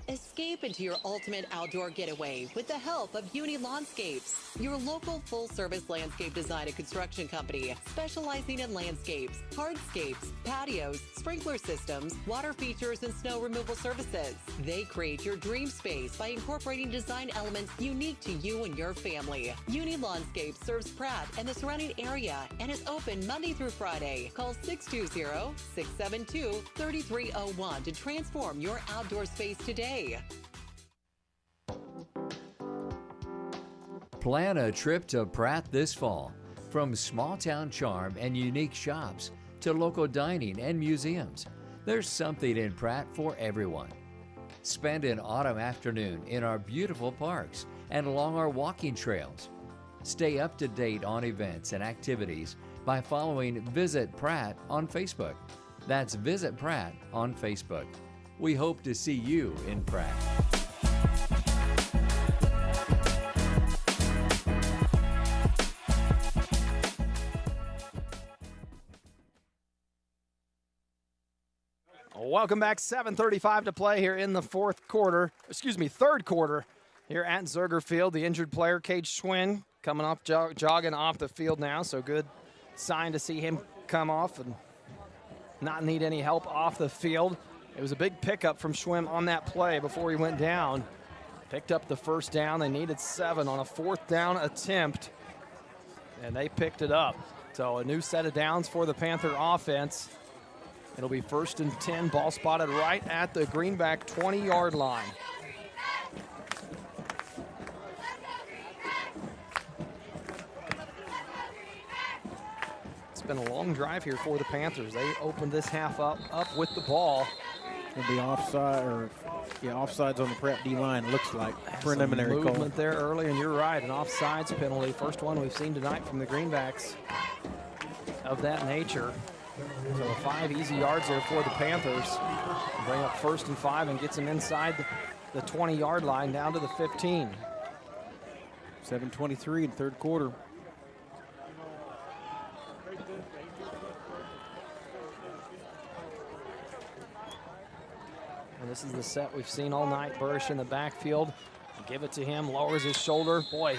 Escape into your ultimate outdoor getaway with the help of Uni Landscapes, your local full-service landscape design and construction company specializing in landscapes, hardscapes, patios, sprinkler systems, water features, and snow removal services. They create your dream space by incorporating design elements unique to you and your family. Uni Landscapes serves Pratt and the surrounding area and is open Monday through Friday. Call 620-672-3301 to transform your outdoor space today. Plan a trip to Pratt this fall. From small-town charm and unique shops to local dining and museums, there's something in Pratt for everyone. Spend an autumn afternoon in our beautiful parks and along our walking trails. Stay up to date on events and activities by following Visit Pratt on Facebook. That's Visit Pratt on Facebook. We hope to see you in Pratt. Welcome back. 7:35 to play here in the third quarter here at Zerger Field. The injured player, Cage Schwinn, coming off, jogging off the field now, so good sign to see him come off and not need any help off the field. It was a big pickup from Schwinn on that play before he went down. Picked up the first down. They needed 7 on a 4th down attempt, and they picked it up. So a new set of downs for the Panther offense. It'll be 1st and 10, ball spotted right at the Greenback 20-yard line. It's been a long drive here for the Panthers. They opened this half up with the ball. It'll be offsides on the Pratt D-line, it looks like. Preliminary call. Movement there early, and you're right, an offsides penalty. First one we've seen tonight from the Greenbacks of that nature. So 5 easy yards there for the Panthers. Bring up 1st and 5 and gets them inside the 20-yard line down to the 15. 7:23 in third quarter. And this is the set we've seen all night. Burrish in the backfield. Give it to him, lowers his shoulder. Boy,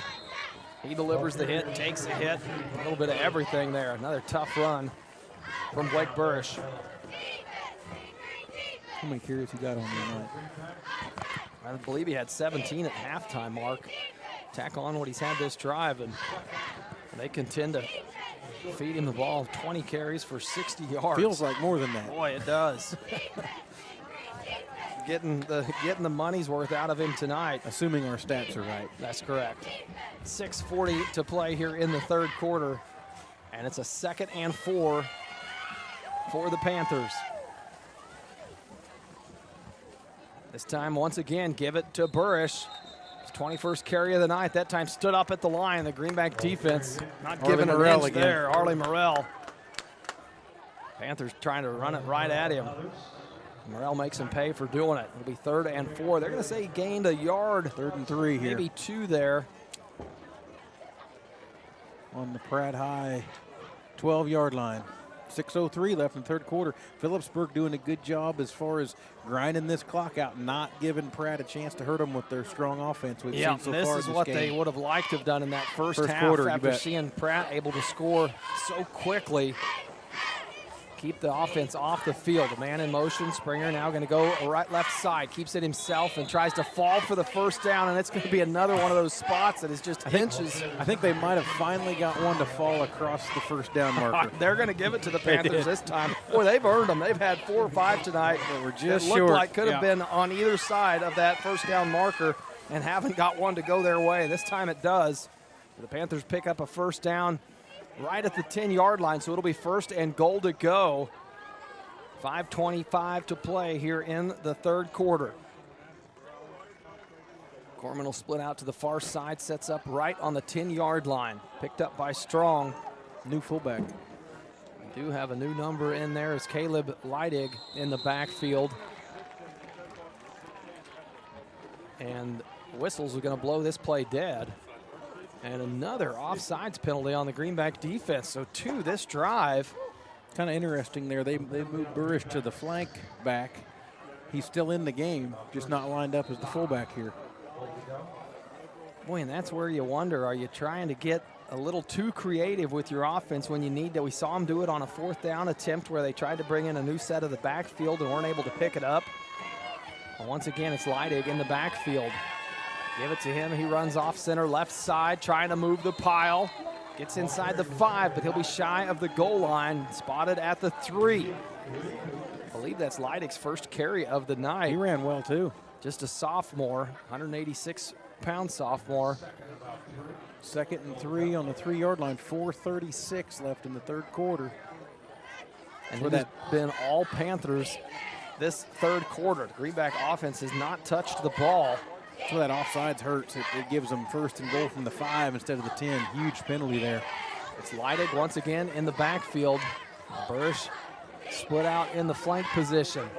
he delivers the hit, takes the hit. A little bit of everything there. Another tough run from Blake Burrish. How many carries he got on tonight? I believe he had 17 at halftime, Mark. Tack on what he's had this drive, and they contend to feed him the ball. 20 carries for 60 yards. Feels like more than that. Boy, it does. Getting the money's worth out of him tonight. Assuming our stats are right. That's correct. 6:40 to play here in the third quarter, and it's a 2nd and 4 for the Panthers. This time, once again, give it to Burrish. His 21st carry of the night. That time stood up at the line. The Greenback defense not giving an inch there. Arlie Morrell. Panthers trying to run it right at him. Morrell makes him pay for doing it. It'll be 3rd and 4. They're going to say he gained a yard. 3rd and 3 here. Maybe 2 there. On the Pratt High 12-yard line. 6:03 left in the third quarter. Phillipsburg doing a good job as far as grinding this clock out, not giving Pratt a chance to hurt them with their strong offense we've seen so this far is this what game. they would have liked to have done in that first half quarter, after seeing Pratt able to score so quickly. Keep the offense off the field. A man in motion. Springer now going to go left side. Keeps it himself and tries to fall for the first down, and it's going to be another one of those spots that is just inches. I think they might have finally got one to fall across the first down marker. They're going to give it to the Panthers this time. Boy, they've earned them. They've had 4 or 5 tonight. They were just it looked like could have been on either side of that first down marker and haven't got one to go their way. This time it does. The Panthers pick up a first down right at the 10-yard line, so it'll be 1st and goal to go. 5:25 to play here in the third quarter. Corman will split out to the far side, sets up right on the 10-yard line. Picked up by Strong. New fullback. We do have a new number in there as Caleb Leidig in the backfield. And Whistles are going to blow this play dead. And another offsides penalty on the Greenback defense. So 2 this drive. Kind of interesting there. They moved Burrish to the flank back. He's still in the game, just not lined up as the fullback here. Boy, and that's where you wonder, are you trying to get a little too creative with your offense when you need to? We saw them do it on a 4th down attempt where they tried to bring in a new set of the backfield and weren't able to pick it up. And once again, it's Leidig in the backfield. Give it to him. He runs off center left side, trying to move the pile. Gets inside the 5, but he'll be shy of the goal line. Spotted at the 3. I believe that's Leidig's first carry of the night. He ran well, too. Just a sophomore, 186-pound sophomore. 2nd and 3 on the 3-yard line. 4:36 left in the third quarter. And it has been all Panthers this third quarter. The Greenback offense has not touched the ball. So that offsides hurts. It gives them 1st and goal from the 5 instead of the 10. Huge penalty there. It's Leidig once again in the backfield. Burrish split out in the flank position.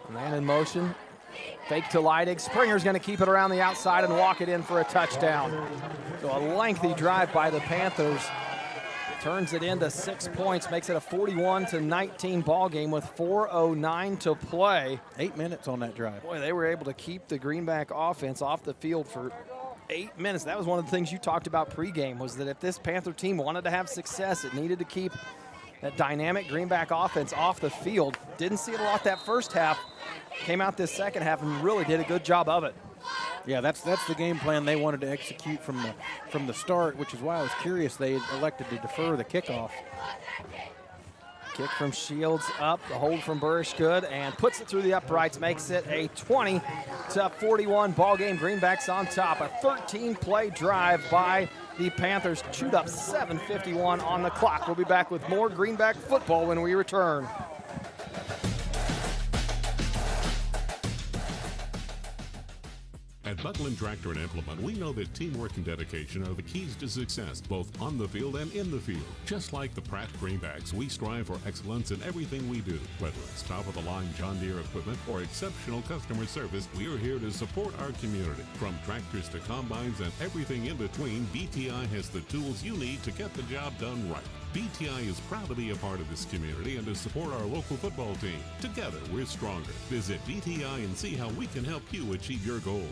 A man in motion. Fake to Leidig. Springer's going to keep it around the outside and walk it in for a touchdown. So a lengthy drive by the Panthers. turns it into 6 points, makes it a 41-19 ball game with 4:09 to play. 8 minutes on that drive. Boy, they were able to keep the Greenback offense off the field for 8 minutes. That was one of the things you talked about pregame, was that if this Panther team wanted to have success, it needed to keep that dynamic Greenback offense off the field. Didn't see it a lot that first half. Came out this second half and really did a good job of it. Yeah, that's the game plan they wanted to execute from the start, which is why I was curious they elected to defer the kickoff. Kick from Shields up, the hold from Burrish good, and puts it through the uprights, makes it a 20-41 ball game. Greenbacks on top. A 13-play drive by the Panthers, chewed up 7:51 on the clock. We'll be back with more Greenback football when we return. At Buckland Tractor and Implement, we know that teamwork and dedication are the keys to success, both on the field and in the field. Just like the Pratt Greenbacks, we strive for excellence in everything we do. Whether it's top-of-the-line John Deere equipment or exceptional customer service, we are here to support our community. From tractors to combines and everything in between, BTI has the tools you need to get the job done right. BTI is proud to be a part of this community and to support our local football team. Together, we're stronger. Visit BTI and see how we can help you achieve your goals.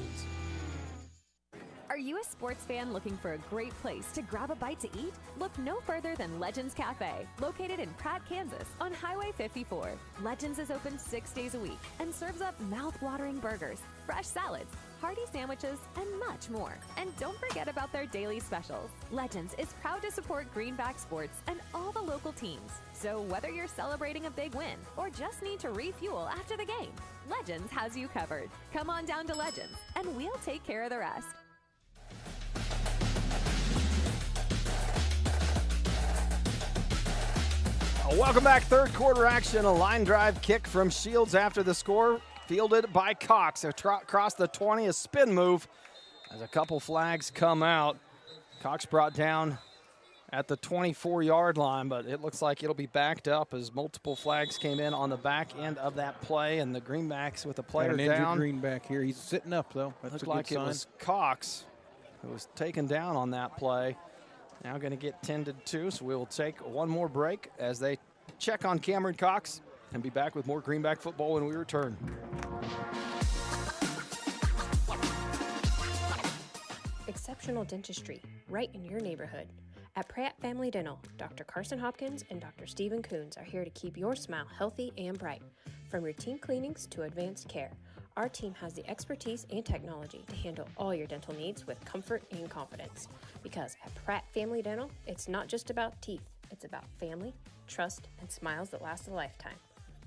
Are you a sports fan looking for a great place to grab a bite to eat? Look no further than Legends Cafe, located in Pratt, Kansas, on Highway 54. Legends is open 6 days a week and serves up mouth-watering burgers, fresh salads, hearty sandwiches, and much more. And don't forget about their daily specials. Legends is proud to support Greenback sports and all the local teams. So whether you're celebrating a big win or just need to refuel after the game, Legends has you covered. Come on down to Legends, and we'll take care of the rest. Welcome back. Third quarter action. A line drive kick from Shields after the score. Fielded by Cox. Across the 20, a spin move as a couple flags come out. Cox brought down at the 24-yard line, but it looks like it'll be backed up as multiple flags came in on the back end of that play, and the Greenbacks with a player down. An down. injured Greenback here. He's sitting up, though. That's Looked a good like sign. It was Cox who was taken down on that play. Now going to get tended to, so we will take one more break as they check on Cameron Cox and be back with more Greenback football when we return. Exceptional dentistry, right in your neighborhood. At Pratt Family Dental, Dr. Carson Hopkins and Dr. Stephen Coons are here to keep your smile healthy and bright. From routine cleanings to advanced care, our team has the expertise and technology to handle all your dental needs with comfort and confidence. Because at Pratt Family Dental, it's not just about teeth, it's about family, trust, and smiles that last a lifetime.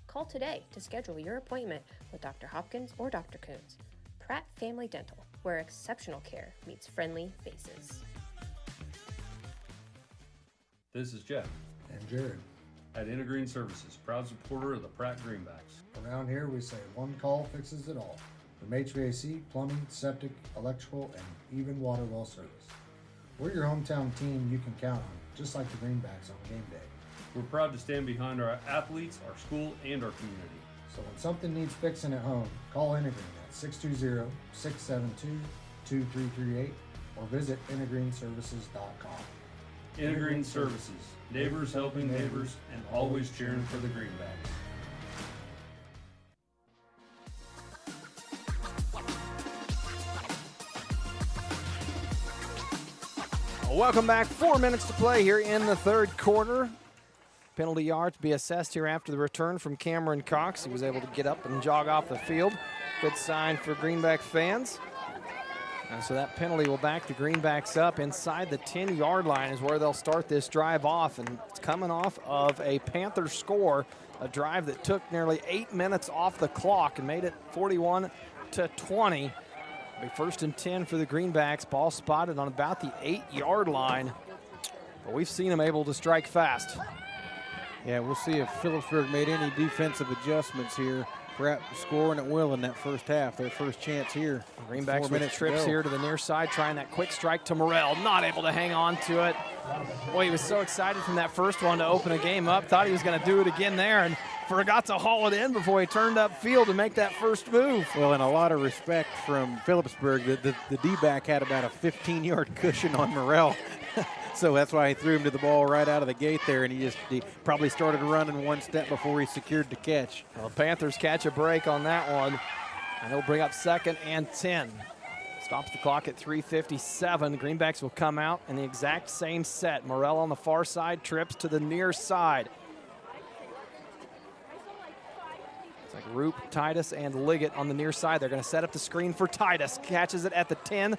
Call today to schedule your appointment with Dr. Hopkins or Dr. Coons. Pratt Family Dental, where exceptional care meets friendly faces. This is Jeff. And Jared. At Intergreen Services, proud supporter of the Pratt Greenbacks. Around here, we say one call fixes it all. From HVAC, plumbing, septic, electrical, and even water well service. We're your hometown team you can count on, just like the Greenbacks on game day. We're proud to stand behind our athletes, our school, and our community. So when something needs fixing at home, call Intergreen at 620-672-2338 or visit intergreenservices.com. Intergreen Services, neighbors helping neighbors, and always cheering for the Greenbacks. Welcome back. 4 minutes to play here in the third quarter. Penalty yard to be assessed here after the return from Cameron Cox. He was able to get up and jog off the field. Good sign for Greenback fans. And so that penalty will back the Greenbacks up inside the 10-yard line is where they'll start this drive off. And it's coming off of a Panther score, a drive that took nearly 8 minutes off the clock and made it 41-20. Be first and 10 for the Greenbacks. Ball spotted on about the 8-yard line. But we've seen them able to strike fast. Yeah, we'll see if Phillipsburg made any defensive adjustments here. Perhaps scoring at will in that first half. Their first chance here. Greenbacks with trips here to the near side, trying that quick strike to Morrell. Not able to hang on to it. Boy, he was so excited from that first one to open the game up. Thought he was going to do it again there and forgot to haul it in before he turned upfield to make that first move. Well, and a lot of respect from Phillipsburg. The D-back had about a 15-yard cushion on Morrell. So that's why he threw him to the ball right out of the gate there, and he probably started running one step before he secured the catch. Well, the Panthers catch a break on that one, and they'll bring up 2nd and 10. Stops the clock at 3:57. Greenbacks will come out in the exact same set. Morrell on the far side, trips to the near side. It's like Roop, Titus, and Liggett on the near side. They're going to set up the screen for Titus. Catches it at the 10,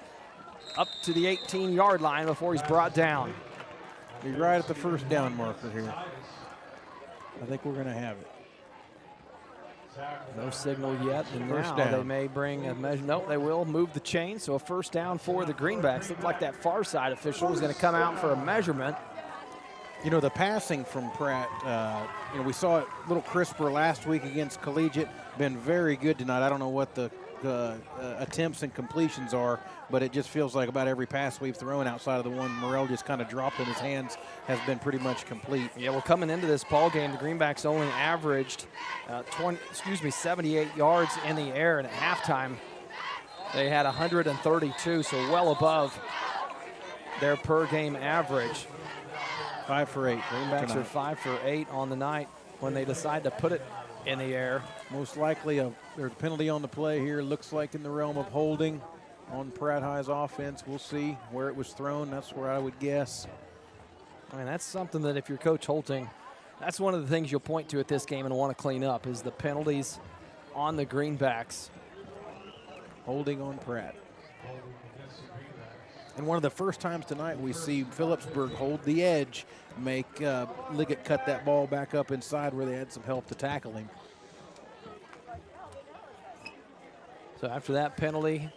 up to the 18-yard line before he's brought down. He's right at the first down marker here. I think we're going to have it. No signal yet, and first now down. they may bring a measure. No, they will move the chain, so a first down for the Greenbacks. Looked like that far side official was going to come out for a measurement. You know, the passing from Pratt, we saw it a little crisper last week against Collegiate. Been very good tonight. I don't know what the attempts and completions are, but it just feels like about every pass we've thrown outside of the one Morrell just kind of dropped in his hands has been pretty much complete. Yeah, well, coming into this ball game, the Greenbacks only averaged 78 yards in the air, and at halftime they had 132, so well above their per game average. 5 for 8. Greenbacks tonight. are 5 for 8 on the night when they decide to put it in the air. Most likely there's a penalty on the play here. Looks like in the realm of holding on Pratt High's offense. We'll see where it was thrown. That's where I would guess. I mean, that's something that if you're Coach Holting, that's one of the things you'll point to at this game and want to clean up is the penalties on the Greenbacks. Holding on Pratt. And one of the first times tonight we see Phillipsburg hold the edge, make Liggett cut that ball back up inside where they had some help to tackle him. So after that penalty,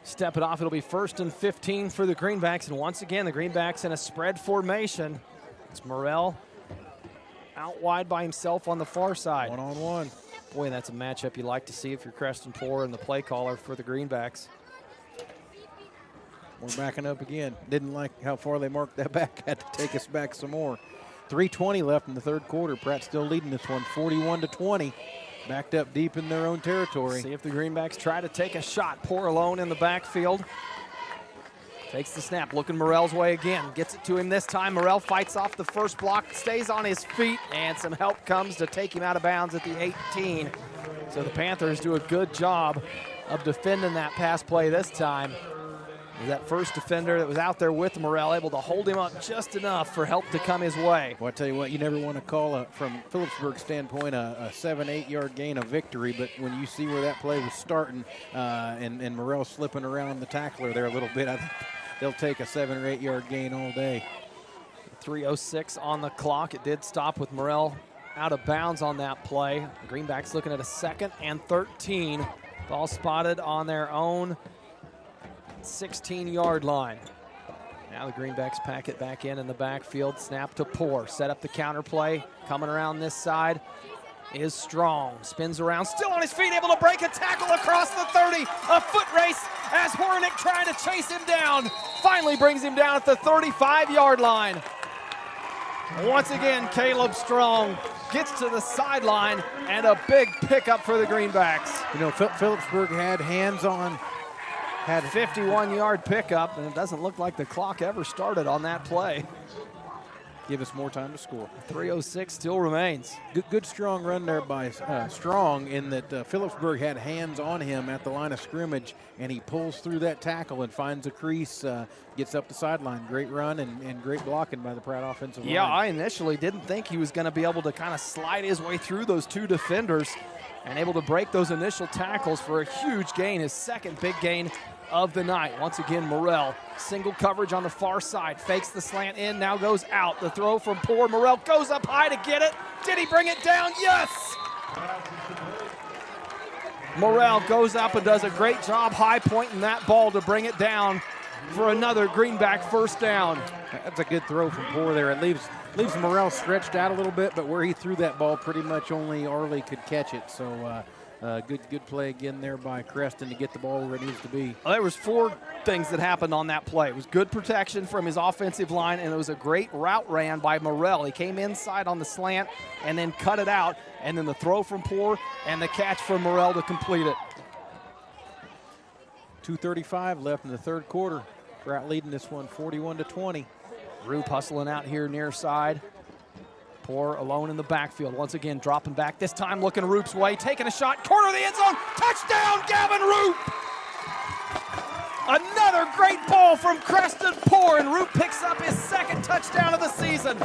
step it off. It'll be 1st and 15 for the Greenbacks. And once again, the Greenbacks in a spread formation. It's Morrell out wide by himself on the far side. One-on-one. Boy, that's a matchup you like to see if you're Creston Poor and the play caller for the Greenbacks. We're backing up again. Didn't like how far they marked that back. Had to take us back some more. 3:20 left in the third quarter. Pratt still leading this one, 41-20. Backed up deep in their own territory. See if the Greenbacks try to take a shot. Poor alone in the backfield. Takes the snap, looking Morrell's way again. Gets it to him this time. Morrell fights off the first block, stays on his feet, and some help comes to take him out of bounds at the 18. So the Panthers do a good job of defending that pass play this time. That first defender that was out there with Morrell able to hold him up just enough for help to come his way. Well, I tell you what, you never want to call, from Phillipsburg's standpoint, a 7-8 yard gain a victory, but when you see where that play was starting and Morrell slipping around the tackler there a little bit, I think they'll take a 7 or 8 yard gain all day. 3:06 on the clock. It did stop with Morrell out of bounds on that play. The Greenbacks looking at a 2nd and 13. Ball spotted on their own 16-yard line. Now the Greenbacks pack it back in the backfield. Snap to Poor. Set up the counter play. Coming around this side is Strong. Spins around, still on his feet, able to break a tackle across the 30. A foot race as Hornick trying to chase him down. Finally brings him down at the 35-yard line. Once again, Caleb Strong gets to the sideline and a big pickup for the Greenbacks. You know, Phillipsburg had hands on. Had a 51-yard pickup, and it doesn't look like the clock ever started on that play. Give us more time to score. 3:06 still remains. Good strong run there by Strong in that Phillipsburg had hands on him at the line of scrimmage, and he pulls through that tackle and finds a crease, gets up the sideline. Great run and great blocking by the Pratt offensive line. Yeah, I initially didn't think he was going to be able to kind of slide his way through those two defenders and able to break those initial tackles for a huge gain, his 2nd big gain of the night. Once again, Morrell, single coverage on the far side, fakes the slant in, now goes out. The throw from Poor. Morrell goes up high to get it. Did he bring it down? Yes! Morrell goes up and does a great job high pointing that ball to bring it down for another Greenback first down. That's a good throw from Poor there. It leaves Morrell stretched out a little bit, but where he threw that ball, pretty much only Arley could catch it. So Good play again there by Creston to get the ball where it needs to be. Well, there was 4 things that happened on that play. It was good protection from his offensive line, and it was a great route ran by Morrell. He came inside on the slant and then cut it out, and then the throw from Poor and the catch from Morrell to complete it. 2:35 left in the third quarter. Pratt leading this one 41-20. Roop hustling out here near side. Poor alone in the backfield. Once again, dropping back. This time looking Roop's way, taking a shot. Corner of the end zone. Touchdown, Gavin Roop! Another great ball from Creston Poor, and Roop picks up his 2nd touchdown of the season.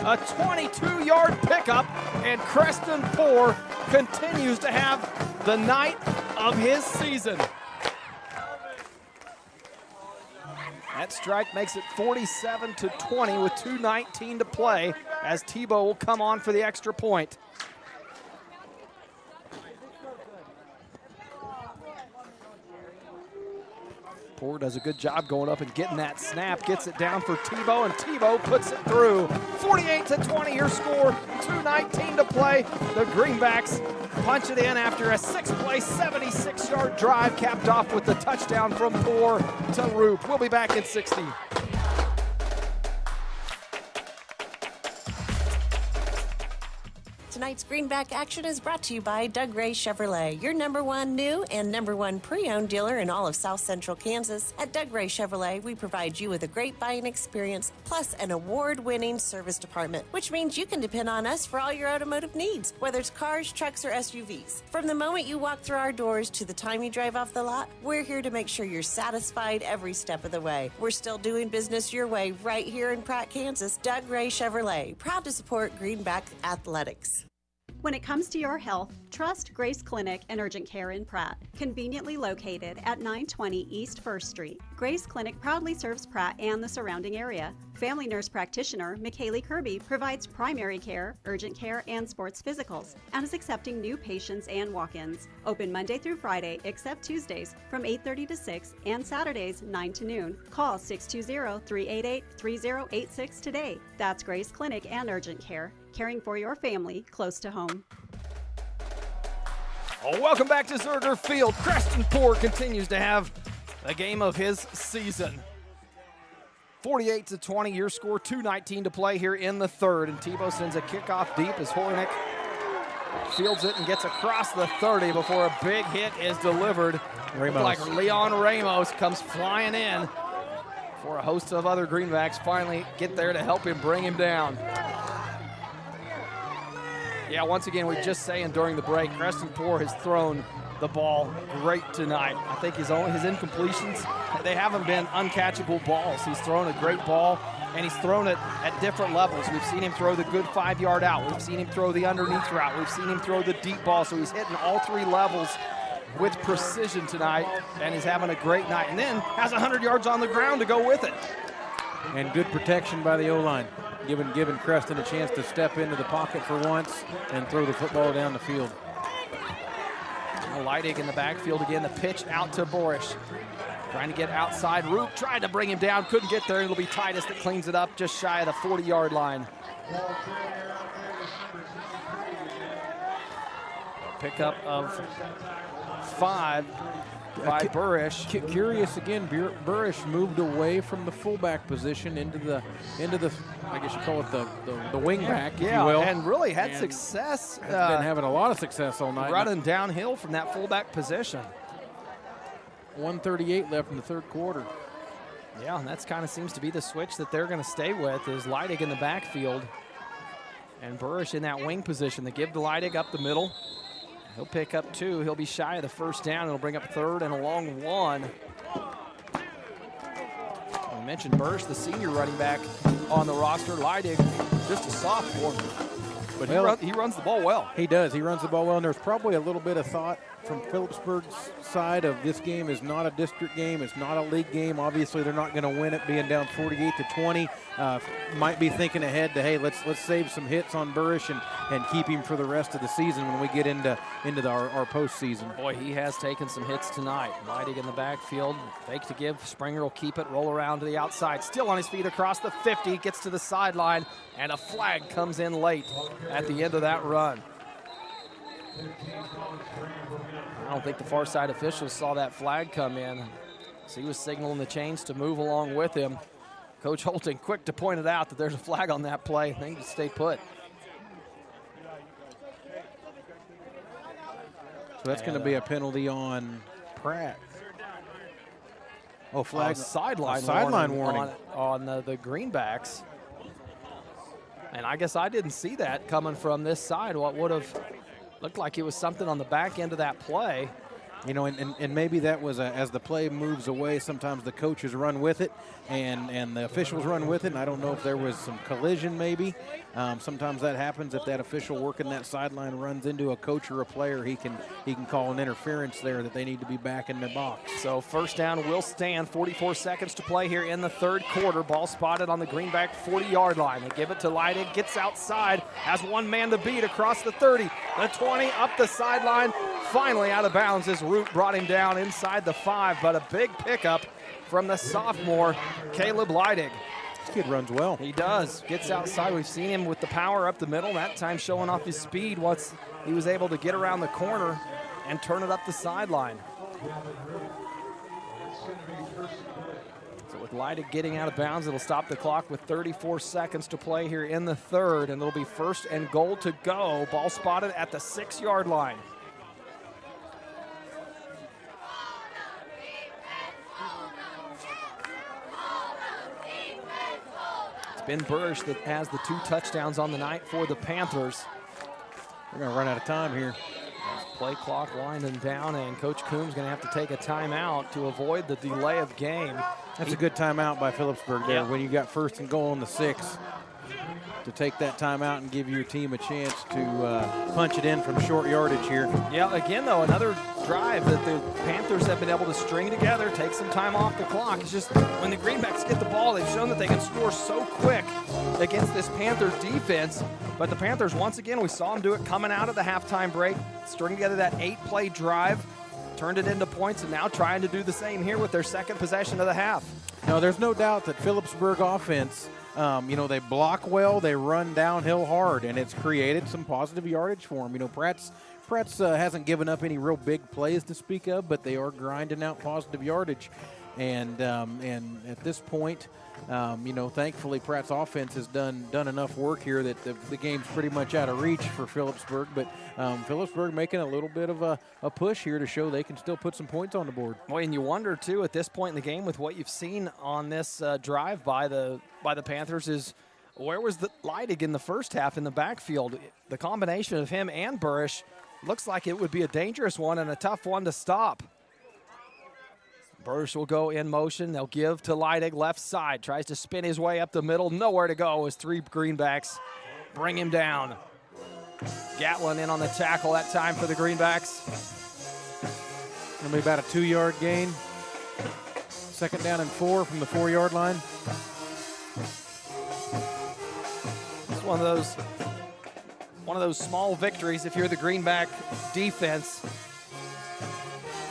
A 22-yard pickup, and Creston Poor continues to have the night of his season. That strike makes it 47-20 with 2:19 to play as Tebow will come on for the extra point. Poor does a good job going up and getting that snap, gets it down for Tebow, and Tebow puts it through. 48-20 your score, 2:19 to play. The Greenbacks punch it in after a 6-play, 76-yard drive, capped off with the touchdown from Poor to Roop. We'll be back in 60. Tonight's Greenback action is brought to you by Doug Ray Chevrolet, your #1 new and #1 pre-owned dealer in all of South Central Kansas. At Doug Ray Chevrolet, we provide you with a great buying experience plus an award-winning service department, which means you can depend on us for all your automotive needs, whether it's cars, trucks, or SUVs. From the moment you walk through our doors to the time you drive off the lot, we're here to make sure you're satisfied every step of the way. We're still doing business your way right here in Pratt, Kansas. Doug Ray Chevrolet, proud to support Greenback Athletics. When it comes to your health, trust Grace Clinic and Urgent Care in Pratt, conveniently located at 920 East 1st Street. Grace Clinic proudly serves Pratt and the surrounding area. Family nurse practitioner McKaylee Kirby provides primary care, urgent care, and sports physicals, and is accepting new patients and walk-ins. Open Monday through Friday, except Tuesdays, from 8:30 to 6, and Saturdays, 9 to noon. Call 620-388-3086 today. That's Grace Clinic and Urgent Care, caring for your family close to home. Welcome back to Zerger Field. Creston Poor continues to have a game of his season. 48-20 your score, 2:19 to play here in the third, and Tebow sends a kickoff deep as Hornick fields it and gets across the 30 before a big hit is delivered. Ramos. Like Leon Ramos comes flying in before a host of other Greenbacks finally get there to help him bring him down. Yeah, once again, we were just saying during the break, Creston Poor has thrown the ball great tonight. I think his incompletions, they haven't been uncatchable balls. He's thrown a great ball, and he's thrown it at different levels. We've seen him throw the good 5-yard out. We've seen him throw the underneath route. We've seen him throw the deep ball. So he's hitting all 3 levels with precision tonight, and he's having a great night. And then has 100 yards on the ground to go with it. And good protection by the O-line, giving Creston a chance to step into the pocket for once and throw the football down the field. Leidig in the backfield again, the pitch out to Borish. Trying to get outside. Roop tried to bring him down, couldn't get there. It'll be Titus that cleans it up just shy of the 40-yard line. A pickup of 5 by Burish. Curious again, Burish moved away from the fullback position into the I guess you call it the wing back, if you will. And really had success. Been having a lot of success all night. Running downhill from that fullback position. 1:38 left in the third quarter. Yeah, and that's kind of seems to be the switch that they're going to stay with is Leidig in the backfield and Burish in that wing position. They give to Leidig up the middle. He'll pick up 2. He'll be shy of the first down. It'll bring up 3rd and a long 1. We mentioned Bursch, the senior running back on the roster. Leidig, just a sophomore, but he runs the ball well. He does. He runs the ball well, and there's probably a little bit of thought Phillipsburg's side of this game is not a district game. It's not a league game. Obviously, they're not going to win it being down 48-20. Might be thinking ahead to, hey, let's save some hits on Burrish and keep him for the rest of the season when we get into our postseason. Boy, he has taken some hits tonight. Leidig in the backfield, fake to give. Springer will keep it, roll around to the outside. Still on his feet across the 50, gets to the sideline, and a flag comes in late at the end of that run. I don't think the far side officials saw that flag come in. So he was signaling the chains to move along with him. Coach Holton quick to point it out that there's a flag on that play. They need to stay put. So that's going to be a penalty on Pratt. Oh, flag. Sideline warning. On the Greenbacks. And I guess I didn't see that coming from this side. What would have looked like it was something on the back end of that play. You know, and maybe that was as the play moves away, sometimes the coaches run with it and the officials run with it. And I don't know if there was some collision maybe. Sometimes that happens if that official working that sideline runs into a coach or a player, he can call an interference there that they need to be back in the box. So first down will stand, 44 seconds to play here in the third quarter. Ball spotted on the Greenback 40-yard line. They give it to Leidig, gets outside, has one man to beat across the 30, the 20, up the sideline, finally out of bounds. His route brought him down inside the 5, but a big pickup from the sophomore, Caleb Leidig. This kid runs well. He does. Gets outside. We've seen him with the power up the middle. That time showing off his speed once he was able to get around the corner and turn it up the sideline. So with Leidig getting out of bounds, it'll stop the clock with 34 seconds to play here in the third, and it'll be first and goal to go. Ball spotted at the 6-yard line. Ben Burrish that has the 2 touchdowns on the night for the Panthers. We're going to run out of time here. Play clock winding down, and Coach Coombs going to have to take a timeout to avoid the delay of game. That's a good timeout by Phillipsburg there when you got first and goal on the 6. To take that timeout and give your team a chance to punch it in from short yardage here. Yeah, again, though, another drive that the Panthers have been able to string together, take some time off the clock. It's just when the Greenbacks get the ball, they've shown that they can score so quick against this Panther defense. But the Panthers, once again, we saw them do it coming out of the halftime break, string together that 8-play drive, turned it into points, and now trying to do the same here with their second possession of the half. No, there's no doubt that Phillipsburg offense, you know, they block well, they run downhill hard, and it's created some positive yardage for them. You know, Pratt's hasn't given up any real big plays to speak of, but they are grinding out positive yardage. And at this point, you know, thankfully Pratt's offense has done enough work here that the game's pretty much out of reach for Phillipsburg. But Phillipsburg making a little bit of a push here to show they can still put some points on the board. Boy, and you wonder too at this point in the game with what you've seen on this drive by the Panthers is where was the Leidig in the first half in the backfield? The combination of him and Burrish looks like it would be a dangerous one and a tough one to stop. Burrish will go in motion. They'll give to Leidig left side. Tries to spin his way up the middle. Nowhere to go as 3 Greenbacks bring him down. Gatlin in on the tackle that time for the Greenbacks. Going to be about a 2-yard gain. Second down and 4 from the 4-yard line. It's one of those small victories if you're the Greenback defense.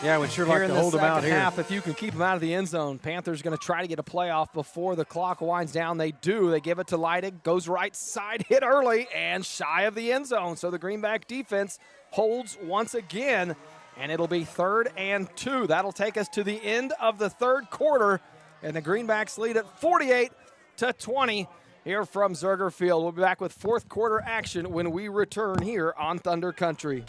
Yeah, I would sure like to hold them out here. Half, if you can keep them out of the end zone, Panthers going to try to get a playoff before the clock winds down. They do. They give it to Leidig, goes right side, hit early, and shy of the end zone. So the Greenback defense holds once again, and it'll be 3rd and 2. That'll take us to the end of the third quarter, and the Greenbacks lead at 48-20 here from Zerger Field. We'll be back with fourth quarter action when we return here on Thunder Country.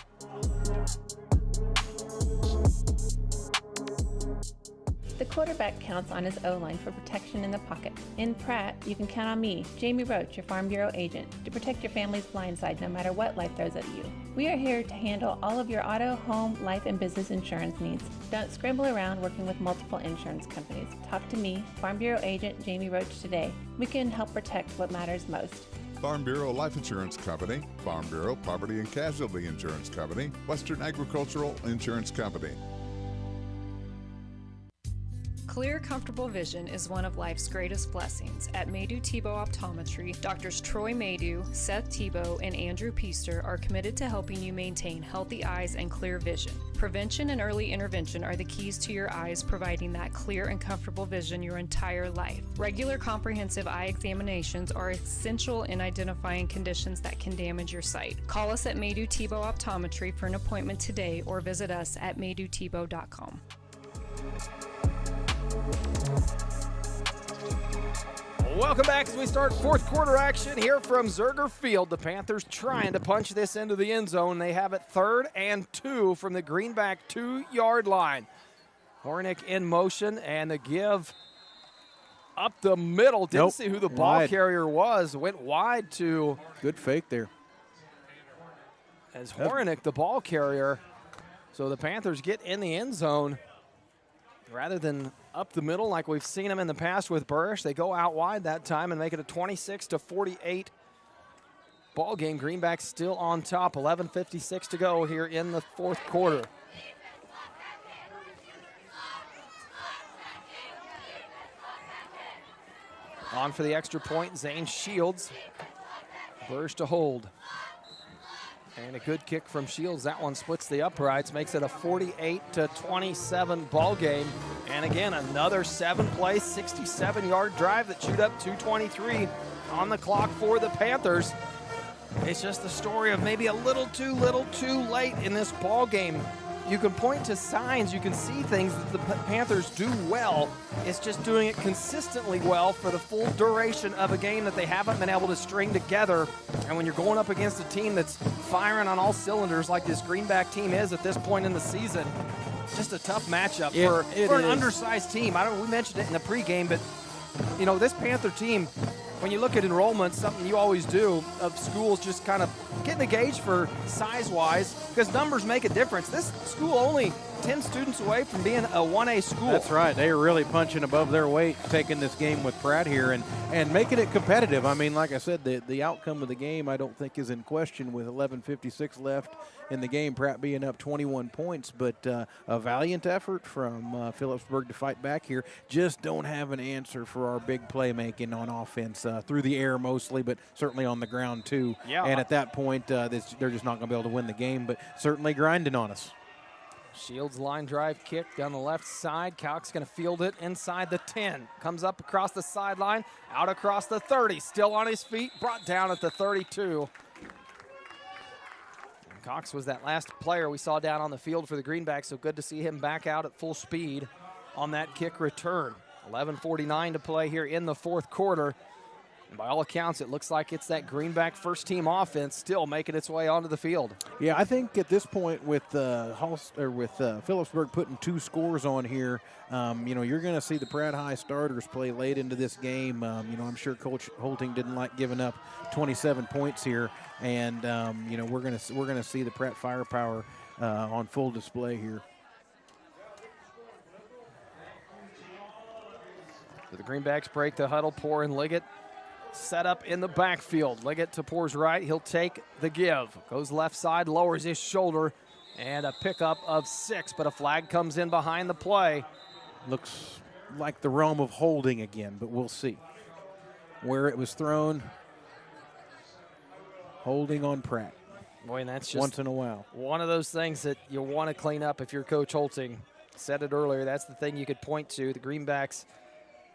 The quarterback counts on his O-line for protection in the pocket. In Pratt, you can count on me, Jamie Roach, your Farm Bureau agent, to protect your family's blind side no matter what life throws at you. We are here to handle all of your auto, home, life, and business insurance needs. Don't scramble around working with multiple insurance companies. Talk to me, Farm Bureau agent Jamie Roach, today. We can help protect what matters most. Farm Bureau Life Insurance Company, Farm Bureau Property and Casualty Insurance Company, Western Agricultural Insurance Company. Clear, comfortable vision is one of life's greatest blessings. At Maydew Tebow Optometry, Doctors Troy Maydew, Seth Tebow, and Andrew Peaster are committed to helping you maintain healthy eyes and clear vision. Prevention and early intervention are the keys to your eyes, providing that clear and comfortable vision your entire life. Regular comprehensive eye examinations are essential in identifying conditions that can damage your sight. Call us at Maydew Tebow Optometry for an appointment today or visit us at maydewtebow.com. Welcome back as we start fourth quarter action here from Zerger Field. The Panthers trying to punch this into the end zone. They have it 3rd and 2 from the Greenback 2-yard line. Hornick in motion, and the give up the middle. Didn't see who the ball carrier was. Went wide to... Good fake there. As Hornick, the ball carrier. So the Panthers get in the end zone. Rather than up the middle like we've seen them in the past with Burrish, they go out wide that time and make it a 26-48 ball game. Greenback still on top. 11:56 to go here in the fourth quarter. On for the extra point, Zane Shields. Burrish to hold. And a good kick from Shields. That one splits the uprights, makes it a 48-27 ball game. And again, another 7-play, 67-yard drive that chewed up 2:23 on the clock for the Panthers. It's just the story of maybe a little too late in this ball game. You can point to signs, you can see things that the Panthers do well. It's just doing it consistently well for the full duration of a game that they haven't been able to string together. And when you're going up against a team that's firing on all cylinders like this Greenback team is at this point in the season, it's just a tough matchup for an undersized team. We mentioned it in the pregame, but you know, this Panther team, when you look at enrollment, something you always do of schools just kind of getting a gauge for size-wise, because numbers make a difference. This school only 10 students away from being a 1A school. That's right. They are really punching above their weight, taking this game with Pratt here and making it competitive. I mean, like I said, the outcome of the game I don't think is in question with 11:56 left in the game, Pratt being up 21 points, but a valiant effort from Phillipsburg to fight back here. Just don't have an answer for our big playmaking on offense, through the air mostly, but certainly on the ground too. Yeah. And at that point, they're just not going to be able to win the game, but certainly grinding on us. Shields line drive kick down the left side. Cox going to field it inside the 10. Comes up across the sideline, out across the 30. Still on his feet, brought down at the 32. And Cox was that last player we saw down on the field for the Greenbacks, so good to see him back out at full speed on that kick return. 11:49 to play here in the fourth quarter. And by all accounts, it looks like it's that Greenback first-team offense still making its way onto the field. Yeah, I think at this point with Phillipsburg putting 2 scores on here, you know, you're going to see the Pratt High starters play late into this game. You know, I'm sure Coach Holting didn't like giving up 27 points here, and you know, we're going to see the Pratt firepower on full display here. So the Greenbacks break the huddle, pour in Liggett. Set up in the backfield. Liggett to Poor's right. He'll take the give. Goes left side, lowers his shoulder, and a pickup of 6, but a flag comes in behind the play. Looks like the realm of holding again, but we'll see. Where it was thrown, holding on Pratt. Boy, and that's just once in a while. One of those things that you want to clean up if you're Coach Holting. Said it earlier, that's the thing you could point to. The Greenbacks,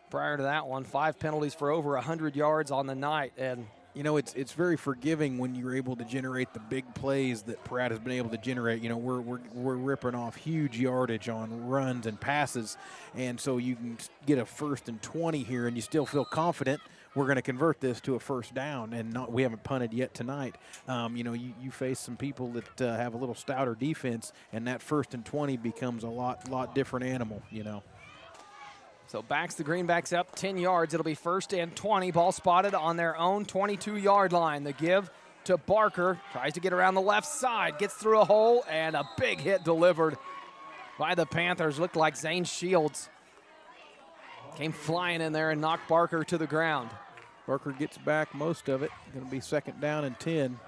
prior to that one, 5 penalties for over 100 yards on the night. And you know, it's very forgiving when you're able to generate the big plays that Pratt has been able to generate. You know, we're ripping off huge yardage on runs and passes, and so you can get a 1st and 20 here, and you still feel confident we're going to convert this to a first down, and we haven't punted yet tonight. You know, you face some people that have a little stouter defense, and that 1st and 20 becomes a lot different animal, you know. So backs the Greenbacks up 10 yards. It'll be 1st and 20. Ball spotted on their own 22-yard line. The give to Barker. Tries to get around the left side. Gets through a hole, and a big hit delivered by the Panthers. Looked like Zane Shields came flying in there and knocked Barker to the ground. Barker gets back most of it. Going to be 2nd down and 10.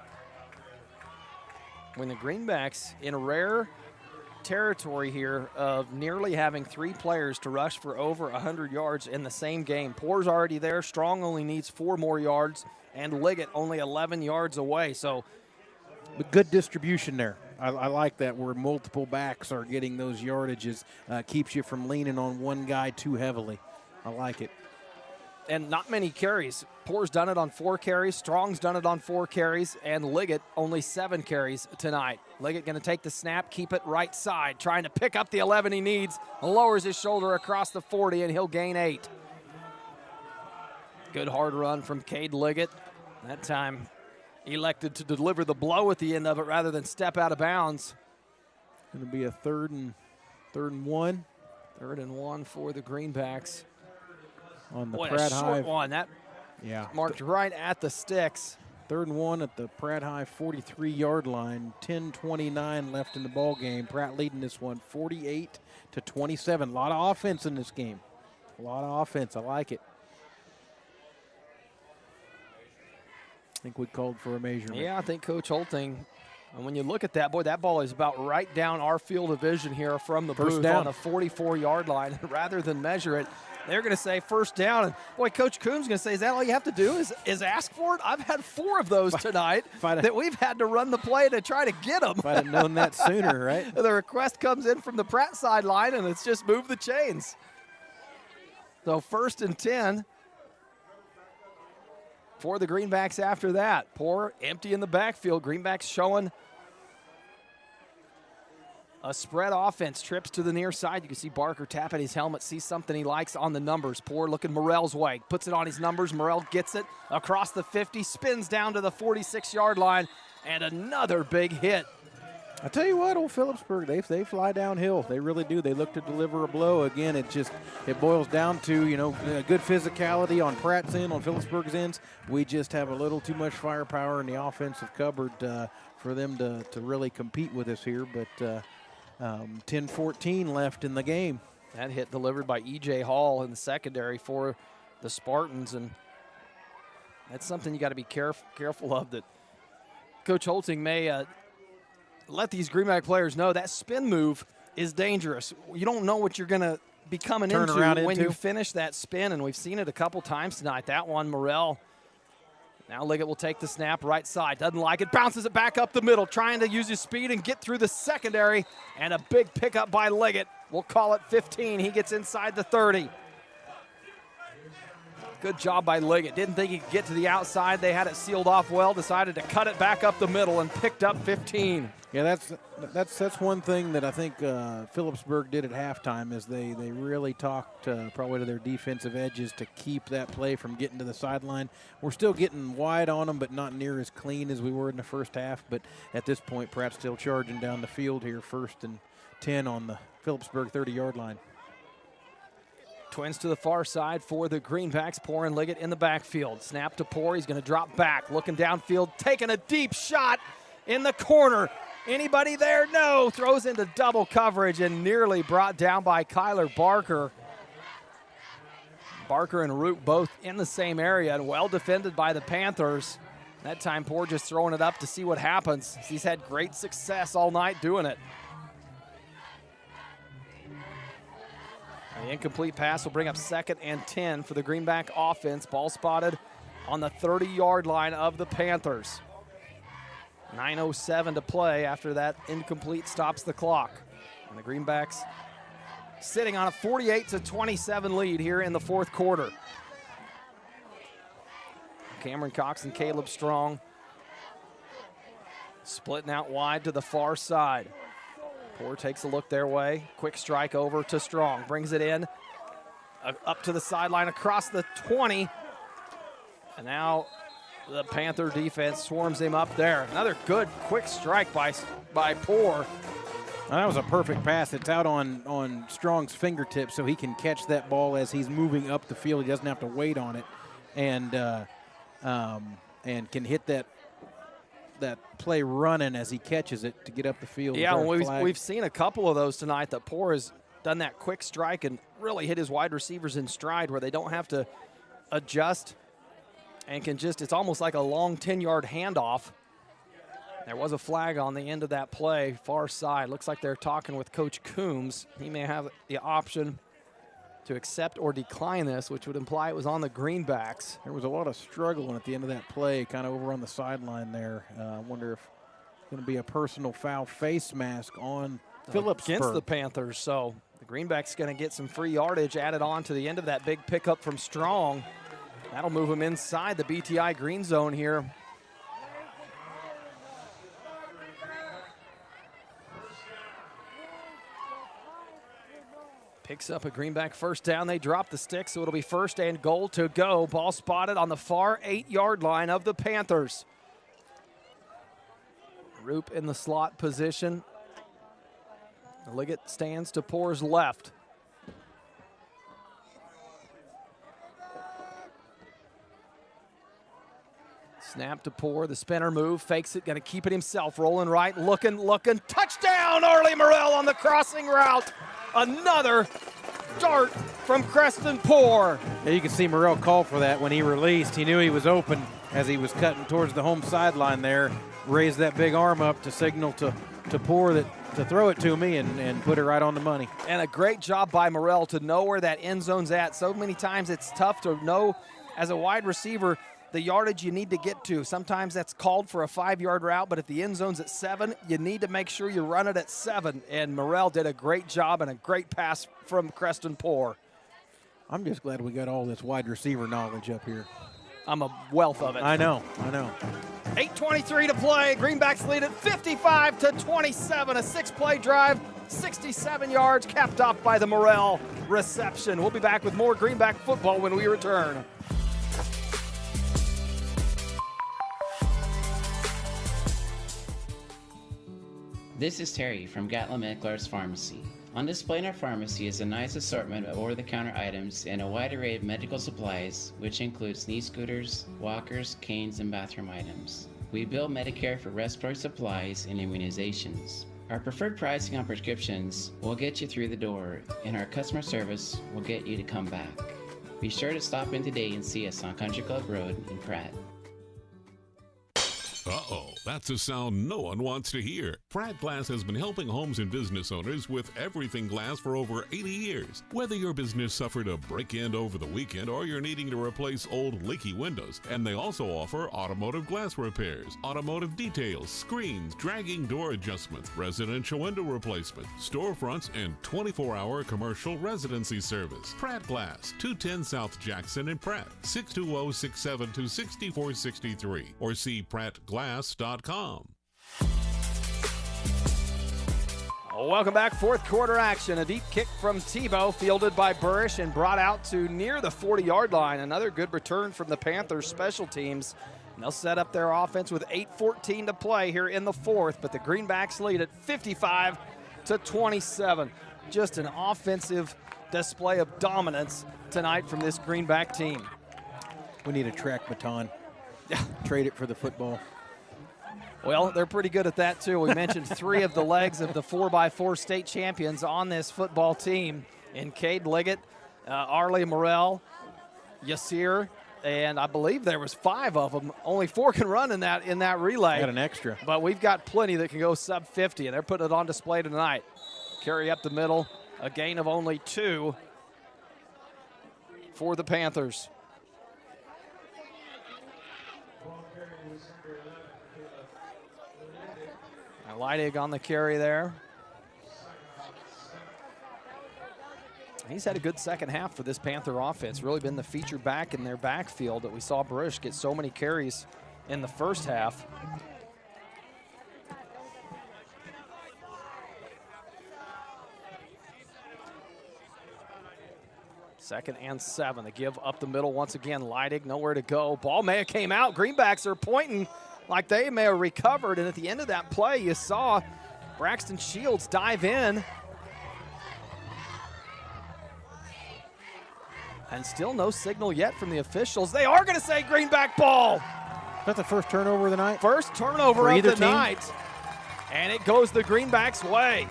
When the Greenbacks, in rare territory here of nearly having 3 players to rush for over 100 yards in the same game. Poor's already there. Strong only needs 4 more yards, and Liggett only 11 yards away. So, but good distribution there. I like that, where multiple backs are getting those yardages. Keeps you from leaning on one guy too heavily. I like it. And not many carries. Poor's done it on 4 carries. Strong's done it on 4 carries. And Liggett only 7 carries tonight. Liggett going to take the snap, keep it right side, trying to pick up the 11 he needs. Lowers his shoulder across the 40, and he'll gain 8. Good hard run from Cade Liggett. That time elected to deliver the blow at the end of it rather than step out of bounds. Going to be a third and 1. 3rd and 1 for the Greenbacks. On the Boy, Pratt a High. short one. That marked right at the sticks. 3rd and 1 at the Pratt High 43-yard line. 10:29 left in the ball game. Pratt leading this one 48-27. A lot of offense in this game. A lot of offense. I like it. I think we called for a measurement. Yeah, I think Coach Holting, and when you look at that, boy, that ball is about right down our field of vision here from the booth on the 44-yard line. Rather than measure it, they're going to say 1st down. And, boy, Coach Coombs going to say, is that all you have to do is ask for it? I've had 4 of those tonight that we've had to run the play to try to get them. If I'd have known that sooner, right? The request comes in from the Pratt sideline, and it's just move the chains. So 1st and 10 for the Greenbacks after that. Poor, empty in the backfield. Greenbacks showing a spread offense. Trips to the near side. You can see Barker tapping his helmet, sees something he likes on the numbers. Poor looking Morrell's way. Puts it on his numbers. Morrell gets it across the 50, spins down to the 46-yard line, and another big hit. I tell you what, old Phillipsburg, they fly downhill. They really do. They look to deliver a blow. Again, it boils down to, good physicality on Pratt's end, on Phillipsburg's ends. We just have a little too much firepower in the offensive cupboard for them to really compete with us here. But 10-14 left in the game. That hit delivered by E.J. Hall in the secondary for the Spartans, and that's something you got to be careful of, that Coach Holting may let these Greenback players know that spin move is dangerous. You don't know what you're going to be coming into when you finish that spin, and we've seen it a couple times tonight. That one, Morrell. Now Liggett will take the snap right side. Doesn't like it. Bounces it back up the middle, trying to use his speed and get through the secondary. And a big pickup by Liggett. We'll call it 15. He gets inside the 30. Good job by Liggett. Didn't think he could get to the outside. They had it sealed off well. Decided to cut it back up the middle and picked up 15. Yeah, that's one thing that I think Phillipsburg did at halftime, is they really talked probably to their defensive edges to keep that play from getting to the sideline. We're still getting wide on them, but not near as clean as we were in the first half. But at this point, Pratt's still charging down the field here, 1st and 10 on the Phillipsburg 30-yard line. Twins to the far side for the Greenbacks. Poor and Liggett in the backfield. Snap to Poor. He's going to drop back. Looking downfield. Taking a deep shot in the corner. Anybody there? No. Throws into double coverage and nearly brought down by Kyler Barker. Barker and Root both in the same area and well defended by the Panthers. That time Poor just throwing it up to see what happens. He's had great success all night doing it. The incomplete pass will bring up 2nd and 10 for the Greenback offense. Ball spotted on the 30-yard line of the Panthers. 9:07 to play after that incomplete stops the clock. And the Greenbacks sitting on a 48-27 lead here in the 4th quarter. Cameron Cox and Caleb Strong splitting out wide to the far side. Poor takes a look their way. Quick strike over to Strong. Brings it in. Up to the sideline across the 20. And now the Panther defense swarms him up there. Another good quick strike by Poor. That was a perfect pass. It's out on Strong's fingertips, so he can catch that ball as he's moving up the field. He doesn't have to wait on it, and can hit that play running as he catches it to get up the field. Yeah, we've seen a couple of those tonight that Poor has done that quick strike and really hit his wide receivers in stride where they don't have to adjust and can just, it's almost like a long 10-yard handoff. There was a flag on the end of that play, far side. Looks like they're talking with Coach Coombs. He may have the option to accept or decline this, which would imply it was on the Greenbacks. There was a lot of struggling at the end of that play, kind of over on the sideline there. I wonder if it's going to be a personal foul face mask on Phillipsburg. Against the Panthers, so the Greenbacks going to get some free yardage added on to the end of that big pickup from Strong. That'll move them inside the BTI green zone here. Picks up a Greenback first down. They drop the stick, so it'll be first and goal to go. Ball spotted on the far 8-yard line of the Panthers. Roop in the slot position. Liggett stands to Poor's left. Snap to Poor, the spinner move, fakes it, gonna keep it himself, rolling right, looking, touchdown, Arlie Morrell on the crossing route. Another dart from Creston Poor. Yeah, you can see Morrell call for that when he released. He knew he was open as he was cutting towards the home sideline there. Raised that big arm up to signal to Poor that to throw it to me and put it right on the money. And a great job by Morrell to know where that end zone's at. So many times it's tough to know as a wide receiver the yardage you need to get to. Sometimes that's called for a 5-yard route, but if the end zone's at 7, you need to make sure you run it at 7. And Morrell did a great job and a great pass from Creston Poor. I'm just glad we got all this wide receiver knowledge up here. I'm a wealth of it. I know. 8:23 to play. Greenbacks lead at 55-27. A 6-play drive, 67 yards, capped off by the Morrell reception. We'll be back with more Greenback football when we return. This is Terry from Gatlin Meckler's Pharmacy. On display in our pharmacy is a nice assortment of over-the-counter items and a wide array of medical supplies, which includes knee scooters, walkers, canes, and bathroom items. We bill Medicare for respiratory supplies and immunizations. Our preferred pricing on prescriptions will get you through the door, and our customer service will get you to come back. Be sure to stop in today and see us on Country Club Road in Pratt. Uh-oh, that's a sound no one wants to hear. Pratt Glass has been helping homes and business owners with everything glass for over 80 years. Whether your business suffered a break-in over the weekend or you're needing to replace old leaky windows, and they also offer automotive glass repairs, automotive details, screens, dragging door adjustments, residential window replacement, storefronts, and 24-hour commercial residency service. Pratt Glass, 210 South Jackson in Pratt, 620-672-6463, or see prattglass.com. Welcome back, fourth quarter action. A deep kick from Tebow, fielded by Burrish and brought out to near the 40-yard line. Another good return from the Panthers special teams. And they'll set up their offense with 8:14 to play here in the fourth, but the Greenbacks lead at 55-27. Just an offensive display of dominance tonight from this Greenback team. We need a track baton. Trade it for the football. Well, they're pretty good at that, too. We mentioned 3 of the legs of the 4x4 state champions on this football team. In Cade Liggett, Arlie Morrell, Yasir, and I believe there was 5 of them. Only 4 can run in that relay. Got an extra. But we've got plenty that can go sub 50, and they're putting it on display tonight. Carry up the middle, a gain of only 2 for the Panthers. Leidig on the carry there. He's had a good second half for this Panther offense. Really been the feature back in their backfield that we saw Barish get so many carries in the first half. Second and 7. The give up the middle once again. Leidig nowhere to go. Ball may have came out. Greenbacks are pointing like they may have recovered, and at the end of that play, you saw Braxton Shields dive in. And still no signal yet from the officials. They are going to say Greenback ball. Is that the first turnover of the night? First turnover of the night. And it goes the Greenbacks' way.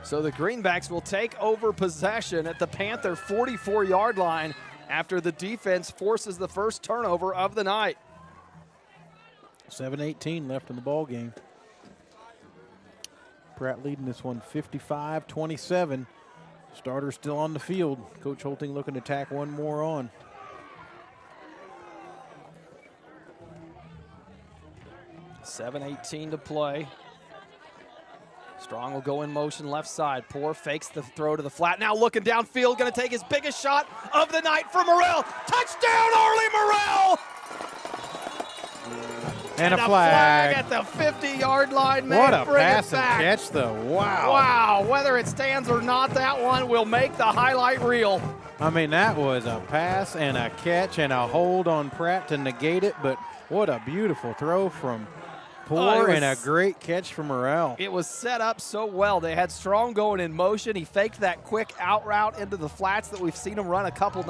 So the Greenbacks will take over possession at the Panther 44-yard line after the defense forces the first turnover of the night. 7:18 left in the ball game. Pratt leading this one 55-27. Starter still on the field. Coach Holting looking to tack one more on. $7:18 to play. Strong will go in motion left side. Poor fakes the throw to the flat. Now looking downfield, going to take his biggest shot of the night for Morrell. Touchdown, Arlie Morrell! And a flag at the 50-yard line. What a bring pass it back. and catch, though. Wow. Wow, whether it stands or not, that one will make the highlight reel. I mean, that was a pass and a catch and a hold on Pratt to negate it, but what a beautiful throw from Poor and a great catch from Morrell. It was set up so well. They had Strong going in motion. He faked that quick out route into the flats that we've seen him run a couple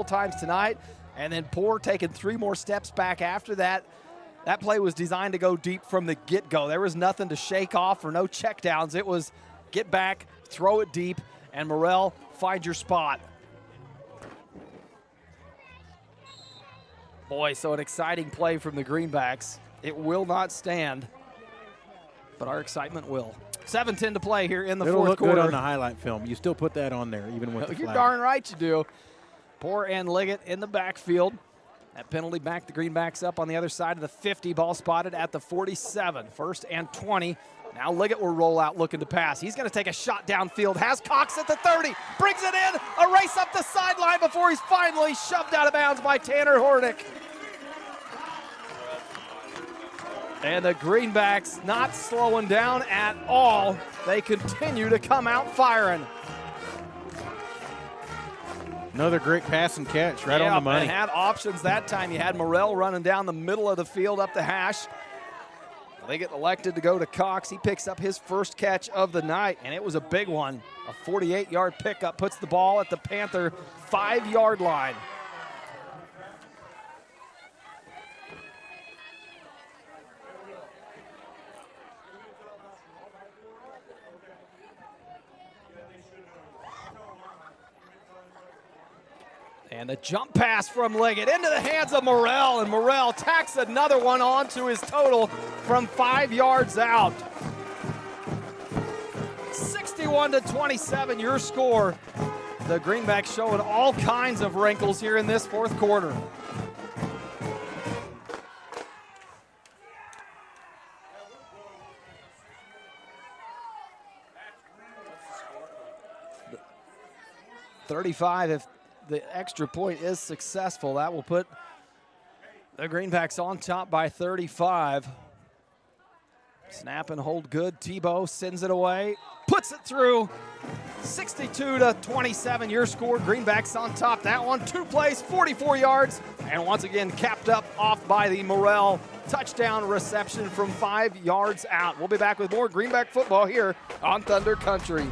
times tonight. And then Poor taking 3 more steps back after that. That play was designed to go deep from the get-go. There was nothing to shake off or no checkdowns. It was get back, throw it deep, and Morrell, find your spot. Boy, so an exciting play from the Greenbacks. It will not stand, but our excitement will. 7:10 to play here in the It'll fourth look quarter. good on the highlight film. You still put that on there, even with the You're flag. darn right you do. Poor and Liggett in the backfield. That penalty back the Greenbacks up on the other side of the 50. Ball spotted at the 47. 1st and 20. Now Liggett will roll out looking to pass. He's going to take a shot downfield. Has Cox at the 30. Brings it in. A race up the sideline before he's finally shoved out of bounds by Tanner Hornick. And the Greenbacks not slowing down at all. They continue to come out firing. Another great pass and catch right on the money. And had options that time. You had Morrell running down the middle of the field up the hash. Liggett elected to go to Cox. He picks up his first catch of the night, and it was a big one. A 48-yard pickup puts the ball at the Panther 5-yard line. And a jump pass from Liggett into the hands of Morrell, and Morrell tacks another one onto his total from 5 yards out. 61-27, your score. The Greenbacks showing all kinds of wrinkles here in this fourth quarter. .35 if the extra point is successful. That will put the Greenbacks on top by 35. Snap and hold good. Tebow sends it away, puts it through. 62-27, your score. Greenbacks on top. That one, 2 plays, 44 yards, and once again capped up off by the Morrell touchdown reception from 5 yards out. We'll be back with more Greenback football here on Thunder Country.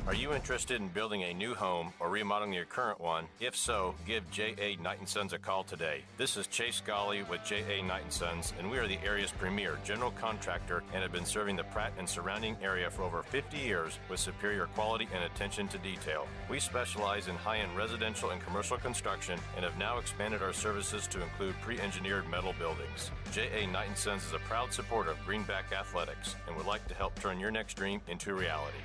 Are you interested in building a new home or remodeling your current one? If so, give J.A. Knight & Sons a call today. This is Chase Scully with J.A. Knight & Sons, and we are the area's premier general contractor and have been serving the Pratt and surrounding area for over 50 years with superior quality and attention to detail. We specialize in high-end residential and commercial construction and have now expanded our services to include pre-engineered metal buildings. J.A. Knight & Sons is a proud supporter of Greenback Athletics and would like to help turn your next dream into reality.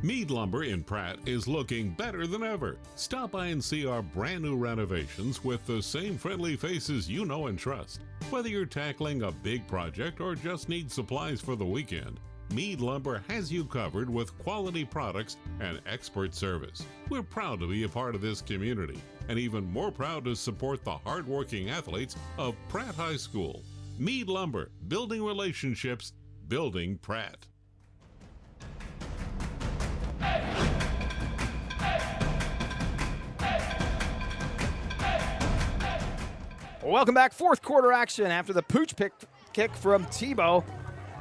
Mead Lumber in Pratt is looking better than ever. Stop by and see our brand new renovations with the same friendly faces you know and trust. Whether you're tackling a big project or just need supplies for the weekend, Mead Lumber has you covered with quality products and expert service. We're proud to be a part of this community and even more proud to support the hardworking athletes of Pratt High School. Mead Lumber, building relationships, building Pratt. Welcome back. Fourth quarter action after the pooch kick from Tebow.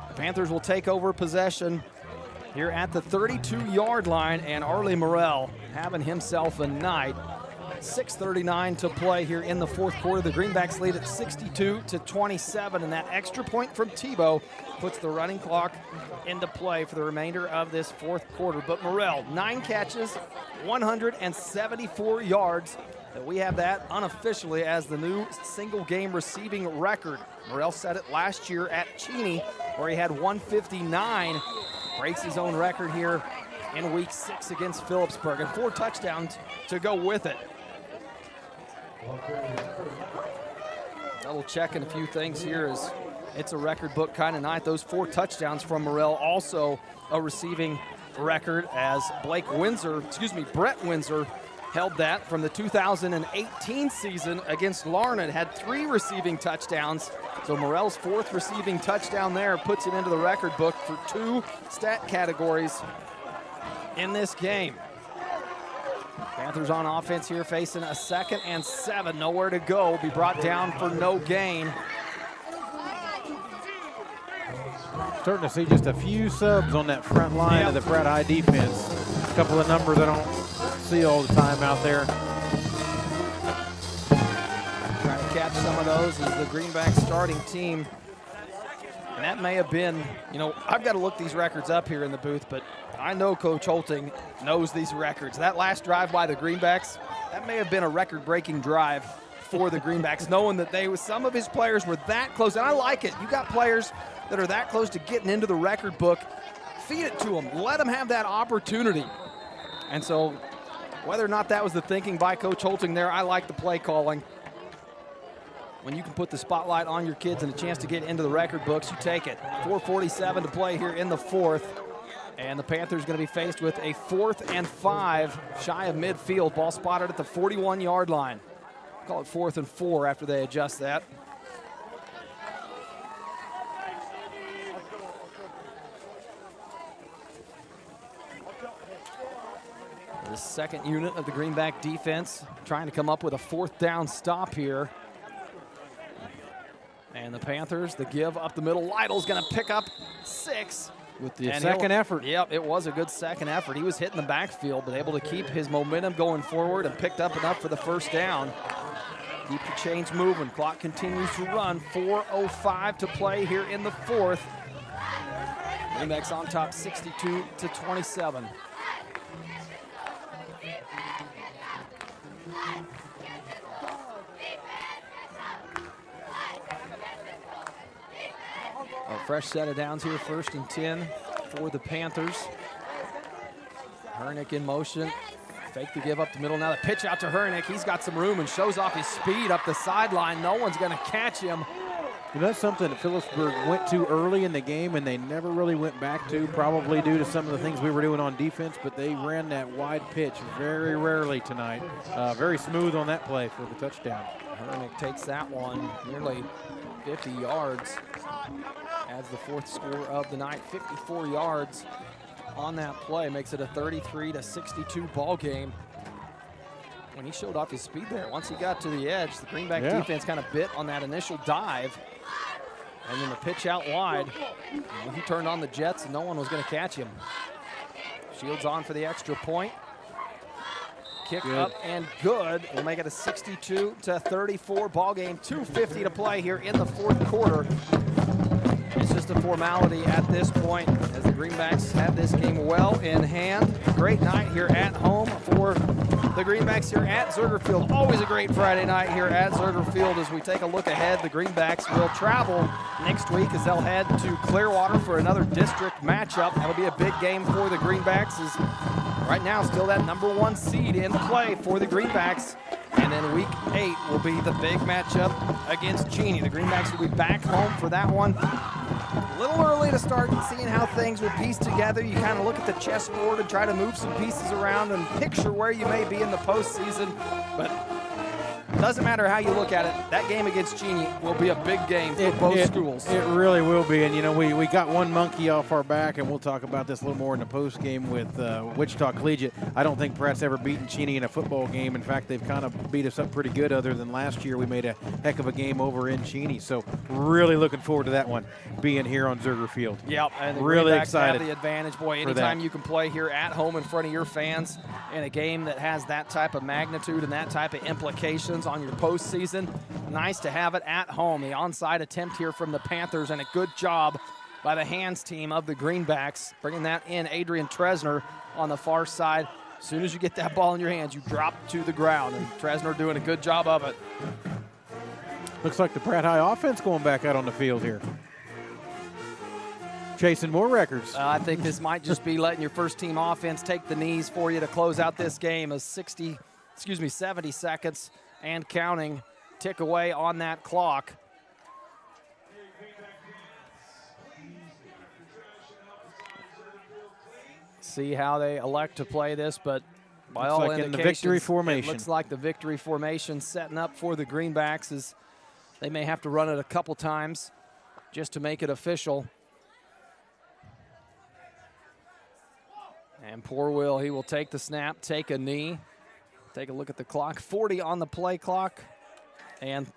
The Panthers will take over possession here at the 32-yard line, and Arlie Morrell having himself a night. 6:39 to play here in the fourth quarter. The Greenbacks lead at 62-27, and that extra point from Tebow puts the running clock into play for the remainder of this fourth quarter. But Morrell, 9 catches, 174 yards. We have that unofficially as the new single-game receiving record. Morrell set it last year at Cheney, where he had 159. Breaks his own record here in Week 6 against Phillipsburg, and 4 touchdowns to go with it. Double checking a few things here as it's a record book kind of night. Those 4 touchdowns from Morrell, also a receiving record, as Brett Windsor held that from the 2018 season against Larned, had 3 receiving touchdowns. So Morrell's 4th receiving touchdown there puts him into the record book for 2 stat categories in this game. Panthers on offense here, facing a 2nd and 7. Nowhere to go. Will be brought down for no gain. Starting to see just a few subs on that front line of the Pratt High defense. A couple of numbers I don't see all the time out there. Trying to catch some of those as the Greenback starting team. And that may have been, I've got to look these records up here in the booth, but I know Coach Holting knows these records. That last drive by the Greenbacks, that may have been a record-breaking drive for the Greenbacks, knowing that some of his players were that close. And I like it. You got players that are that close to getting into the record book. Feed it to them. Let them have that opportunity. And so whether or not that was the thinking by Coach Holting there, I like the play calling. When you can put the spotlight on your kids and a chance to get into the record books, you take it. 4:47 to play here in the fourth. And the Panthers going to be faced with a 4th and 5 shy of midfield. Ball spotted at the 41-yard line. Call it 4th and 4 after they adjust that. The second unit of the Greenback defense trying to come up with a 4th down stop here. And the Panthers, the give up the middle. Lytle's going to pick up 6. With the second effort. Yep, it was a good second effort. He was hitting the backfield, but able to keep his momentum going forward and picked up enough for the first down. Keep the chains moving. Clock continues to run. 4:05 to play here in the fourth. Greenbacks on top, 62-27. A fresh set of downs here, 1st and 10 for the Panthers. Hernick in motion. Fake the give up the middle. Now the pitch out to Hernick. He's got some room and shows off his speed up the sideline. No one's going to catch him. That's something that Phillipsburg went to early in the game and they never really went back to, probably due to some of the things we were doing on defense, but they ran that wide pitch very rarely tonight. Very smooth on that play for the touchdown. Hernick takes that one nearly 50 yards. Adds the 4th score of the night, 54 yards on that play. Makes it a 33-62 ball game. When he showed off his speed there, once he got to the edge, the Greenback defense kind of bit on that initial dive. And then the pitch out wide. He turned on the jets and no one was going to catch him. Shields on for the extra point. Kick up and good. We'll make it a 62-34 ball game. 2:50 to play here in the fourth quarter. It's just a formality at this point as the Greenbacks have this game well in hand. Great night here at home for the Greenbacks here at Zerger Field. Always a great Friday night here at Zerger Field. As we take a look ahead, the Greenbacks will travel next week as they'll head to Clearwater for another district matchup. That'll be a big game for the Greenbacks, as right now still that #1 seed in play for the Greenbacks. And then week 8 will be the big matchup against Cheney. The Greenbacks will be back home for that one. A little early to start seeing how things will piece together. You kind of look at the chessboard and try to move some pieces around and picture where you may be in the postseason. But doesn't matter how you look at it, that game against Cheney will be a big game for both schools. It really will be. And, you know, we got one monkey off our back, and we'll talk about this a little more in the post game with Wichita Collegiate. I don't think Pratt's ever beaten Cheney in a football game. In fact, they've kind of beat us up pretty good, other than last year we made a heck of a game over in Cheney. So really looking forward to that one being here on Zerger Field. Yep, and the really Greenbacks excited. have the advantage. Boy, anytime you can play here at home in front of your fans in a game that has that type of magnitude and that type of implications on your postseason, nice to have it at home. The onside attempt here from the Panthers, and a good job by the hands team of the Greenbacks, bringing that in. Adrian Tresner on the far side. As soon as you get that ball in your hands, you drop to the ground, and Tresner doing a good job of it. Looks like the Pratt High offense going back out on the field here. Chasing more records. I think this might just be letting your first team offense take the knees for you to close out this game. As 70 seconds and counting tick away on that clock. See how they elect to play this, but by all indications, in the victory formation. It looks like the victory formation setting up for the Greenbacks. Is they may have to run it a couple times just to make it official. And poor Will, he will take the snap, take a knee. Take a look at the clock. 40 on the play clock. And,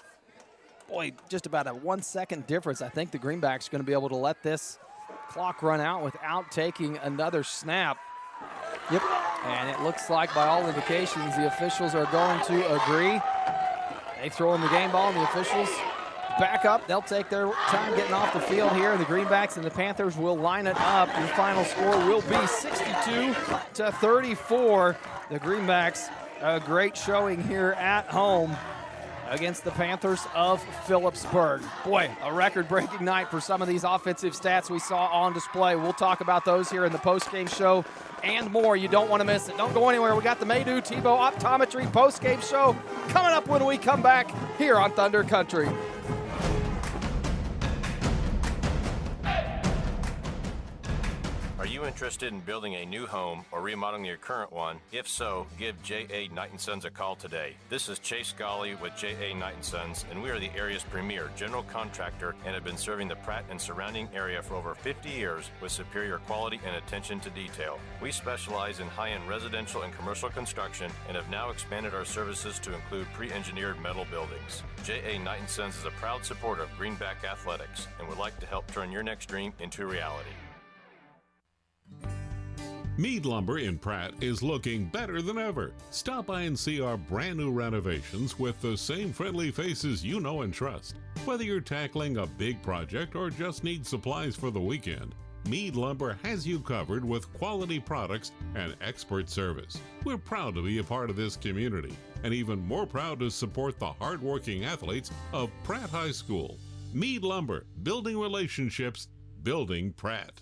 boy, just about a 1 second difference. I think the Greenbacks are going to be able to let this clock run out without taking another snap. Yep. And it looks like, by all indications, the officials are going to agree. They throw in the game ball, and the officials back up. They'll take their time getting off the field here, and the Greenbacks and the Panthers will line it up. The final score will be 62-34. The Greenbacks, a great showing here at home against the Panthers of Phillipsburg. Boy, a record-breaking night for some of these offensive stats we saw on display. We'll talk about those here in the post-game show and more. You don't want to miss it. Don't go anywhere. We got the Maydew Tebow Optometry post-game show coming up when we come back here on Thunder Country. Are you interested in building a new home or remodeling your current one? If so, give J.A. Knight & Sons a call today. This is Chase Golly with J.A. Knight & Sons, and we are the area's premier general contractor and have been serving the Pratt and surrounding area for over 50 years with superior quality and attention to detail. We specialize in high-end residential and commercial construction and have now expanded our services to include pre-engineered metal buildings. J.A. Knight & Sons is a proud supporter of Greenback Athletics and would like to help turn your next dream into reality. Mead Lumber in Pratt is looking better than ever. Stop by and see our brand new renovations with the same friendly faces you know and trust. Whether you're tackling a big project or just need supplies for the weekend, Mead Lumber has you covered with quality products and expert service. We're proud to be a part of this community and even more proud to support the hardworking athletes of Pratt High School. Mead Lumber, building relationships, building Pratt.